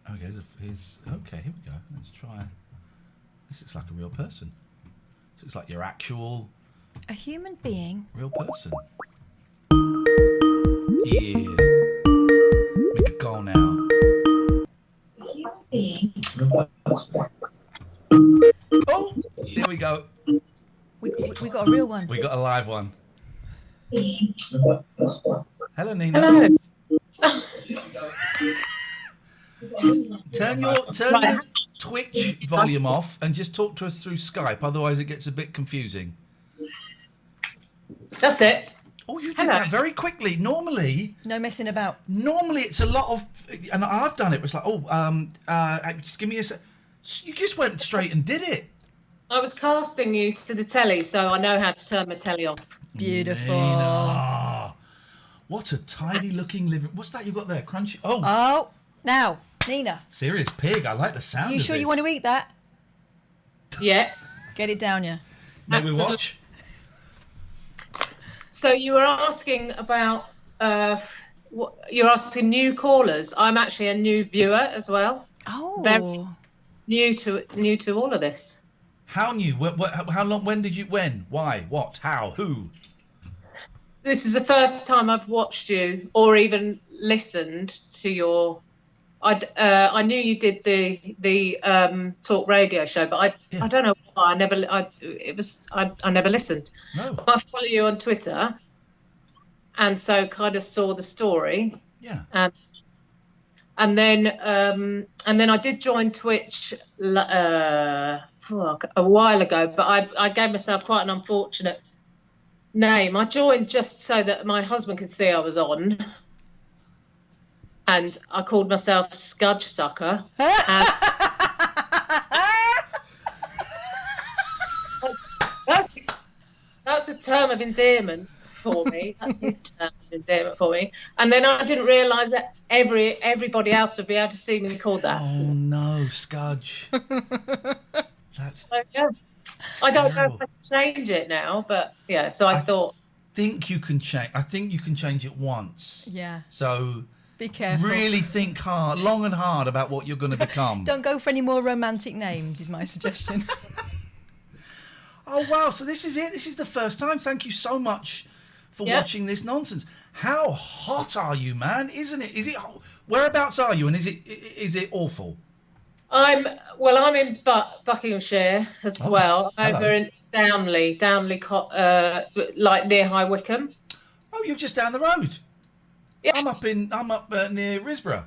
Okay, okay, here we go. Let's try. This looks like a real person. This looks like your actual... A human being. Real person. Yeah. Make a call now. A human being. Oh, there we go. We got a real one. We got a live one. Hello, Nina. Hello. Turn your Twitch volume off and just talk to us through Skype. Otherwise, it gets a bit confusing. That's it. Oh, you did that very quickly. Normally, No messing about. it's a lot of, and I've done it. It's like, just give me a sec. You just went straight and did it. I was casting you to the telly, so I know how to turn my telly off. Beautiful. Nina. What a tidy looking living. What's that you got there? Crunchy. Oh, now, Nina. Serious pig. I like the sound You of sure this. you want to eat that? Yeah. Get it down, yeah. May we watch? So you were asking about you're asking new callers. I'm actually a new viewer as well. Oh. Very new to all of this. How new? How long? When did you? When? Why? What? How? Who? This is the first time I've watched you or even listened to your. I knew you did the talk radio show, but I don't know why I never listened. No. I follow you on Twitter, and so kind of saw the story. Yeah. And then I did join Twitch a while ago, but I gave myself quite an unfortunate name. I joined just so that my husband could see I was on. And I called myself Scudge Sucker. That's a term of endearment for me. That's his term of endearment for me. And then I didn't realise that everybody else would be able to see me called that. Oh no, Scudge. That's. So, yeah. I don't know if I can change it now, but yeah. So I thought. Think you can change. I think you can change it once. Yeah. So. Be careful. Really think hard, long and hard about what you're going to become. Don't go for any more romantic names, is my suggestion. Oh, wow. So this is it. This is the first time. Thank you so much for watching this nonsense. How hot are you, man? Isn't it? Is it? Whereabouts are you? And is it awful? I'm in Buckinghamshire as well. Hello. Over in Downley, like near High Wycombe. Oh, you're just down the road. Yeah. I'm up near Risborough.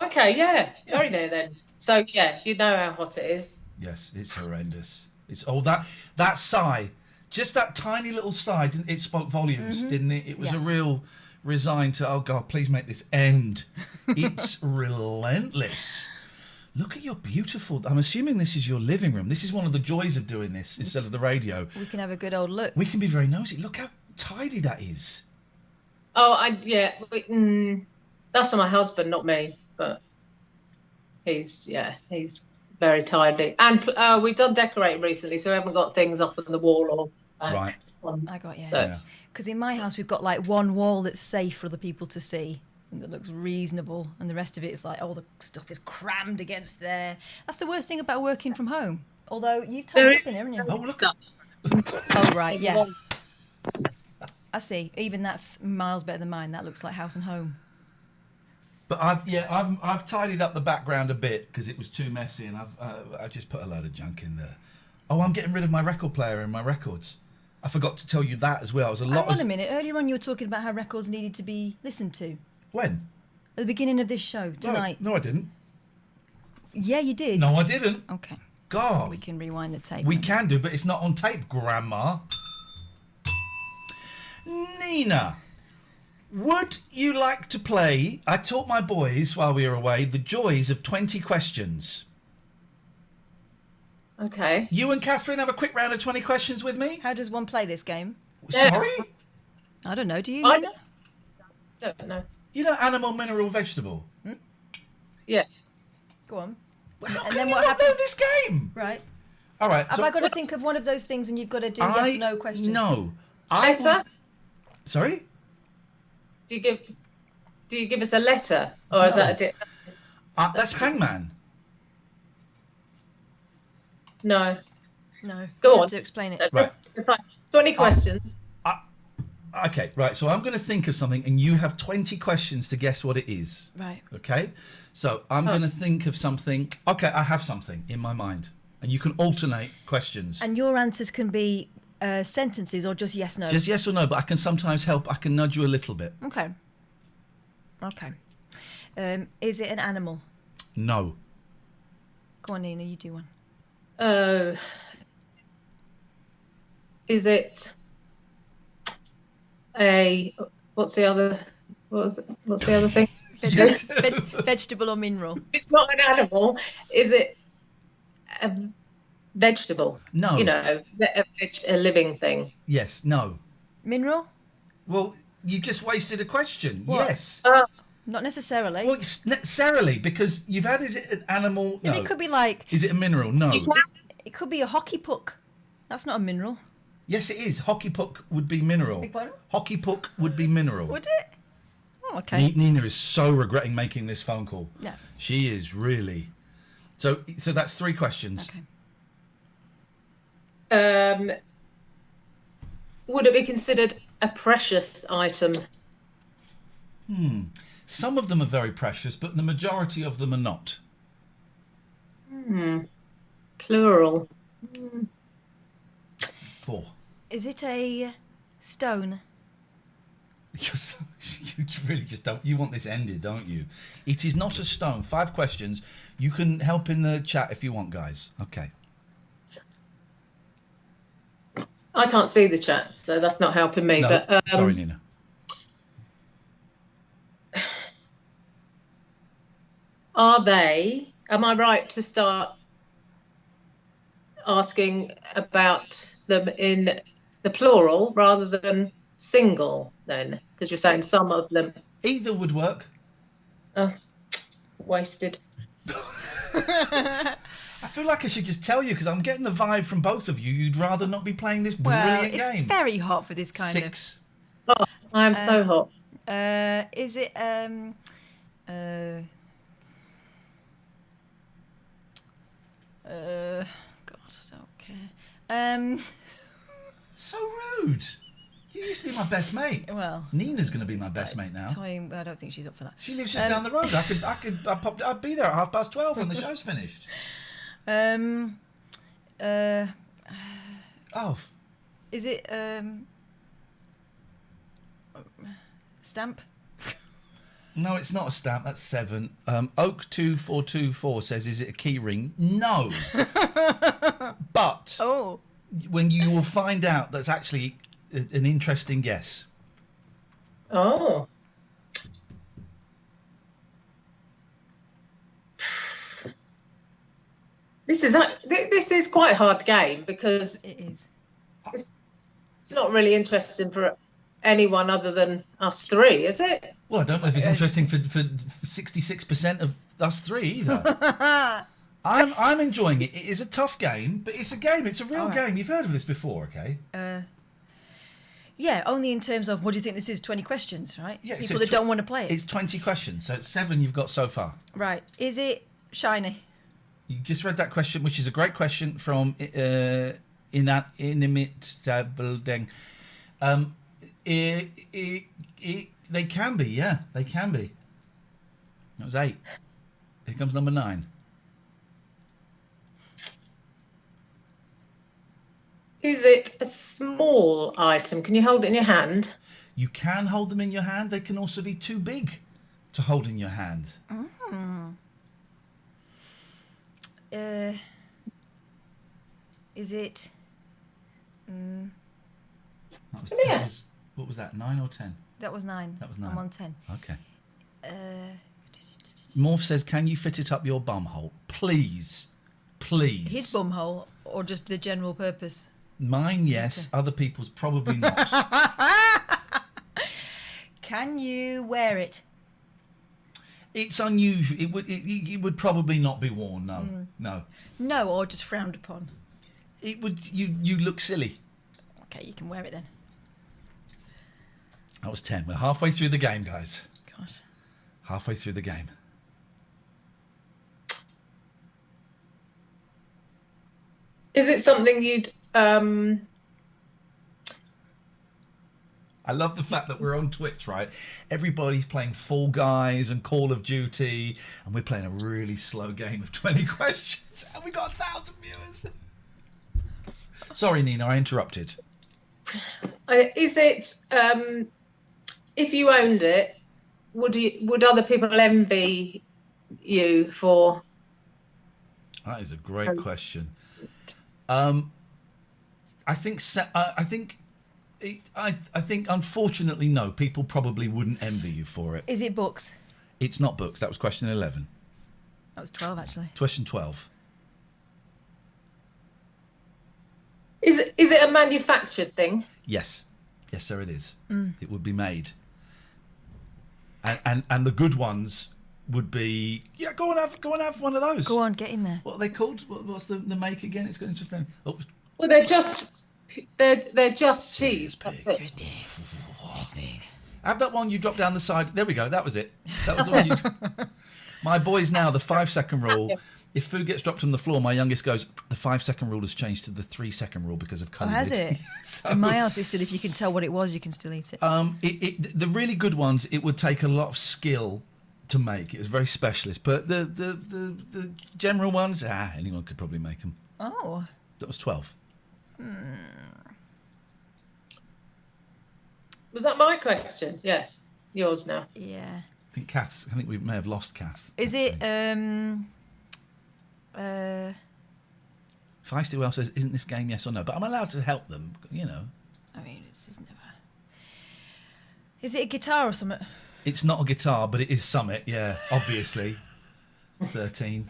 Okay, yeah, very near then. So yeah, you know how hot it is. Yes, it's horrendous. It's that sigh, just that tiny little sigh. It spoke volumes, didn't it? It was a real resign to. Oh God, please make this end. It's relentless. Look at your beautiful. I'm assuming this is your living room. This is one of the joys of doing this instead of the radio. We can have a good old look. We can be very nosy. Look how tidy that is. Oh, that's my husband, not me, but he's very tidy. And we've done decorating recently, so we haven't got things up on the wall or back. Right. I got you. So, because in my house we've got like one wall that's safe for other people to see and that looks reasonable, and the rest of it is like all the stuff is crammed against there. That's the worst thing about working from home. Although you've tied up in it, haven't you? Oh, look. Oh right, yeah. I see. Even that's miles better than mine. That looks like house and home. But I've tidied up the background a bit because it was too messy, and I just put a load of junk in there. Oh, I'm getting rid of my record player and my records. I forgot to tell you that as well. Hang on a minute. Earlier on, you were talking about how records needed to be listened to. When? At the beginning of this show tonight. No, I didn't. Yeah, you did. No, I didn't. Okay. God. We can rewind the tape. We can do, but it's not on tape, Grandma. Nina, would you like to play? I taught my boys while we were away the joys of 20 questions. Okay. You and Catherine have a quick round of 20 questions with me? How does one play this game? Sorry? I don't know. Do you? I Nina? don't know. You know animal, mineral, vegetable? Yeah. Go on. How and can then you what not happens? know this game? Right. All right. Have I got to think of one of those things and you've got to do yes no questions? No. Letter? Sorry? Do you give us a letter, or is that a that's Hangman. No. No. Go You on. have to explain it. Right. 20 questions. Okay, right. So I'm going to think of something, and you have 20 questions to guess what it is. Right. Okay? So I'm going to think of something. Okay, I have something in my mind, and you can alternate questions. And your answers can be sentences or just yes no. Just yes or no, but I can sometimes help. I can nudge you a little bit. Okay. Is it an animal? No. Go on, Nina. You do one. Is it a what's the other thing? Vegetable or mineral? It's not an animal. Is it a vegetable? No. You know, a living thing. Yes. No. Mineral? Well, you just wasted a question. What? Yes. Not necessarily. Well, it's necessarily, because you've had, is it an animal? No. It could be like... Is it a mineral? No. It could be a hockey puck. That's not a mineral. Yes, it is. Hockey puck would be mineral. Big pardon? Hockey puck would be mineral. Would it? Oh, okay. Nina is so regretting making this phone call. No. She is really. So that's 3 questions. Okay. Would it be considered a precious item? Some of them are very precious, but the majority of them are not. Plural. 4. Is it a stone? You really just don't. You want this ended, don't you? It is not a stone. 5 questions. You can help in the chat if you want, guys. Okay. I can't see the chat, so that's not helping me. No, but sorry, Nina. Am I right to start asking about them in the plural rather than single then? Because you're saying some of them. Either would work. Oh, wasted. I feel like I should just tell you, because I'm getting the vibe from both of you. You'd rather not be playing this brilliant it's game. very hot for this kind 6. Oh, I am so hot. Is it God, I don't care. So rude. You used to be my best mate. Well, Nina's going to be my best mate now. I don't think she's up for that. She lives just down the road. I'd be there at 12:30 when the show's finished. Is it stamp? No, it's not a stamp. That's 7. Oak2424 says, "Is it a key ring?" No. But when you will find out, that's actually an interesting guess. Oh. This is quite a hard game, because it is. It's not really interesting for anyone other than us 3, is it? Well, I don't know if it's interesting for 66% of us 3 either. I'm enjoying it. It is a tough game, but it's a game. It's a real game. You've heard of this before, okay? Yeah, only in terms of, what do you think this is? 20 questions, right? Yeah, People that don't want to play it. It's 20 questions, so it's 7 you've got so far. Right. Is it shiny? You just read that question, which is a great question from Inimitable Deng. They can be, yeah, they can be. That was 8. Here comes number 9. Is it a small item? Can you hold it in your hand? You can hold them in your hand. They can also be too big to hold in your hand. Is it... What was that, 9 or 10? That was 9. That was 9. I'm on 10. Okay. Morph says, "Can you fit it up your bumhole? Please. Please." His bumhole, or just the general purpose? Mine, yes. Other people's, probably not. Can you wear it? It's unusual. It would probably not be worn. No, no. No, or just frowned upon. It would. You look silly. Okay, you can wear it then. That was 10. We're halfway through the game, guys. Gosh. Halfway through the game. Is it something you'd... I love the fact that we're on Twitch, right? Everybody's playing Fall Guys and Call of Duty, and we're playing a really slow game of 20 questions, and we got 1,000 viewers. Sorry, Nina, I interrupted. Is it... if you owned it, would other people envy you for... That is a great question. I think I think, unfortunately, no. People probably wouldn't envy you for it. Is it books? It's not books. That was question 11. That was 12, actually. Question 12. Is it a manufactured thing? Yes. Yes, sir, it is. Mm. It would be made. And the good ones would be... Yeah, go and have one of those. Go on, get in there. What are they called? What's the make again? It's got interesting. Oh, Well, they're just cheese. Serious big. have that one you drop down the side. There we go. That was it. That was the one you... My boys now, the 5-second rule. If food gets dropped on the floor, my youngest goes, the 5-second rule has changed to the 3-second rule because of COVID. Oh, has it? So- In my house, it's still, if you can tell what it was, you can still eat it. The really good ones, it would take a lot of skill to make. It was very specialist. But the general ones, anyone could probably make them. Oh. That was 12. Was that my question? Yeah. Yours now. Yeah. I think we may have lost Kath. Is it, Feisty Well says, isn't this game yes or no? But I'm allowed to help them, I mean, this is never... Is it a guitar or something? It's not a guitar, but it is Summit, yeah, obviously. 13.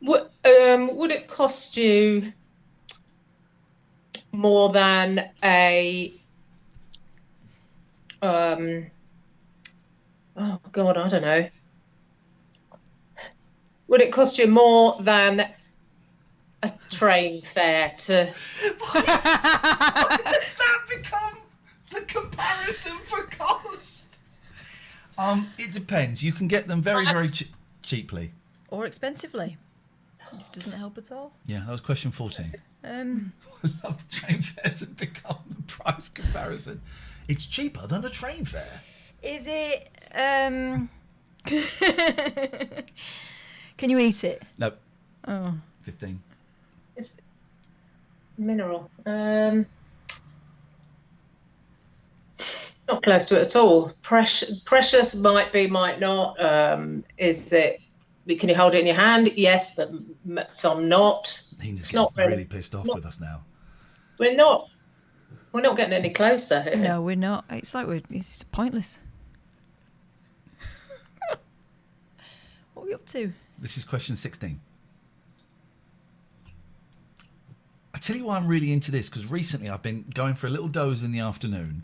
Would it cost you more than a oh God, I don't know. Would it cost you more than a train fare to... What does that become the comparison for cost? It depends. You can get them very, very cheaply. Or expensively. This doesn't help at all. Yeah, that was question 14. I love train fares have become the price comparison. It's cheaper than a train fare. Is it... Can you eat it? No. Oh. 15. It's mineral. Not close to it at all. Precious might be, might not. Is it... Can you hold it in your hand? Yes, but some not. Nina's not really pissed off with us now. We're not getting any closer here. No, we're not. It's like it's pointless. What are we up to? This is question 16. I tell you why I'm really into this, because recently I've been going for a little doze in the afternoon,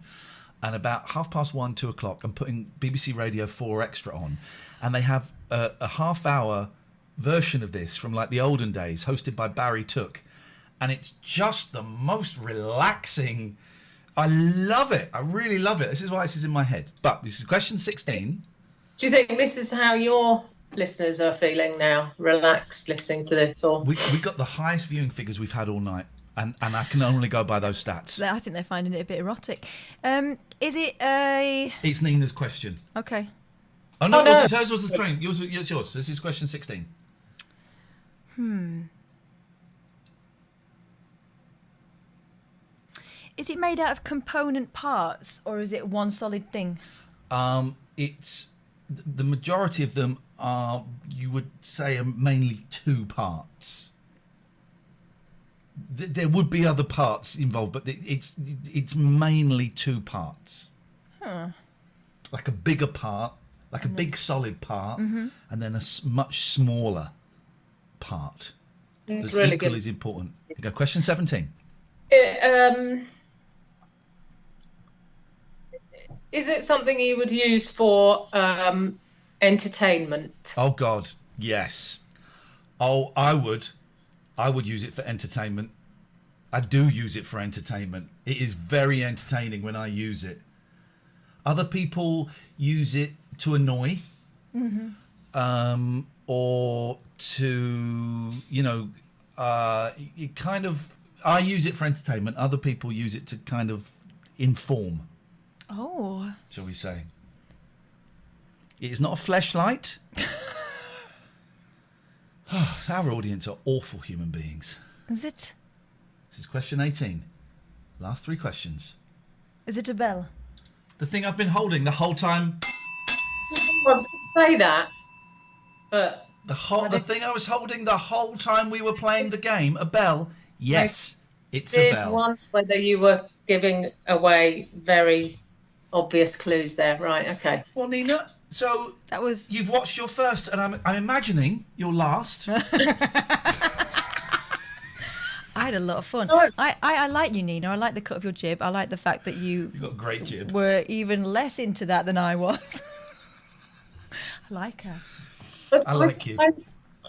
and about 1:30, 2 o'clock, I'm putting BBC Radio 4 Extra on, and they have a half-hour version of this from like the olden days, hosted by Barry Took, and it's just the most relaxing. I love it. I really love it. This is why this is in my head. But this is question 16. Do you think this is how your listeners are feeling now, relaxed listening to this? Or We got the highest viewing figures we've had all night, and I can only go by those stats. I think they're finding it a bit erotic. Is it a... It's Nina's question. Okay. Oh, no, it wasn't. Hers was the train. Yours. This is question 16. Is it made out of component parts, or is it one solid thing? It's... The majority of them are, you would say, are mainly two parts. There would be other parts involved, but it's mainly two parts. Huh. Like a bigger part, like a big solid part, Mhm. and then a much smaller part. It's that's really equally good. as important. Here you go. Question 17. Is it something you would use for entertainment? Oh God, yes. Oh, I would use it for entertainment. I do use it for entertainment. It is very entertaining when I use it. Other people use it to annoy, or to, it kind of. I use it for entertainment. Other people use it to kind of inform. Oh. Shall we say? It is not a fleshlight. Our audience are awful human beings. Is it? This is question 18. Last 3 questions. Is it a bell? The thing I've been holding the whole time. I was going to say that. but the thing I was holding the whole time we were playing the game, a bell. Yes, it's a did bell. wonder whether you were giving away very obvious clues there. Right, okay. Well, Nina, so that was you've watched your first, and I'm imagining your last. I had a lot of fun. I like you, Nina. I like the cut of your jib. I like the fact that you got a great jib. Were even less into that than I was. I like her. I like you.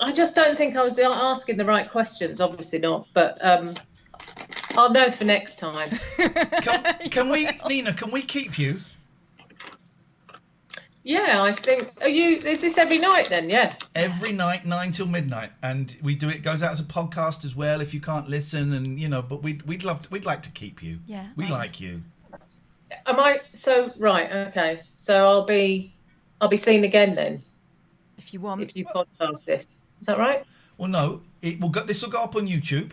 I just don't think I was asking the right questions. Obviously not, but I'll know for next time. Can we, Nina? Can we keep you? Yeah, I think. Is this every night then? Yeah. Every night, 9 till midnight, and we do it. Goes out as a podcast as well if you can't listen, and but we'd like to keep you. Yeah. We like you. Am I right? Okay, so I'll be seen again then. If you want. If you podcast this, is that right? Well, no, it will go. This will go up on YouTube.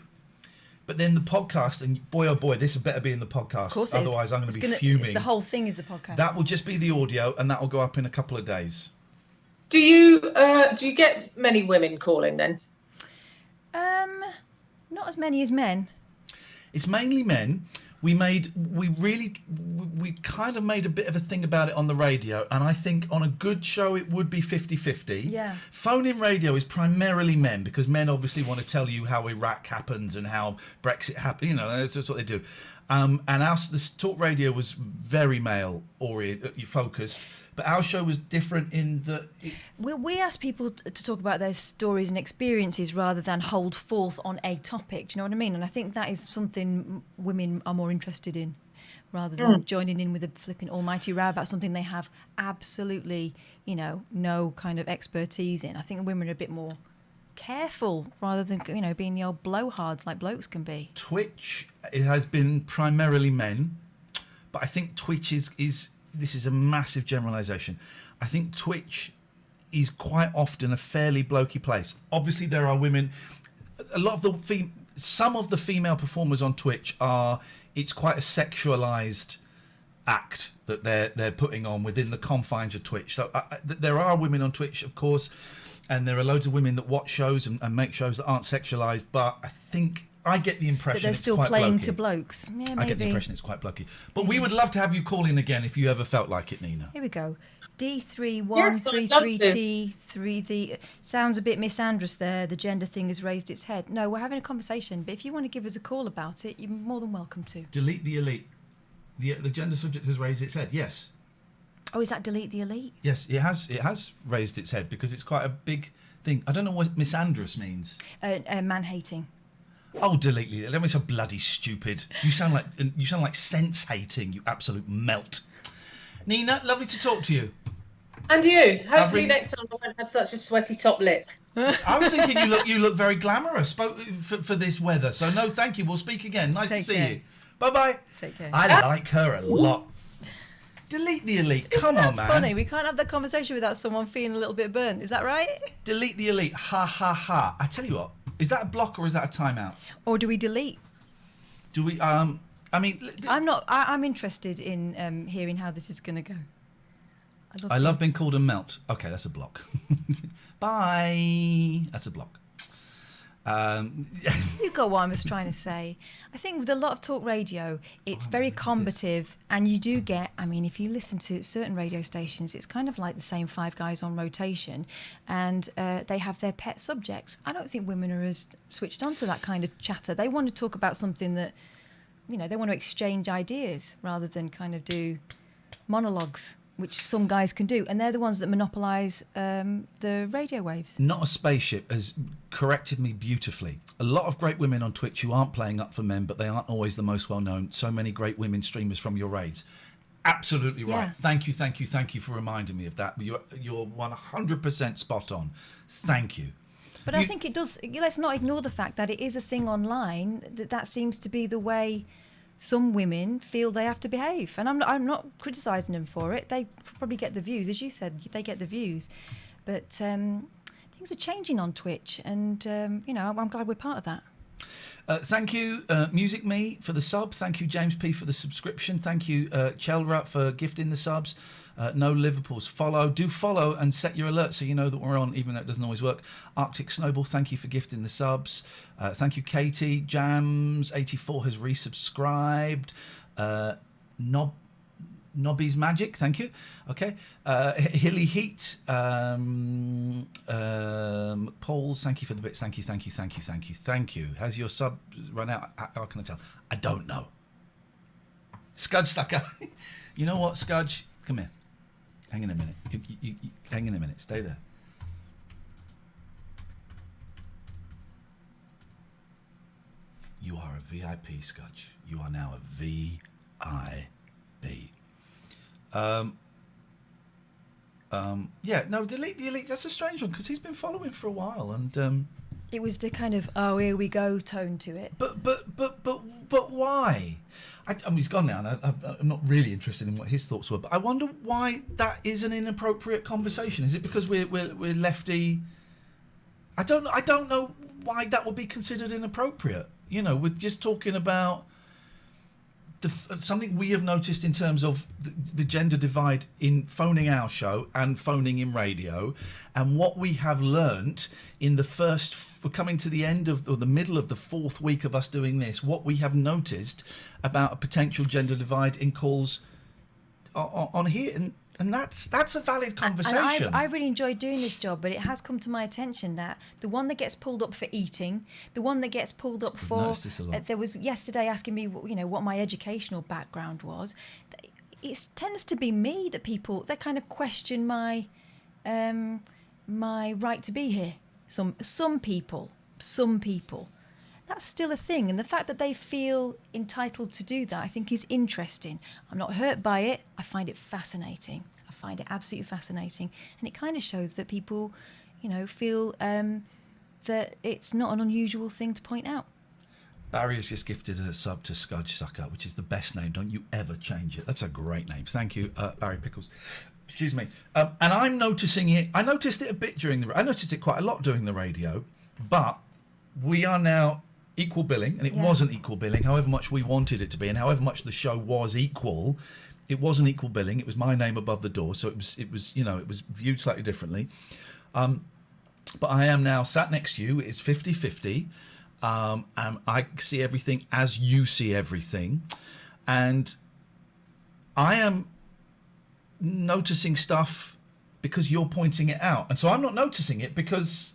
But then the podcast, and boy oh boy, this had better be in the podcast. Of course it is. Otherwise, I'm going to be fuming. The whole thing is the podcast. That will just be the audio, and that will go up in a couple of days. Do you get many women calling then? Not as many as men. It's mainly men. We kind of made a bit of a thing about it on the radio, and I think on a good show it would be 50-50. Yeah. Phone-in radio is primarily men, because men obviously want to tell you how Iraq happens and how Brexit happened. That's what they do. And this talk radio was very male focused. But our show was different in that... We asked people to talk about their stories and experiences rather than hold forth on a topic. Do you know what I mean? And I think that is something women are more interested in, rather than joining in with a flipping almighty row about something they have absolutely, no kind of expertise in. I think women are a bit more careful rather than, being the old blowhards like blokes can be. Twitch, it has been primarily men, but I think Twitch is this is a massive generalisation. I think Twitch is quite often a fairly blokey place. Obviously, there are women. A lot of some of the female performers on Twitch it's quite a sexualised act that they're putting on within the confines of Twitch. So there are women on Twitch, of course, and there are loads of women that watch shows and make shows that aren't sexualised. But I think I get the impression that they're still quite playing blokey. to blokes. Yeah, maybe. I get the impression it's quite blokey. But we would love to have you call in again if you ever felt like it, Nina. Here we go. D3133T3. The sounds a bit misandrous there. The gender thing has raised its head. No, we're having a conversation. But if you want to give us a call about it, you're more than welcome to. Delete the elite. The gender subject has raised its head. Yes. Oh, is that delete the elite? Yes, it has. It has raised its head because it's quite a big thing. I don't know what misandrous means. Man-hating. Oh, delete the elite. That means so bloody stupid. You sound like sense-hating. You absolute melt. Nina, lovely to talk to you. And you. Hopefully next time I won't have such a sweaty top lip. I was thinking you look very glamorous for this weather. So no, thank you. We'll speak again. Nice to see you. Bye bye. Take care. I like her a lot. Delete the elite. Come on, man. Funny. We can't have that conversation without someone feeling a little bit burnt. Is that right? Delete the elite. Ha ha ha. I tell you what. Is that a block or is that a timeout? Or do we delete? Do we? I mean, I'm not. I'm interested in hearing how this is going to go. I love being called a melt. Okay, that's a block. Bye. That's a block. You got what I was trying to say. I think with a lot of talk radio, it's very combative, and you do get, I mean, if you listen to certain radio stations, it's kind of like the same five guys on rotation, and they have their pet subjects. I don't think women are as switched on to that kind of chatter. They want to talk about something that, they want to exchange ideas rather than kind of do monologues, which some guys can do, and they're the ones that monopolise the radio waves. Not a Spaceship has corrected me beautifully. A lot of great women on Twitch who aren't playing up for men, but they aren't always the most well-known. So many great women streamers from your raids. Absolutely right. Yeah. Thank you for reminding me of that. You're 100% spot on. Thank you. But I think it does, let's not ignore the fact that it is a thing online, that seems to be the way some women feel they have to behave, and I'm not criticising them for it. They probably get the views, as you said, they get the views, but things are changing on Twitch, and I'm glad we're part of that. Thank you, Music Me, for the sub. Thank you, James P, for the subscription. Thank you, Chelra, for gifting the subs. No Liverpool's follow. Do follow and set your alerts so you know that we're on, even though it doesn't always work. Arctic Snowball, thank you for gifting the subs. Thank you, Katie. Jams84 has resubscribed. Nobby's Magic, thank you. Okay. Hilly Heat. Pauls, thank you for the bits. Thank you. Has your sub run out? How can I tell? I don't know. Scudge Sucker. You know what, Scudge? Come here. Hang in a minute. You hang in a minute. Stay there. You are a VIP, Scudge. You are now a VIP. Yeah, no, delete. That's a strange one because he's been following for a while, and it was the kind of here we go tone to it. But why? I mean, he's gone now, and I'm not really interested in what his thoughts were. But I wonder why that is an inappropriate conversation. Is it because we're lefty? I don't know why that would be considered inappropriate. You know, we're just talking about something we have noticed in terms of the gender divide in phoning our show and phoning in radio, and what we have learnt in we're coming to the end of, or the middle of the 4th week of us doing this, what we have noticed about a potential gender divide in calls on here, and that's a valid conversation. And I really enjoyed doing this job, but it has come to my attention that the one that gets pulled up for eating, the one that gets pulled up for, there was yesterday asking me, you know, what my educational background was. It tends to be me that people, they kind of question my right to be here. Some people. That's still a thing, and the fact that they feel entitled to do that, I think, is interesting. I'm not hurt by it. I find it fascinating. I find it absolutely fascinating, and it kind of shows that people, you know, feel that it's not an unusual thing to point out. Barry has just gifted a sub to Scudge Sucker, which is the best name. Don't you ever change it. That's a great name. Thank you, Barry Pickles. Excuse me. And I'm noticing it. I noticed it a bit I noticed it quite a lot during the radio, but we are now equal billing, and it wasn't equal billing. However much we wanted it to be, and however much the show was equal, it wasn't equal billing. It was my name above the door, so it was you know, it was viewed slightly differently. But I am now sat next to you. It's 50-50. And I see everything as you see everything, and I am noticing stuff because you're pointing it out, and so I'm not noticing it because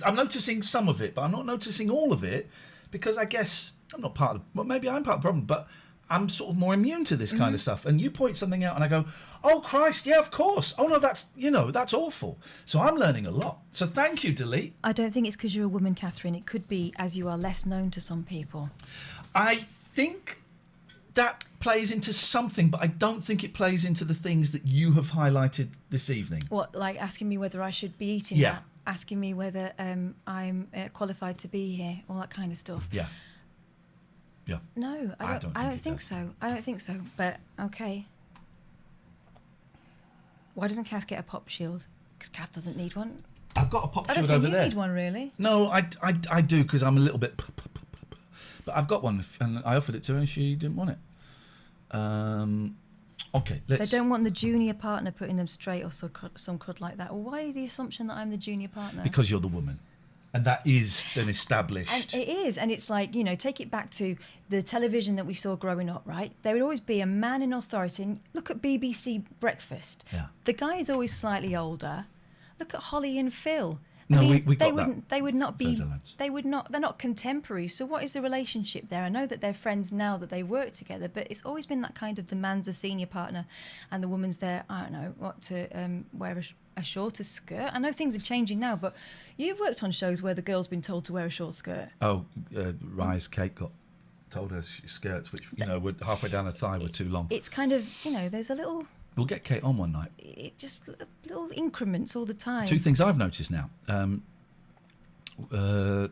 I'm noticing some of it, but I'm not noticing all of it because I guess I'm not part of well, maybe I'm part of the problem, but I'm sort of more immune to this kind of stuff. And you point something out and I go, oh Christ, yeah, of course. Oh no, that's, you know, that's awful. So I'm learning a lot. So thank you, Delete. I don't think it's because you're a woman, Catherine. It could be as you are less known to some people. I think that plays into something, but I don't think it plays into the things that you have highlighted this evening. What, like asking me whether I should be eating that? Asking me whether I'm qualified to be here, all that kind of stuff. Yeah. No, I don't think so. I don't think so. But okay. Why doesn't Kath get a pop shield? Because Kath doesn't need one. I've got a pop shield over there. I don't think you need one, really. No, I do, because I'm a little bit. But I've got one, and I offered it to her, and she didn't want it. Okay, let's. They don't want the junior partner putting them straight or some crud like that. Well, why the assumption that I'm the junior partner? Because you're the woman. And that is an established... And it is, and it's like, you know, take it back to the television that we saw growing up, right? There would always be a man in authority. And look at BBC Breakfast. Yeah. The guy is always slightly older. Look at Holly and Phil. No, I mean, we got that. They would not be... Furtherlands. They're not contemporaries. So what is the relationship there? I know that they're friends now that they work together, but it's always been that kind of the man's a senior partner and the woman's there, I don't know, what, to wear a shorter skirt. I know things are changing now, but you've worked on shows where the girl's been told to wear a short skirt. Oh, Rise Kate got told her skirts, which, you know, were halfway down her thigh, were too long. It's kind of, you know, there's a little... We'll get Kate on one night. It just little increments all the time. Two things I've noticed now.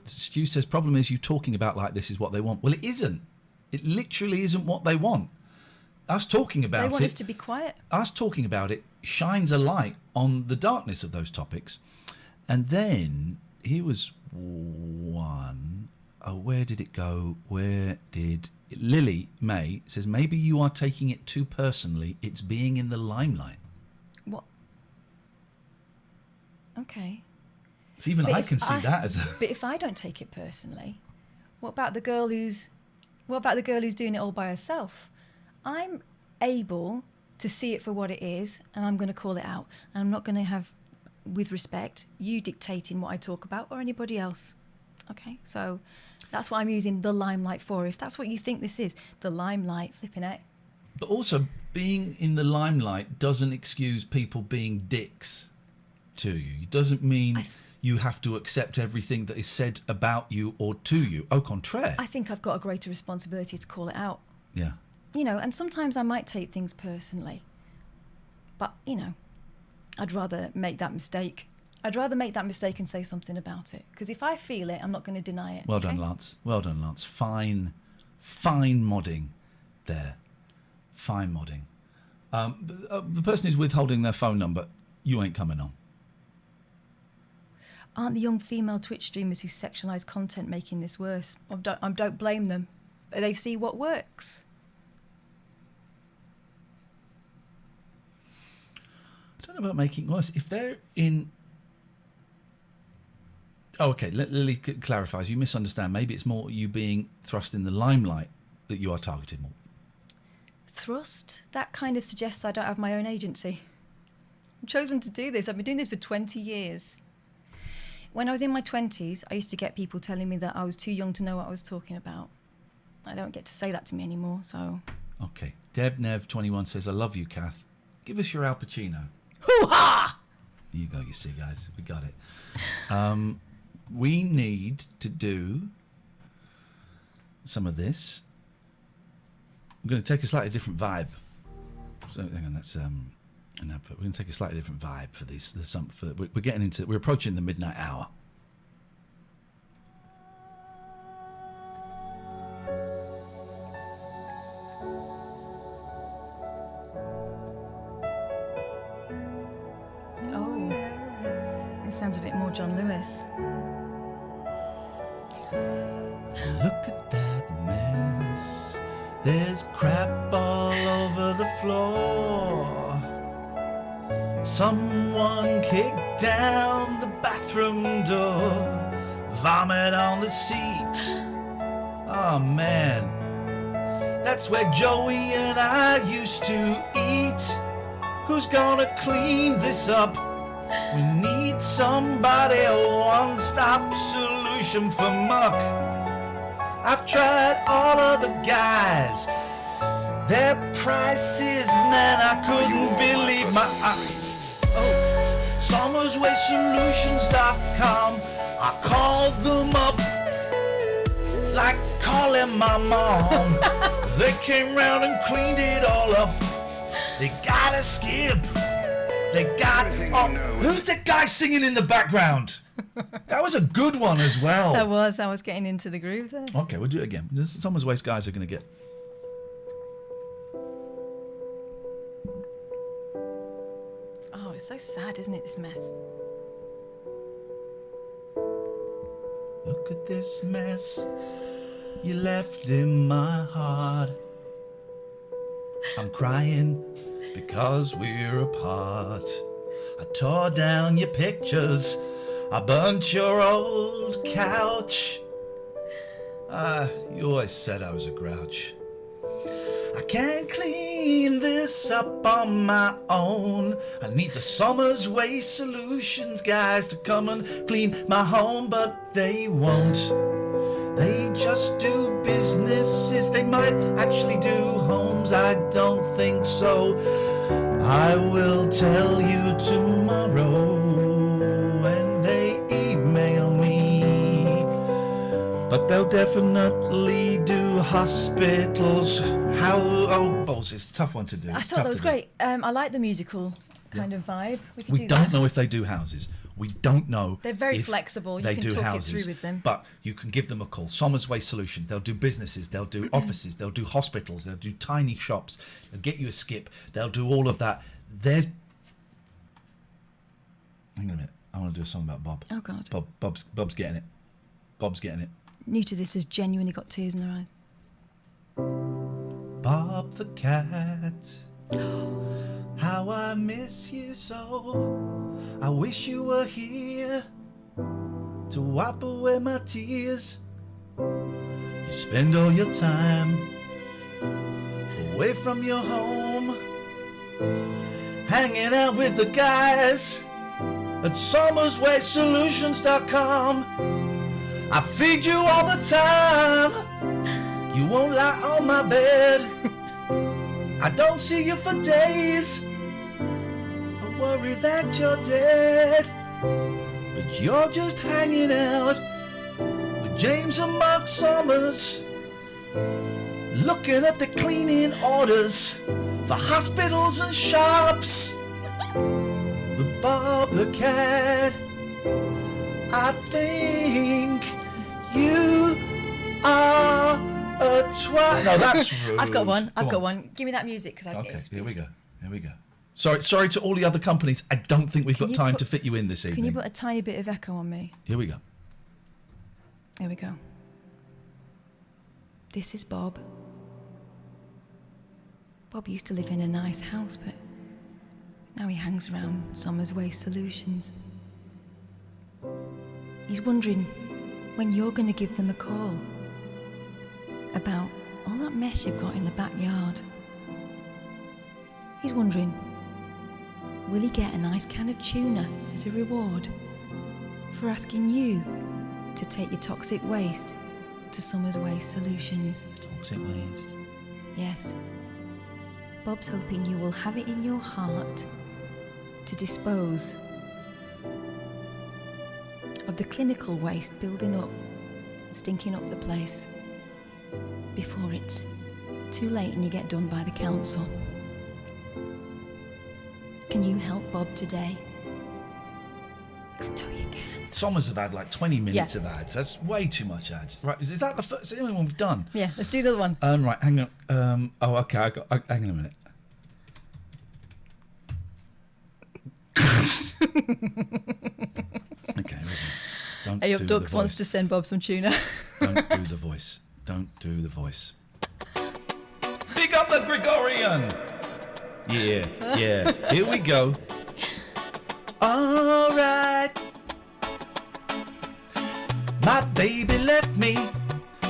Stu says, problem is you talking about like this is what they want. Well, it isn't. It literally isn't what they want. Us talking about it... They want us to be quiet. Us talking about it shines a light on the darkness of those topics. And then here was one where did it go? Lily May says, maybe you are taking it too personally. It's being in the limelight. What? Okay. So even I can see that as a... But if I don't take it personally, what about the girl who's doing it all by herself? I'm able to see it for what it is, and I'm going to call it out. And I'm not going to have, with respect, you dictating what I talk about or anybody else. Okay, so that's what I'm using the limelight for. If that's what you think this is, the limelight, flipping out. But also, being in the limelight doesn't excuse people being dicks to you. It doesn't mean you have to accept everything that is said about you or to you. Au contraire. I think I've got a greater responsibility to call it out. Yeah. You know, and sometimes I might take things personally. But, you know, I'd rather make that mistake. I'd rather make that mistake and say something about it. Because if I feel it, I'm not going to deny it. Well done, Lance. Well done, Lance. Fine modding there. Fine modding. The person who's withholding their phone number, you ain't coming on. Aren't the young female Twitch streamers who sexualise content making this worse? I don't blame them. They see what works. I don't know about making it worse. If they're in... Oh, okay. Lily clarifies. You misunderstand. Maybe it's more you being thrust in the limelight that you are targeted more. Thrust? That kind of suggests I don't have my own agency. I've chosen to do this. I've been doing this for 20 years. When I was in my 20s, I used to get people telling me that I was too young to know what I was talking about. I don't get to say that to me anymore, so... Okay. DebNev21 says, I love you, Kath. Give us your Al Pacino. Hoo-ha! You go, you see, guys. We got it. We need to do some of this. I'm going to take a slightly different vibe. So, hang on, that's an advert. We're going to take a slightly different vibe for these. We're getting into. We're approaching the midnight hour. Oh, this sounds a bit more John Lewis. Look at that mess. There's crap all over the floor. Someone kicked down the bathroom door. Vomit on the seat. Oh man. That's where Joey and I used to eat. Who's gonna clean this up? We need somebody, a one-stop solution for muck. I've tried all of the guys. Their prices, man, I couldn't believe my eyes. SummersWasteSolutions.com. I called them up like calling my mom. They came round and cleaned it all up. They got a skip. They got... Oh, who's that guy singing in the background? That was a good one as well. I was getting into the groove there. Okay, we'll do it again. Summer's Waste guys are going to get... Oh, it's so sad, isn't it, this mess? Look at this mess you left in my heart. I'm crying because we're apart. I tore down your pictures. I burnt your old couch. You always said I was a grouch. I can't clean this up on my own. I need the Summers Waste Solutions guys to come and clean my home, but they won't. They just do businesses. They might actually do homes. I don't think so. I will tell you tomorrow when they email me. But they'll definitely do hospitals. Balls, it's a tough one to do. I thought that was great. I like the musical kind of vibe. We don't know if they do houses. We don't know. They're very if flexible. They You can do talk houses, it through with them. But you can give them a call. Summers Waste Solutions. They'll do businesses. They'll do offices. They'll do hospitals. They'll do tiny shops. They'll get you a skip. They'll do all of that. Hang on a minute. I want to do a song about Bob. Oh God. Bob's getting it. Bob's getting it. new to this has genuinely got tears in their eyes. Bob the cat, how I miss you so. I wish you were here to wipe away my tears. You spend all your time away from your home, hanging out with the guys at SummersWasteSolutions.com. I feed you all the time. You won't lie on my bed. I don't see you for days. I worry that you're dead. But you're just hanging out with James and Mark Summers, looking at the cleaning orders for hospitals and shops. But Bob the cat, I think you are a twat. No, that's rude. I've got one. I've Go got on. one. Give me that music because Okay, here we go. Here we go. Sorry to all the other companies. I don't think we've got time to fit you in this Can evening. you put a tiny bit of echo on me? Here we go. Here we go. This is Bob. Bob used to live in a nice house, but now he hangs around Summers Waste Solutions. He's wondering when you're going to give them a call about all that mess you've got in the backyard. He's wondering, will he get a nice can of tuna as a reward for asking you to take your toxic waste to Summers Waste Solutions? Toxic waste. Yes. Bob's hoping you will have it in your heart to dispose of the clinical waste building up, stinking up the place before it's too late and you get done by the council. Can you help Bob today? I know you can. Summers have had like 20 minutes Yeah. of ads. That's way too much ads. Right, is that the first? Is the only one we've done? Yeah, let's do the other one. Right, hang on. Okay, hang on a minute. Okay, here we go. Don't Hey, do Up the Ducks wants voice. to send Bob some tuna. Don't do the voice. Don't do the voice. Big up the Gregorian. Yeah. Here we go. All right. My baby left me.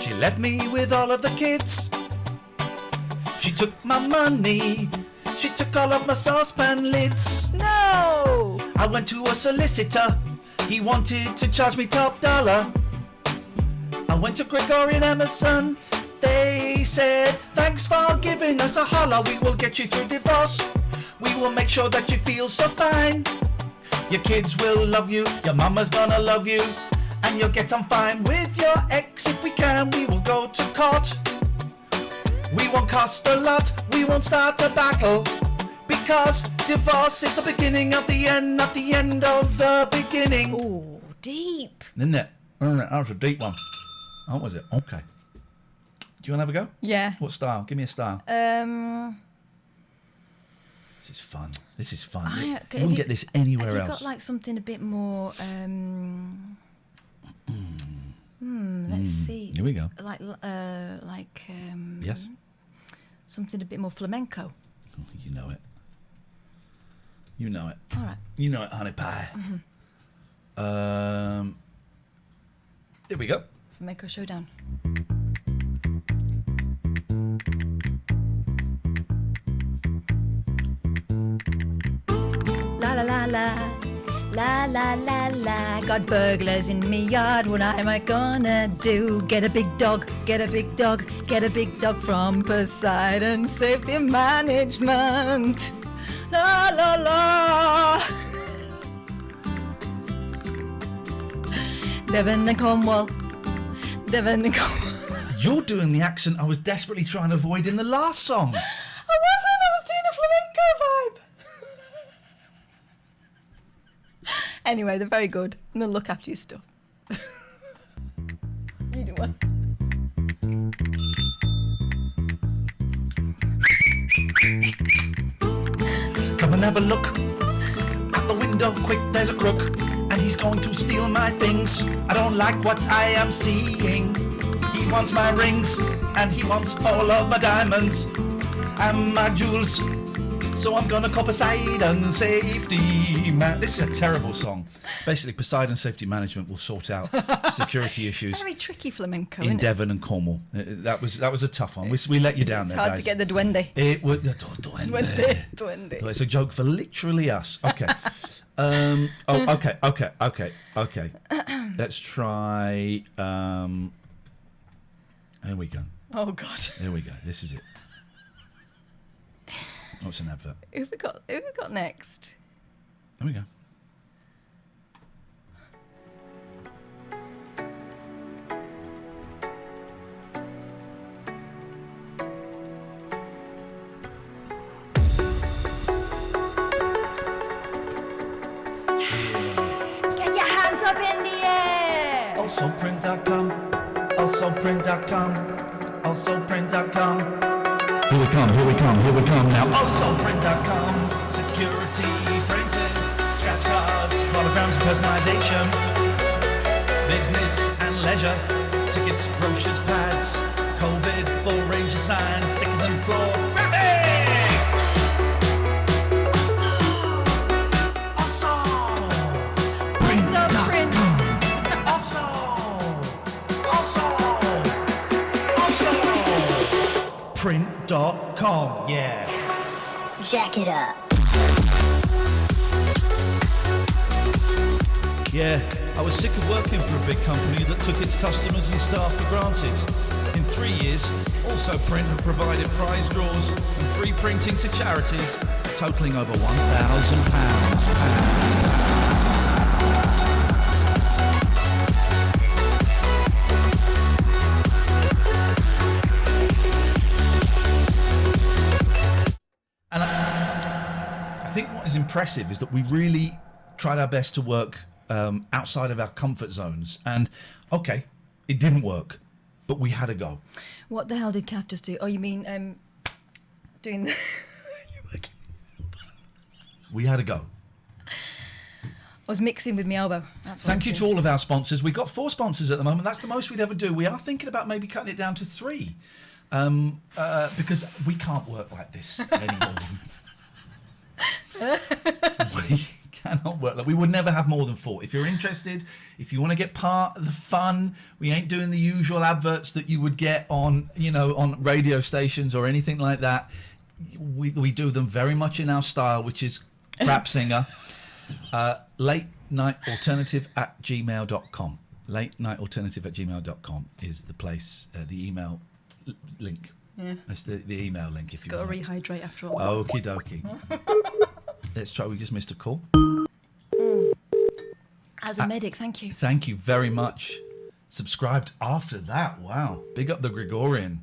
She left me with all of the kids. She took my money. She took all of my saucepan lids. No! I went to a solicitor. He wanted to charge me top dollar. I went to Gregorian Emerson. They said, thanks for giving us a holler. We will get you through divorce. We will make sure that you feel so fine. Your kids will love you. Your mama's gonna love you. And you'll get on fine with your ex if we can. We will go to court. We won't cost a lot. We won't start a battle. Because divorce is the beginning of the end, not the end of the beginning. Ooh, deep. Isn't it? That was a deep one. Oh, was it? Okay. Do you want to have a go? Yeah. What style? Give me a style. This is fun. This is fun. You wouldn't get this anywhere have you else. got like something a bit more? Let's see. Here we go. Like Yes. something a bit more flamenco. You know it. You know it. All right. You know it, honey pie. Here we go. Flamenco showdown. La la la la. La la la la, got burglars in me yard, what am I gonna do? Get a big dog, get a big dog, get a big dog from Poseidon Safety Management. La la la. Devon and Cornwall, Devon and Cornwall. You're doing the accent I was desperately trying to avoid in the last song. I was doing a flamenco vibe. Anyway, they're very good, and they'll look after your stuff. You do one. Come and have a look. Out the window, quick, there's a crook. And He's going to steal my things. I don't like what I am seeing. He wants my rings, and he wants all of my diamonds and my jewels. So I'm gonna call Poseidon Safety Man. This is a terrible song. Basically, Poseidon Safety Management will sort out security issues Very tricky flamenco, in isn't Devon and Cornwall. That was a tough one. We let you down It's there, hard guys. to get the duende. It was duende. It's a joke for literally us. Okay. Okay. Let's try. Here we go. Oh God. Here we go. This is it. Oh, it's an advert. Who's it got next? Here we go. Get your hands up in the air. AlsoPrint.com. AlsoPrint.com. AlsoPrint.com. Here we come now. AlsoPrint.com. Security printing, scratch cards, holograms and personalization. Business and leisure, tickets, brochures, pads, COVID, full range of signs, stickers and floor graphics. Print.com, yeah. Jack it up. Yeah, I was sick of working for a big company that took its customers and staff for granted. In 3 years, Also Print have provided prize draws and free printing to charities, totalling over £1,000. And I think what is impressive is that we really tried our best to work outside of our comfort zones. And, okay, it didn't work, but we had a go. What the hell did Kath just do? Oh, you mean doing the... We had a go. I was mixing with my elbow. That's what Thank you to all of our sponsors. We've got 4 sponsors at the moment. That's the most we'd ever do. We are thinking about maybe cutting it down to 3. Because we can't work like this anymore. We cannot work like we would never have more than 4. If you're interested, if you want to get part of the fun, we ain't doing the usual adverts that you would get on, on radio stations or anything like that. We do them very much in our style, which is crap singer. latenigtalternative@gmail.com. latenigtalternative@gmail.com is the place, the email link. Yeah. That's the email link. It's got to rehydrate after all. Okie dokie. Let's try. We just missed a call. As a medic, thank you. Thank you very much. Subscribed after that. Wow. Big up the Gregorian.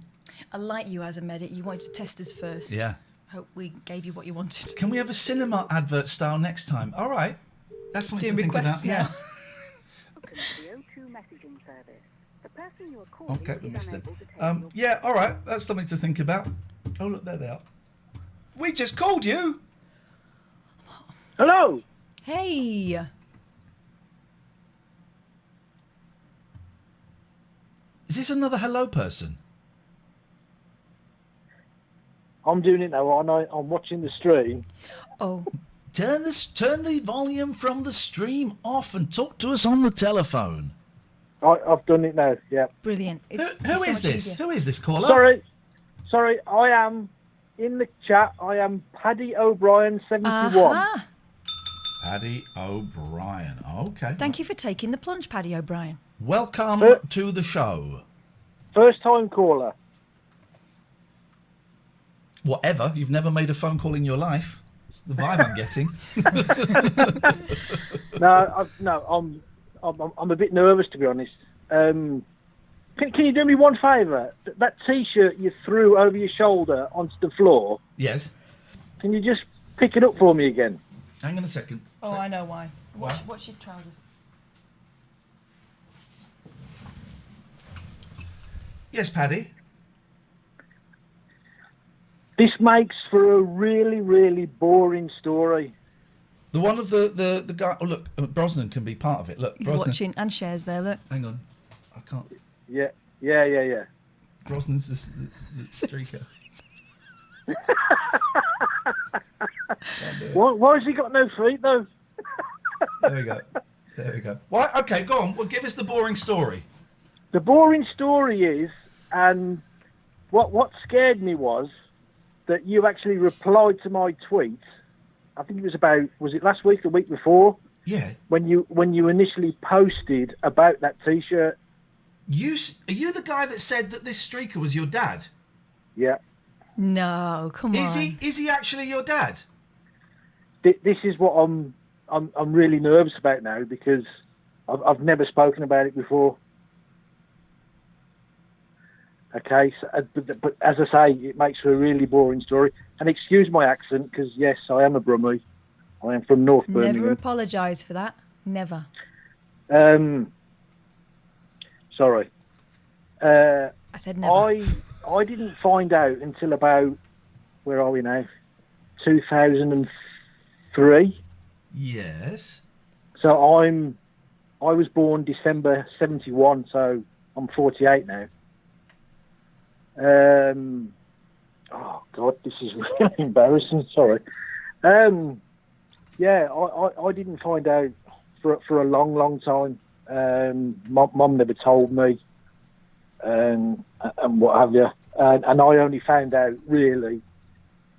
I like you as a medic. You wanted to test us first. Yeah. Hope we gave you what you wanted. Can we have a cinema advert style next time? All right. That's something Doing to think about. requests Yeah. now. Okay, we missed it. Yeah, all right. That's something to think about. Oh, look, there they are. We just called you. Hello. Hey. Is this another hello person? I'm doing it now, aren't I? I'm watching the stream. Oh. Turn the volume from the stream off and talk to us on the telephone. I've done it now, yeah. Brilliant. Who is this? Who is this caller? Sorry, I am in the chat. I am Paddy O'Brien 71. Uh-huh. Paddy O'Brien. Okay. Thank you for taking the plunge, Paddy O'Brien. Welcome to the show. First time caller. Whatever. You've never made a phone call in your life. It's the vibe I'm getting. I'm a bit nervous, to be honest. Can you do me one favour? That T-shirt you threw over your shoulder onto the floor. Yes. Can you just pick it up for me again? Hang on a second. Oh, I know why. Why? What's your trousers? Yes, Paddy. This makes for a really, really boring story. The one of the guy. Oh look, Brosnan can be part of it. Look, He's Brosnan. watching and shares there. Look. Hang on, I can't. Yeah. Brosnan's the streaker. Why has he got no feet though? There we go. Why? Okay, go on. Well, give us the boring story. The boring story is, and what scared me was that you actually replied to my tweet. I think it was it last week, the week before? Yeah. When you initially posted about that T-shirt. Are you the guy that said that this streaker was your dad? Yeah. No, come on. Is he actually your dad? This is what I'm really nervous about now because I've never spoken about it before. Okay, so, but as I say, it makes for a really boring story. And excuse my accent, because yes, I am a Brummie. I am from North Birmingham. Never apologise for that. Never. Sorry. I said never. I didn't find out until about, where are we now? 2003. Yes. So I was born December 71, so I'm 48 now. Oh God, this is really embarrassing. Sorry. Yeah, I didn't find out for a long time. Mum never told me, and what have you. And I only found out really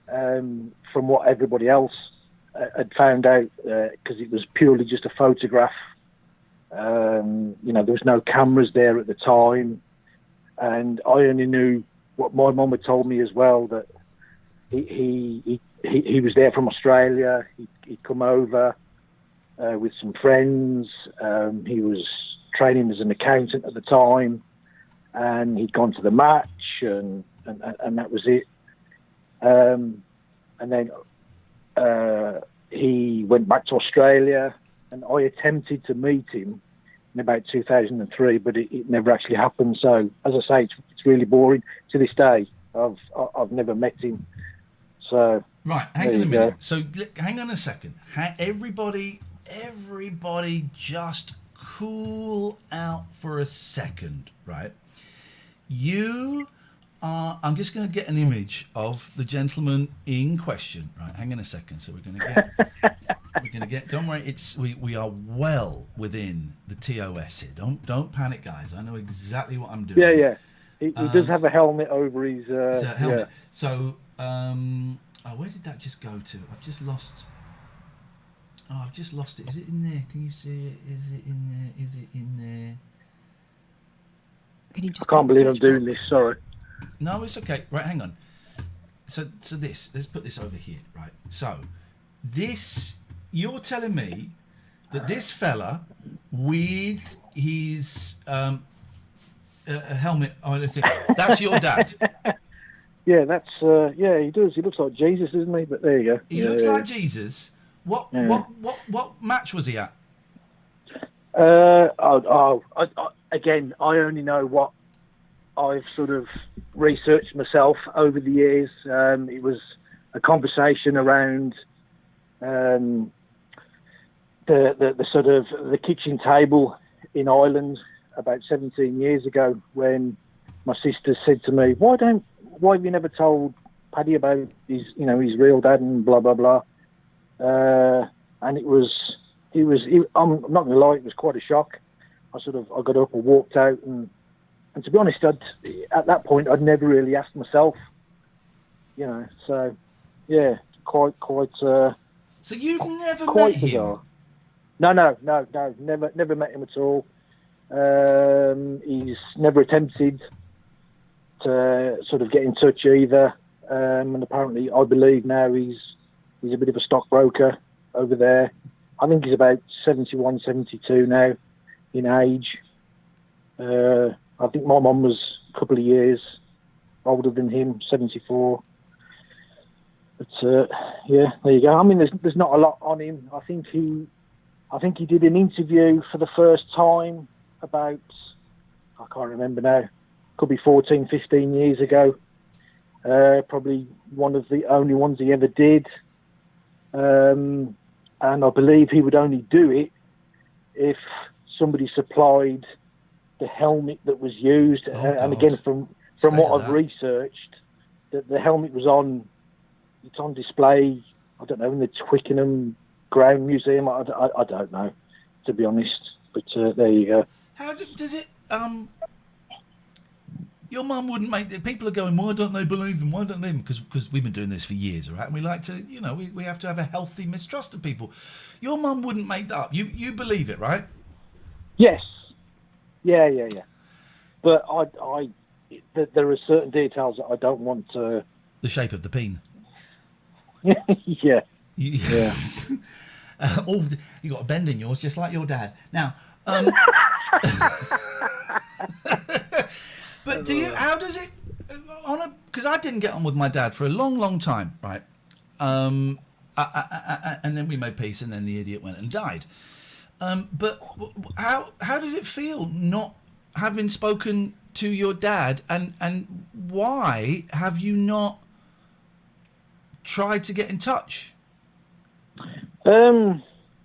from what everybody else had found out because it was purely just a photograph. There was no cameras there at the time. And I only knew what my mum had told me as well, that he was there from Australia. He'd come over with some friends. He was training as an accountant at the time, and he'd gone to the match, and that was it. And then he went back to Australia, and I attempted to meet him in about 2003, but it never actually happened. So, as I say, it's really boring. To this day, I've never met him. So right, hang on a minute. So hang on a second. Everybody, just cool out for a second, right? You are. I'm just going to get an image of the gentleman in question. Right, hang on a second. So we're going to get. Don't worry. We are well within the TOS here. Don't panic, guys. I know exactly what I'm doing. Yeah. He does have a helmet over his. Helmet. Yeah. So, where did that just go to? I've just lost it. Is it in there? Can you see it? Is it in there? Is it in there? Can you just? I can't believe I'm doing this. Sorry. No, it's okay. Right, hang on. So let's put this over here. Right. So, this. You're telling me that this fella with his a helmet or anything, that's your dad? Yeah, that's he does. He looks like Jesus, doesn't he? But there you go. He looks like Jesus. What match was he at? Again, I only know what I've sort of researched myself over the years. It was a conversation around the sort of the kitchen table in Ireland about 17 years ago, when my sister said to me, why have you never told Paddy about his real dad and blah blah blah. And I'm not going to lie, it was quite a shock. I got up and walked out, and to be honest, at that point I'd never really asked myself, so yeah, quite. So you've never quite met bizarre. him? No, never met him at all. He's never attempted to sort of get in touch either, and apparently, I believe now he's a bit of a stockbroker over there. I think he's about 71, 72 now in age. I think my mum was a couple of years older than him, 74. But yeah, there you go. I mean, there's not a lot on him. I think he did an interview for the first time about, I can't remember now, could be 14, 15 years ago. Probably one of the only ones he ever did. and I believe he would only do it if somebody supplied the helmet that was used. And again, from what I've researched, that the helmet was it's on display, I don't know, in the Twickenham Ground Museum. I don't know, to be honest. But there you go. How does it? Your mum wouldn't make it. People are going, why don't they believe them? Why don't they? Because we've been doing this for years, all right? And we like to, we have to have a healthy mistrust of people. Your mum wouldn't make that up. You believe it, right? Yes. Yeah. But there are certain details that I don't want to. The shape of the peen. Yeah. Yeah. You got a bend in yours, just like your dad. Now, but how does it, because I didn't get on with my dad for a long, long time, right? And then we made peace, and then the idiot went and died. But how does it feel not having spoken to your dad, and why have you not tried to get in touch?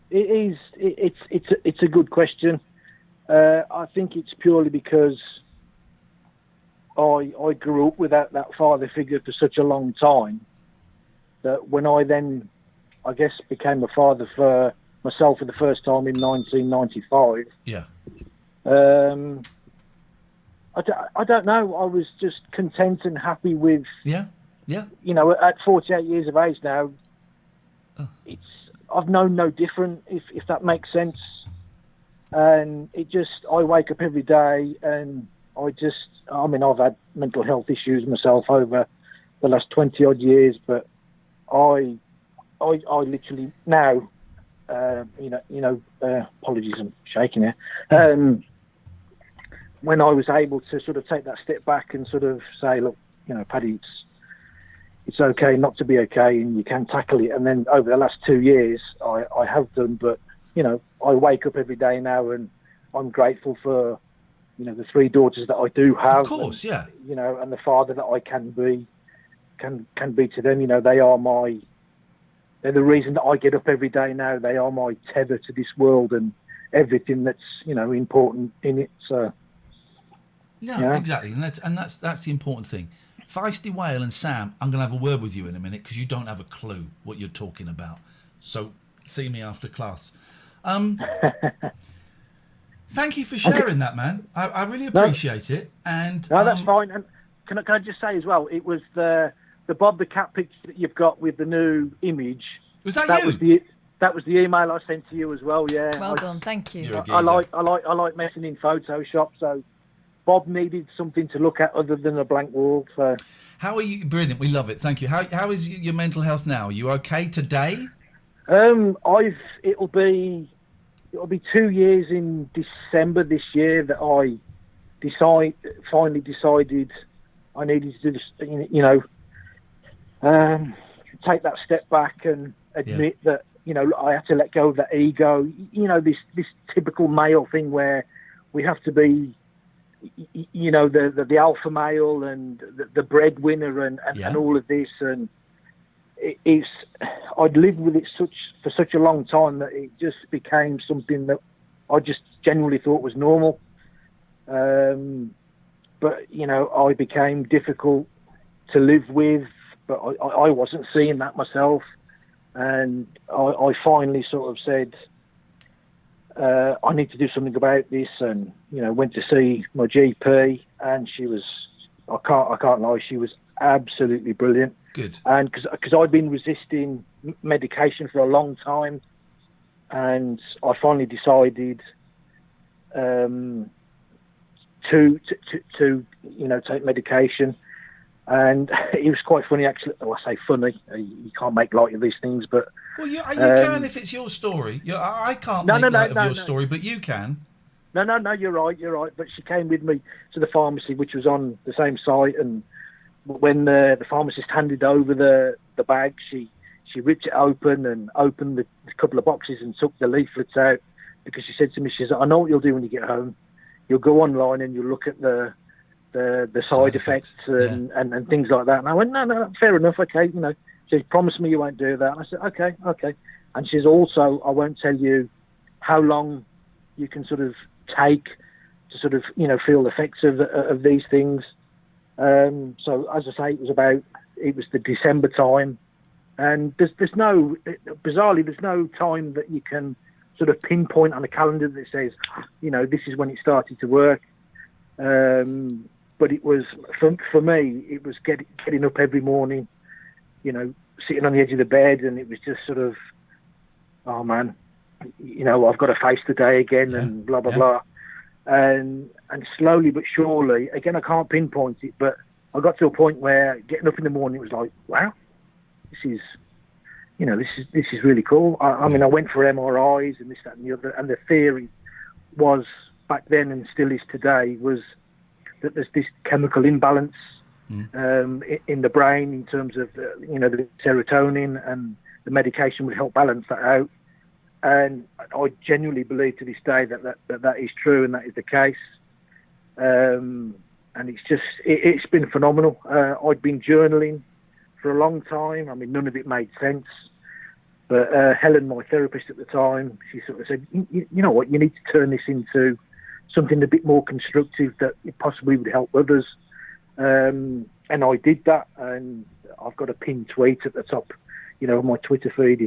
It's a good question. I think it's purely because I grew up without that father figure for such a long time that when I then, I guess, became a father for myself for the first time in 1995. Yeah. I don't know. I was just content and happy with. Yeah. At 48 years of age now, I've known no different, if that makes sense. And I wake up every day and I've had mental health issues myself over the last 20 odd years, but I literally now, apologies, I'm shaking here. When I was able to sort of take that step back and sort of say, look, Paddy, it's okay not to be okay, and you can tackle it. And then over the last 2 years, I have done. But I wake up every day now, and I'm grateful for the 3 daughters that I do have. Of course, and, yeah. And the father that I can be to them. They're the reason that I get up every day now. They are my tether to this world and everything that's important in it. So. Yeah, exactly, and that's the important thing. Feisty Whale and Sam, I'm going to have a word with you in a minute because you don't have a clue what you're talking about. So see me after class. Thank you for sharing that, man. I really appreciate it. And that's fine. And can I just say as well, it was the Bob the Cat picture that you've got with the new image. Was that you? That was the email I sent to you as well. Yeah. Well done, thank you. I like messing in Photoshop, so. Bob needed something to look at other than a blank wall. So, how are you? Brilliant, we love it. Thank you. How is your mental health now? Are you okay today? It'll be 2 years in December this year that I finally decided I needed to just take that step back and admit that I had to let go of that ego. This typical male thing where we have to be. The alpha male and the breadwinner and all of this, and I'd lived with it for such a long time that it just became something that I just generally thought was normal. But I became difficult to live with, but I wasn't seeing that myself, and I finally sort of said, I need to do something about this, and went to see my GP, and she was, I can't lie, she was absolutely brilliant. Good. And because I'd been resisting medication for a long time, and I finally decided to take medication. And it was quite funny, actually. Well, I say funny. You can't make light of these things, but... Well, you can if it's your story. I can't make light of your story, but you can. No, you're right. But she came with me to the pharmacy, which was on the same site, and when the pharmacist handed over the bag, she ripped it open and opened a couple of boxes and took the leaflets out, because she said to me, she said, I know what you'll do when you get home. You'll go online and you'll look at the side effects and things like that. And I went, no, fair enough, okay. She promised me you won't do that. And I said, okay. And she says also, I won't tell you how long you can sort of take to sort of, feel the effects of these things. So as I say, it was the December time, and there's no time that you can sort of pinpoint on a calendar that says, this is when it started to work. But it was, for me, it was getting up every morning, sitting on the edge of the bed, and it was just sort of, oh man, I've got to face the day again, and blah, blah, blah. And slowly but surely, again, I can't pinpoint it, but I got to a point where getting up in the morning, it was like, wow, this is really cool. I mean, I went for MRIs and this, that, and the other, and the theory was back then and still is today was that there's this chemical imbalance in the brain in terms of the serotonin, and the medication would help balance that out. And I genuinely believe to this day that is true, and that is the case. And it's been phenomenal. I'd been journaling for a long time. I mean, none of it made sense. But Helen, my therapist at the time, she sort of said, you know what, you need to turn this into something a bit more constructive that it possibly would help others. And I did that, and I've got a pinned tweet at the top, of my Twitter feed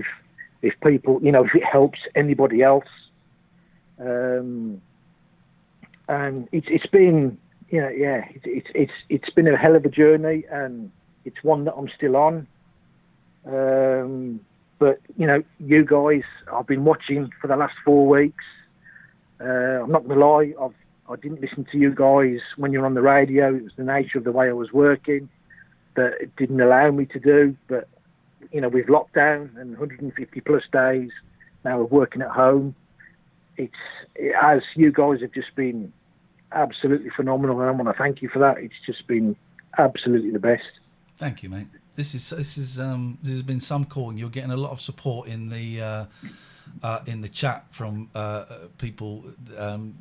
if people, if it helps anybody else. And it's been, it's been a hell of a journey, and it's one that I'm still on. But, you guys, I've been watching for the last 4 weeks. I'm not going to lie, I didn't listen to you guys when you were on the radio. It was the nature of the way I was working that it didn't allow me to do. But, with lockdown and 150 plus days now of working at home, as you guys have just been absolutely phenomenal, and I want to thank you for that. It's just been absolutely the best. Thank you, mate. This has been some call, and you're getting a lot of support in the chat from people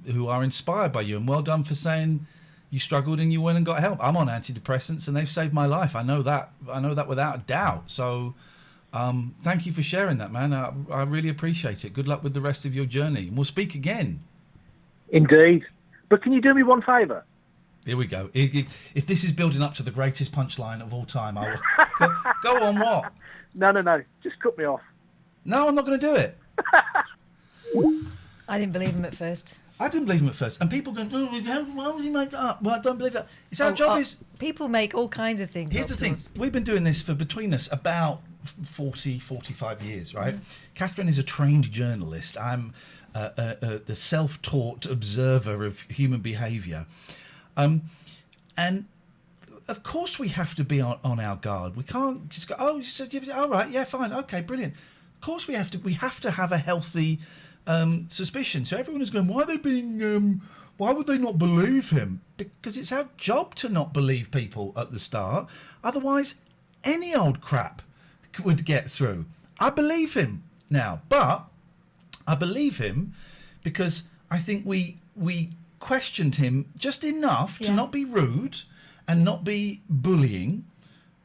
who are inspired by you, and well done for saying you struggled and you went and got help. I'm on antidepressants, and they've saved my life. I know that without a doubt. So thank you for sharing that, man. I really appreciate it. Good luck with the rest of your journey, and we'll speak again. Indeed. But can you do me one favour? Here we go. If this is building up to the greatest punchline of all time, I will go on. What? No. Just cut me off. No, I'm not going to do it. I didn't believe him at first. I didn't believe him at first, and people going, why would he make that up? Well, I don't believe that. It's our job is... People make all kinds of things. Here's the thing. We've been doing this for, between us, about 45 years, right? Katherine is a trained journalist. I'm the self-taught observer of human behaviour. And of course we have to be on our guard. We can't just go, oh, you said, all right, yeah, fine, okay, brilliant. Of course we have to have a healthy suspicion. So everyone is going, why are they being, why would they not believe him? Because it's our job to not believe people at the start. Otherwise, any old crap would get through. I believe him now, but I believe him because I think we questioned him just enough to not be rude and not be bullying,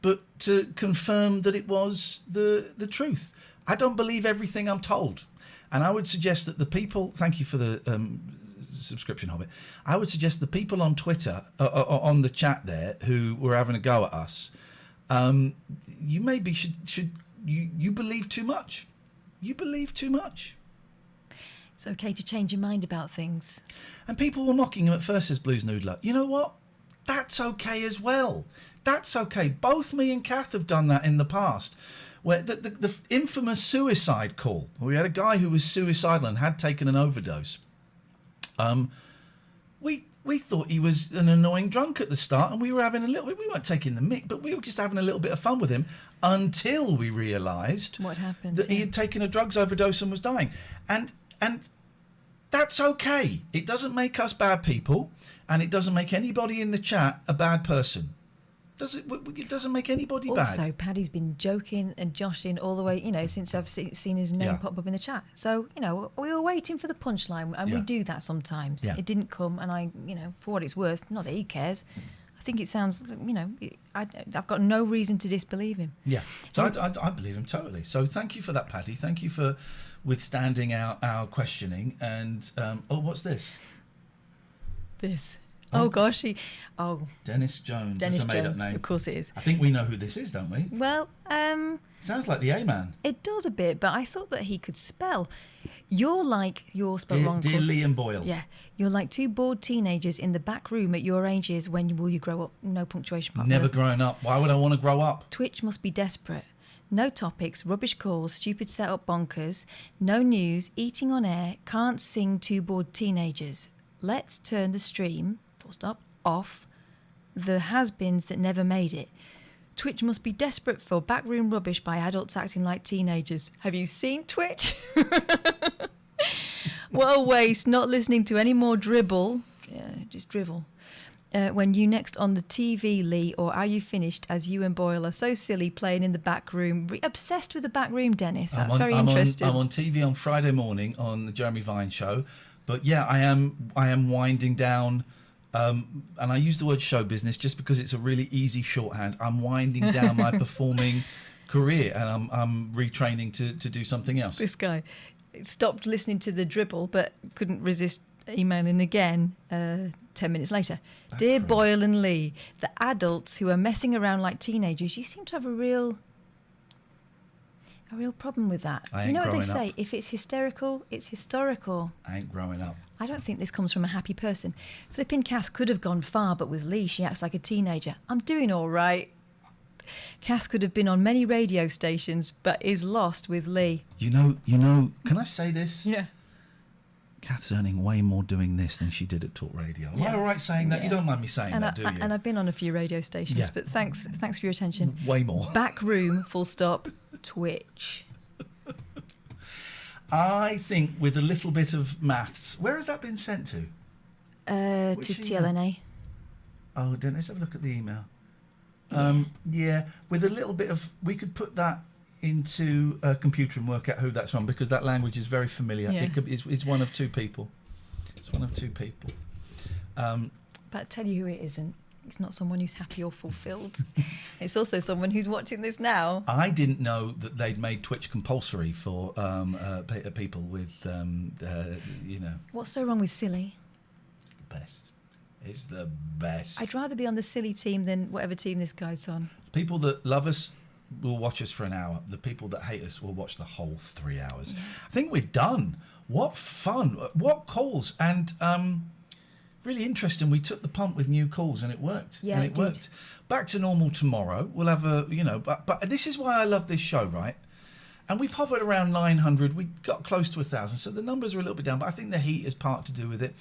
but to confirm that it was the truth. I don't believe everything I'm told. And I would suggest that the people, thank you for the subscription, Hobbit. I would suggest the people on Twitter, on the chat there, who were having a go at us, you maybe you believe too much. You believe too much. It's okay to change your mind about things. And people were mocking him at first as Blues Noodler. You know what? That's okay as well. That's okay. Both me and Kath have done that in the past. Where the infamous suicide call. We had a guy who was suicidal and had taken an overdose. We thought he was an annoying drunk at the start, and we were having we weren't taking the mick, but we were just having a little bit of fun with him until we realised what happened, that he had taken a drugs overdose and was dying. And that's okay. It doesn't make us bad people, and it doesn't make anybody in the chat a bad person. It doesn't make anybody bad. Also, Paddy's been joking and joshing all the way, since I've seen his name pop up in the chat. So, we were waiting for the punchline, and we do that sometimes. Yeah. It didn't come, and I, for what it's worth, not that he cares, I think it sounds, I've got no reason to disbelieve him. Yeah, so I believe him totally. So thank you for that, Paddy. Thank you for withstanding our questioning. And what's this? Oh gosh, Dennis Jones. Dennis That's a made-up Jones. name. Of course it is. I think we know who this is, don't we? Well, sounds like the A-man. It does a bit, but I thought that he could spell. You're spelled wrong. Dear Iain Boyle. Yeah, you're like two bored teenagers in the back room at your age is. When will you grow up? No punctuation mark. Never growing up. Why would I want to grow up? Twitch must be desperate. No topics, rubbish calls, stupid setup bonkers, no news, eating on air, can't sing two bored teenagers. Let's turn the stream, full stop, off. The has-beens that never made it. Twitch must be desperate for backroom rubbish by adults acting like teenagers. Have you seen Twitch? What a waste, not listening to any more dribble. Yeah, just drivel. When you next on the TV, Lee, or are you finished as you and Boyle are so silly playing in the back room? Obsessed with the back room, Dennis. That's very interesting. I'm on TV on Friday morning on the Jeremy Vine show. But yeah, I am winding down, and I use the word show business just because it's a really easy shorthand. I'm winding down my performing career, and I'm retraining to do something else. This guy stopped listening to the dribble, but couldn't resist emailing again 10 minutes later. Dear Boyle and Lee, the adults who are messing around like teenagers, you seem to have a real problem with that. I ain't you know what they growing say? up. If it's hysterical, it's historical. I ain't growing up. I don't think this comes from a happy person. Flipping Kath could have gone far, but with Lee, she acts like a teenager. I'm doing all right. Kath could have been on many radio stations, but is lost with Lee. You know, can I say this? Yeah. Kath's earning way more doing this than she did at Talk Radio. Am I all right saying that? Yeah. You don't mind me saying that, do you? And I've been on a few radio stations, Yeah. but thanks for your attention. Way more. Back room, full stop, Twitch. I think with a little bit of maths, where has that been sent to? To Which email? TLNA. Oh, let's have a look at the email. Yeah, with a little bit of, we could put that into a computer and work out who that's from, because that language is very familiar. Yeah. It's one of two people. It's one of two people. But I tell you who it isn't. It's not someone who's happy or fulfilled. It's also someone who's watching this now. I didn't know that they'd made Twitch compulsory for people with, What's so wrong with silly? It's the best. It's the best. I'd rather be on the silly team than whatever team this guy's on. People that love us will watch us for an hour. The people that hate us will watch the whole 3 hours. Yeah. I think we're done. What fun. What calls. And really interesting. We took the punt with new calls and it worked. Yeah, and it worked. Back to normal tomorrow. We'll have but this is why I love this show, right? And we've hovered around 900. We got close to 1,000. So the numbers are a little bit down, but I think the heat is part to do with it.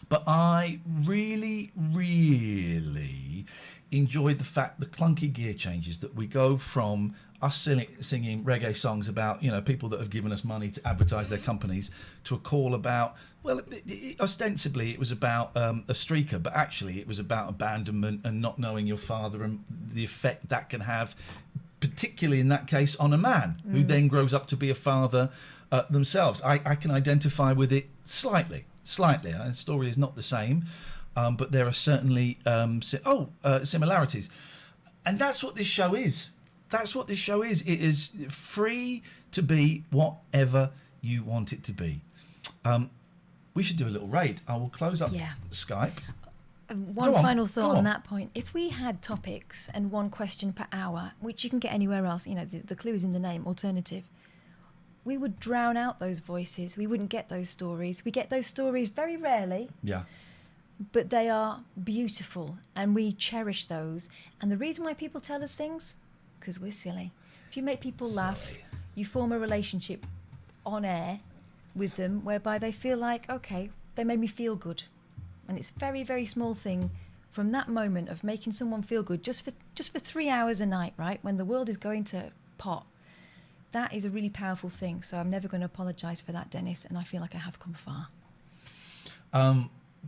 But I really, really enjoyed the fact, the clunky gear changes, that we go from us singing reggae songs about, people that have given us money to advertise their companies, to a call about, ostensibly it was about a streaker, but actually it was about abandonment and not knowing your father and the effect that can have, particularly in that case, on a man who then grows up to be a father themselves. I can identify with it slightly. The story is not the same, but there are certainly similarities. And that's what this show is. It is free to be whatever you want it to be. We should do a little raid. I will close up Skype. One final thought on that point. If we had topics and one question per hour, which you can get anywhere else, the clue is in the name, alternative, we would drown out those voices. We wouldn't get those stories. We get those stories very rarely. Yeah. But they are beautiful and we cherish those. And the reason why people tell us things, because we're silly. If you make people laugh, you form a relationship on air with them whereby they feel like, okay, they made me feel good. And it's a very, very small thing from that moment of making someone feel good just for 3 hours a night, right? When the world is going to pot. That is a really powerful thing. So I'm never going to apologise for that, Dennis. And I feel like I have come far.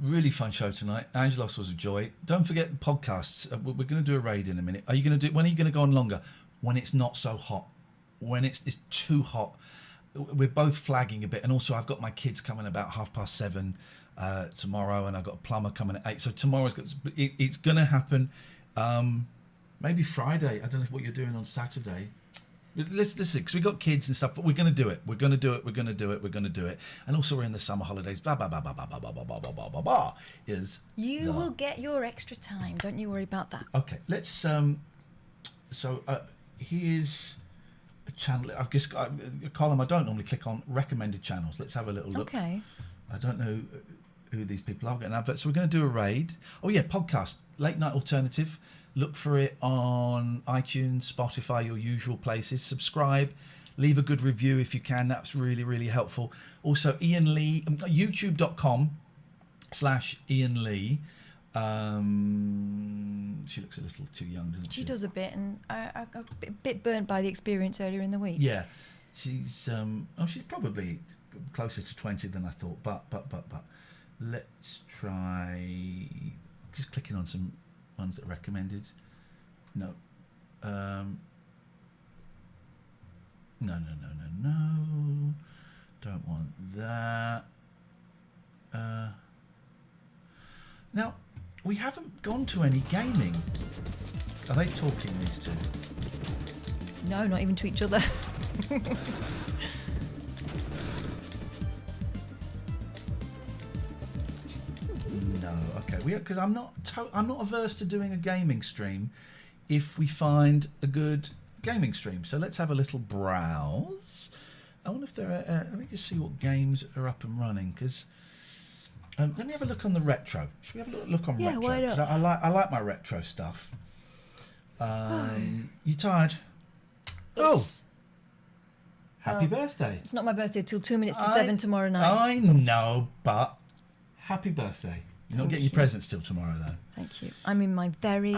Really fun show tonight. Angelos was a joy. Don't forget the podcasts. We're going to do a raid in a minute. When are you going to go on longer? When it's not so hot. When it's too hot. We're both flagging a bit. And also I've got my kids coming about 7:30. tomorrow, and I've got a plumber coming at 8. So tomorrow's it's going to happen. Maybe Friday. I don't know what you're doing on Saturday. Let's see, because we've got kids and stuff, but we're going to do it. We're going to do it. We're going to do it. We're going to do it. And also, we're in the summer holidays. Blah, blah, blah, blah, blah, blah, blah, blah, blah, blah, blah, blah, is You will get your extra time. Don't you worry about that. Okay, let's. So here's a channel. I've just got a column I don't normally click on. Recommended channels. Let's have a little look. Okay. I don't know who these people are. Getting adverts. So we're going to do a raid. Oh yeah, podcast. Late Night Alternative. Look for it on iTunes, Spotify, your usual places. Subscribe, leave a good review if you can. That's really, really helpful. Also, Iain Lee, youtube.com/Iain Lee. She looks a little too young, doesn't she? She does a bit, and I got a bit burnt by the experience earlier in the week. Yeah, she's she's probably closer to 20 than I thought. But let's try just clicking on some ones that are recommended. No. No. Don't want that. Now, we haven't gone to any gaming. Are they talking, these two? No, not even to each other. No, okay. Because I'm not averse to doing a gaming stream if we find a good gaming stream. So let's have a little browse. I wonder if there are. Let me just see what games are up and running. Because let me have a look on the retro. Should we have a look on retro? Why not? 'Cause I like my retro stuff. You tired? Oh. Happy birthday. It's not my birthday till 2 minutes to 7 tomorrow night. I know, but happy birthday. You're not getting your presents till tomorrow, though. Thank you. I'm in my very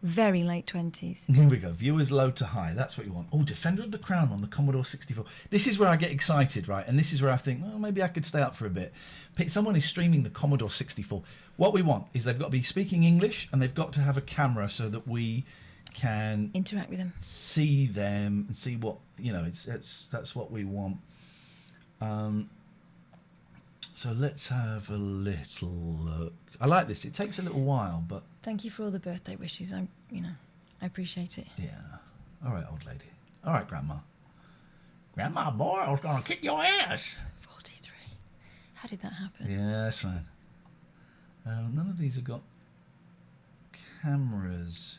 late 20s. Here we go. Viewers low to high. That's what you want. Oh, Defender of the Crown on the Commodore 64. This is where I get excited, right? And this is where I think, well, maybe I could stay up for a bit. Someone is streaming the Commodore 64. What we want is they've got to be speaking English, and they've got to have a camera so that we can interact with them, see them, and see what that's what we want. So let's have a little look. I like this. It takes a little while, but thank you for all the birthday wishes. I appreciate it. Yeah. All right, old lady. All right, Grandma. Grandma Boyle's gonna kick your ass. 43. How did that happen? Yeah, that's fine. None of these have got cameras.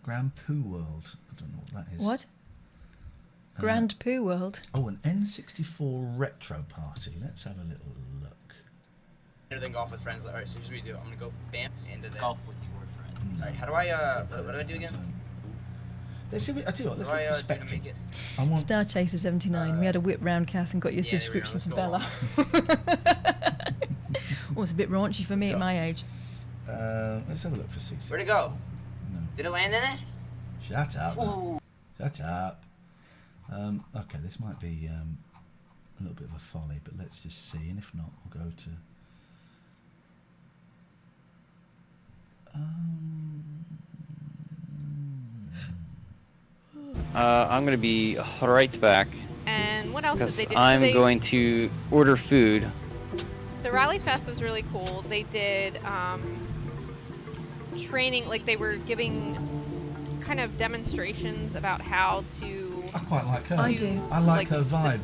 Grand Poo World. I don't know what that is. What? Grand Poo World. Oh, an N64 retro party. Let's have a little look. Better than golf with friends. All right, so here's what we do. I'm gonna go bam into that. Golf with your friends. All right, how do I what do I do again? Let's see. I tell you what. Let's look for Spectrum. Star Chaser 79. We had a whip round, Kath, and got your subscription for Bella. Oh, it's a bit raunchy for me at my age. Let's have a look for C6. Where'd it go? No. Did it land in it? Shut up. Shut up. Okay, this might be a little bit of a folly, but let's just see. And if not, we'll go to. I'm going to be right back. And what else did they do? I'm going to order food. So Rally Fest was really cool. They did training, like they were giving kind of demonstrations about how to. I quite like her. I do. I like her vibe.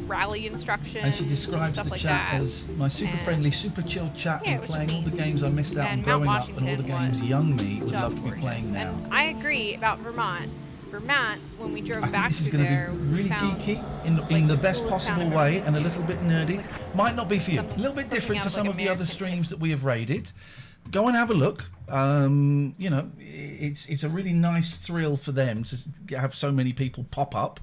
Rally instructions. And she describes stuff the like chat that. as my super friendly, super chill chat, Yeah, and playing all the games I missed out on growing up, and all the games young me would love to be playing now. And I agree about Vermont. Vermont, when we drove I think back this is through going to there, be we really found geeky in the best coolest town possible I've ever way, been and a to. little bit nerdy. Might not be for you. A little bit different to else some like of the other American streams that we have raided. Go and have a look. It's a really nice thrill for them to have so many people pop up.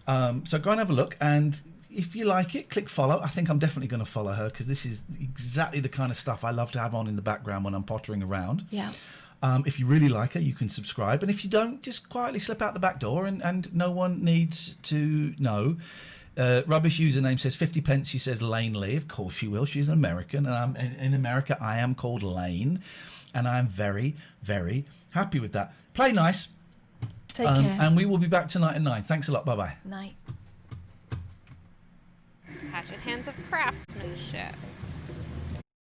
So go and have a look, and if you like it, click follow. I think I'm definitely going to follow her because this is exactly the kind of stuff I love to have on in the background when I'm pottering around. Yeah. If you really like her, you can subscribe. And if you don't, just quietly slip out the back door and no one needs to know. Rubbish username says 50 pence. She says Lane Lee. Of course she will. She's an American. And in America, I am called Lane. And I'm very, very happy with that. Play nice. Take care. And we will be back tonight at 9. Thanks a lot. Bye-bye. Night. Hatchet Hands of Craftsmanship.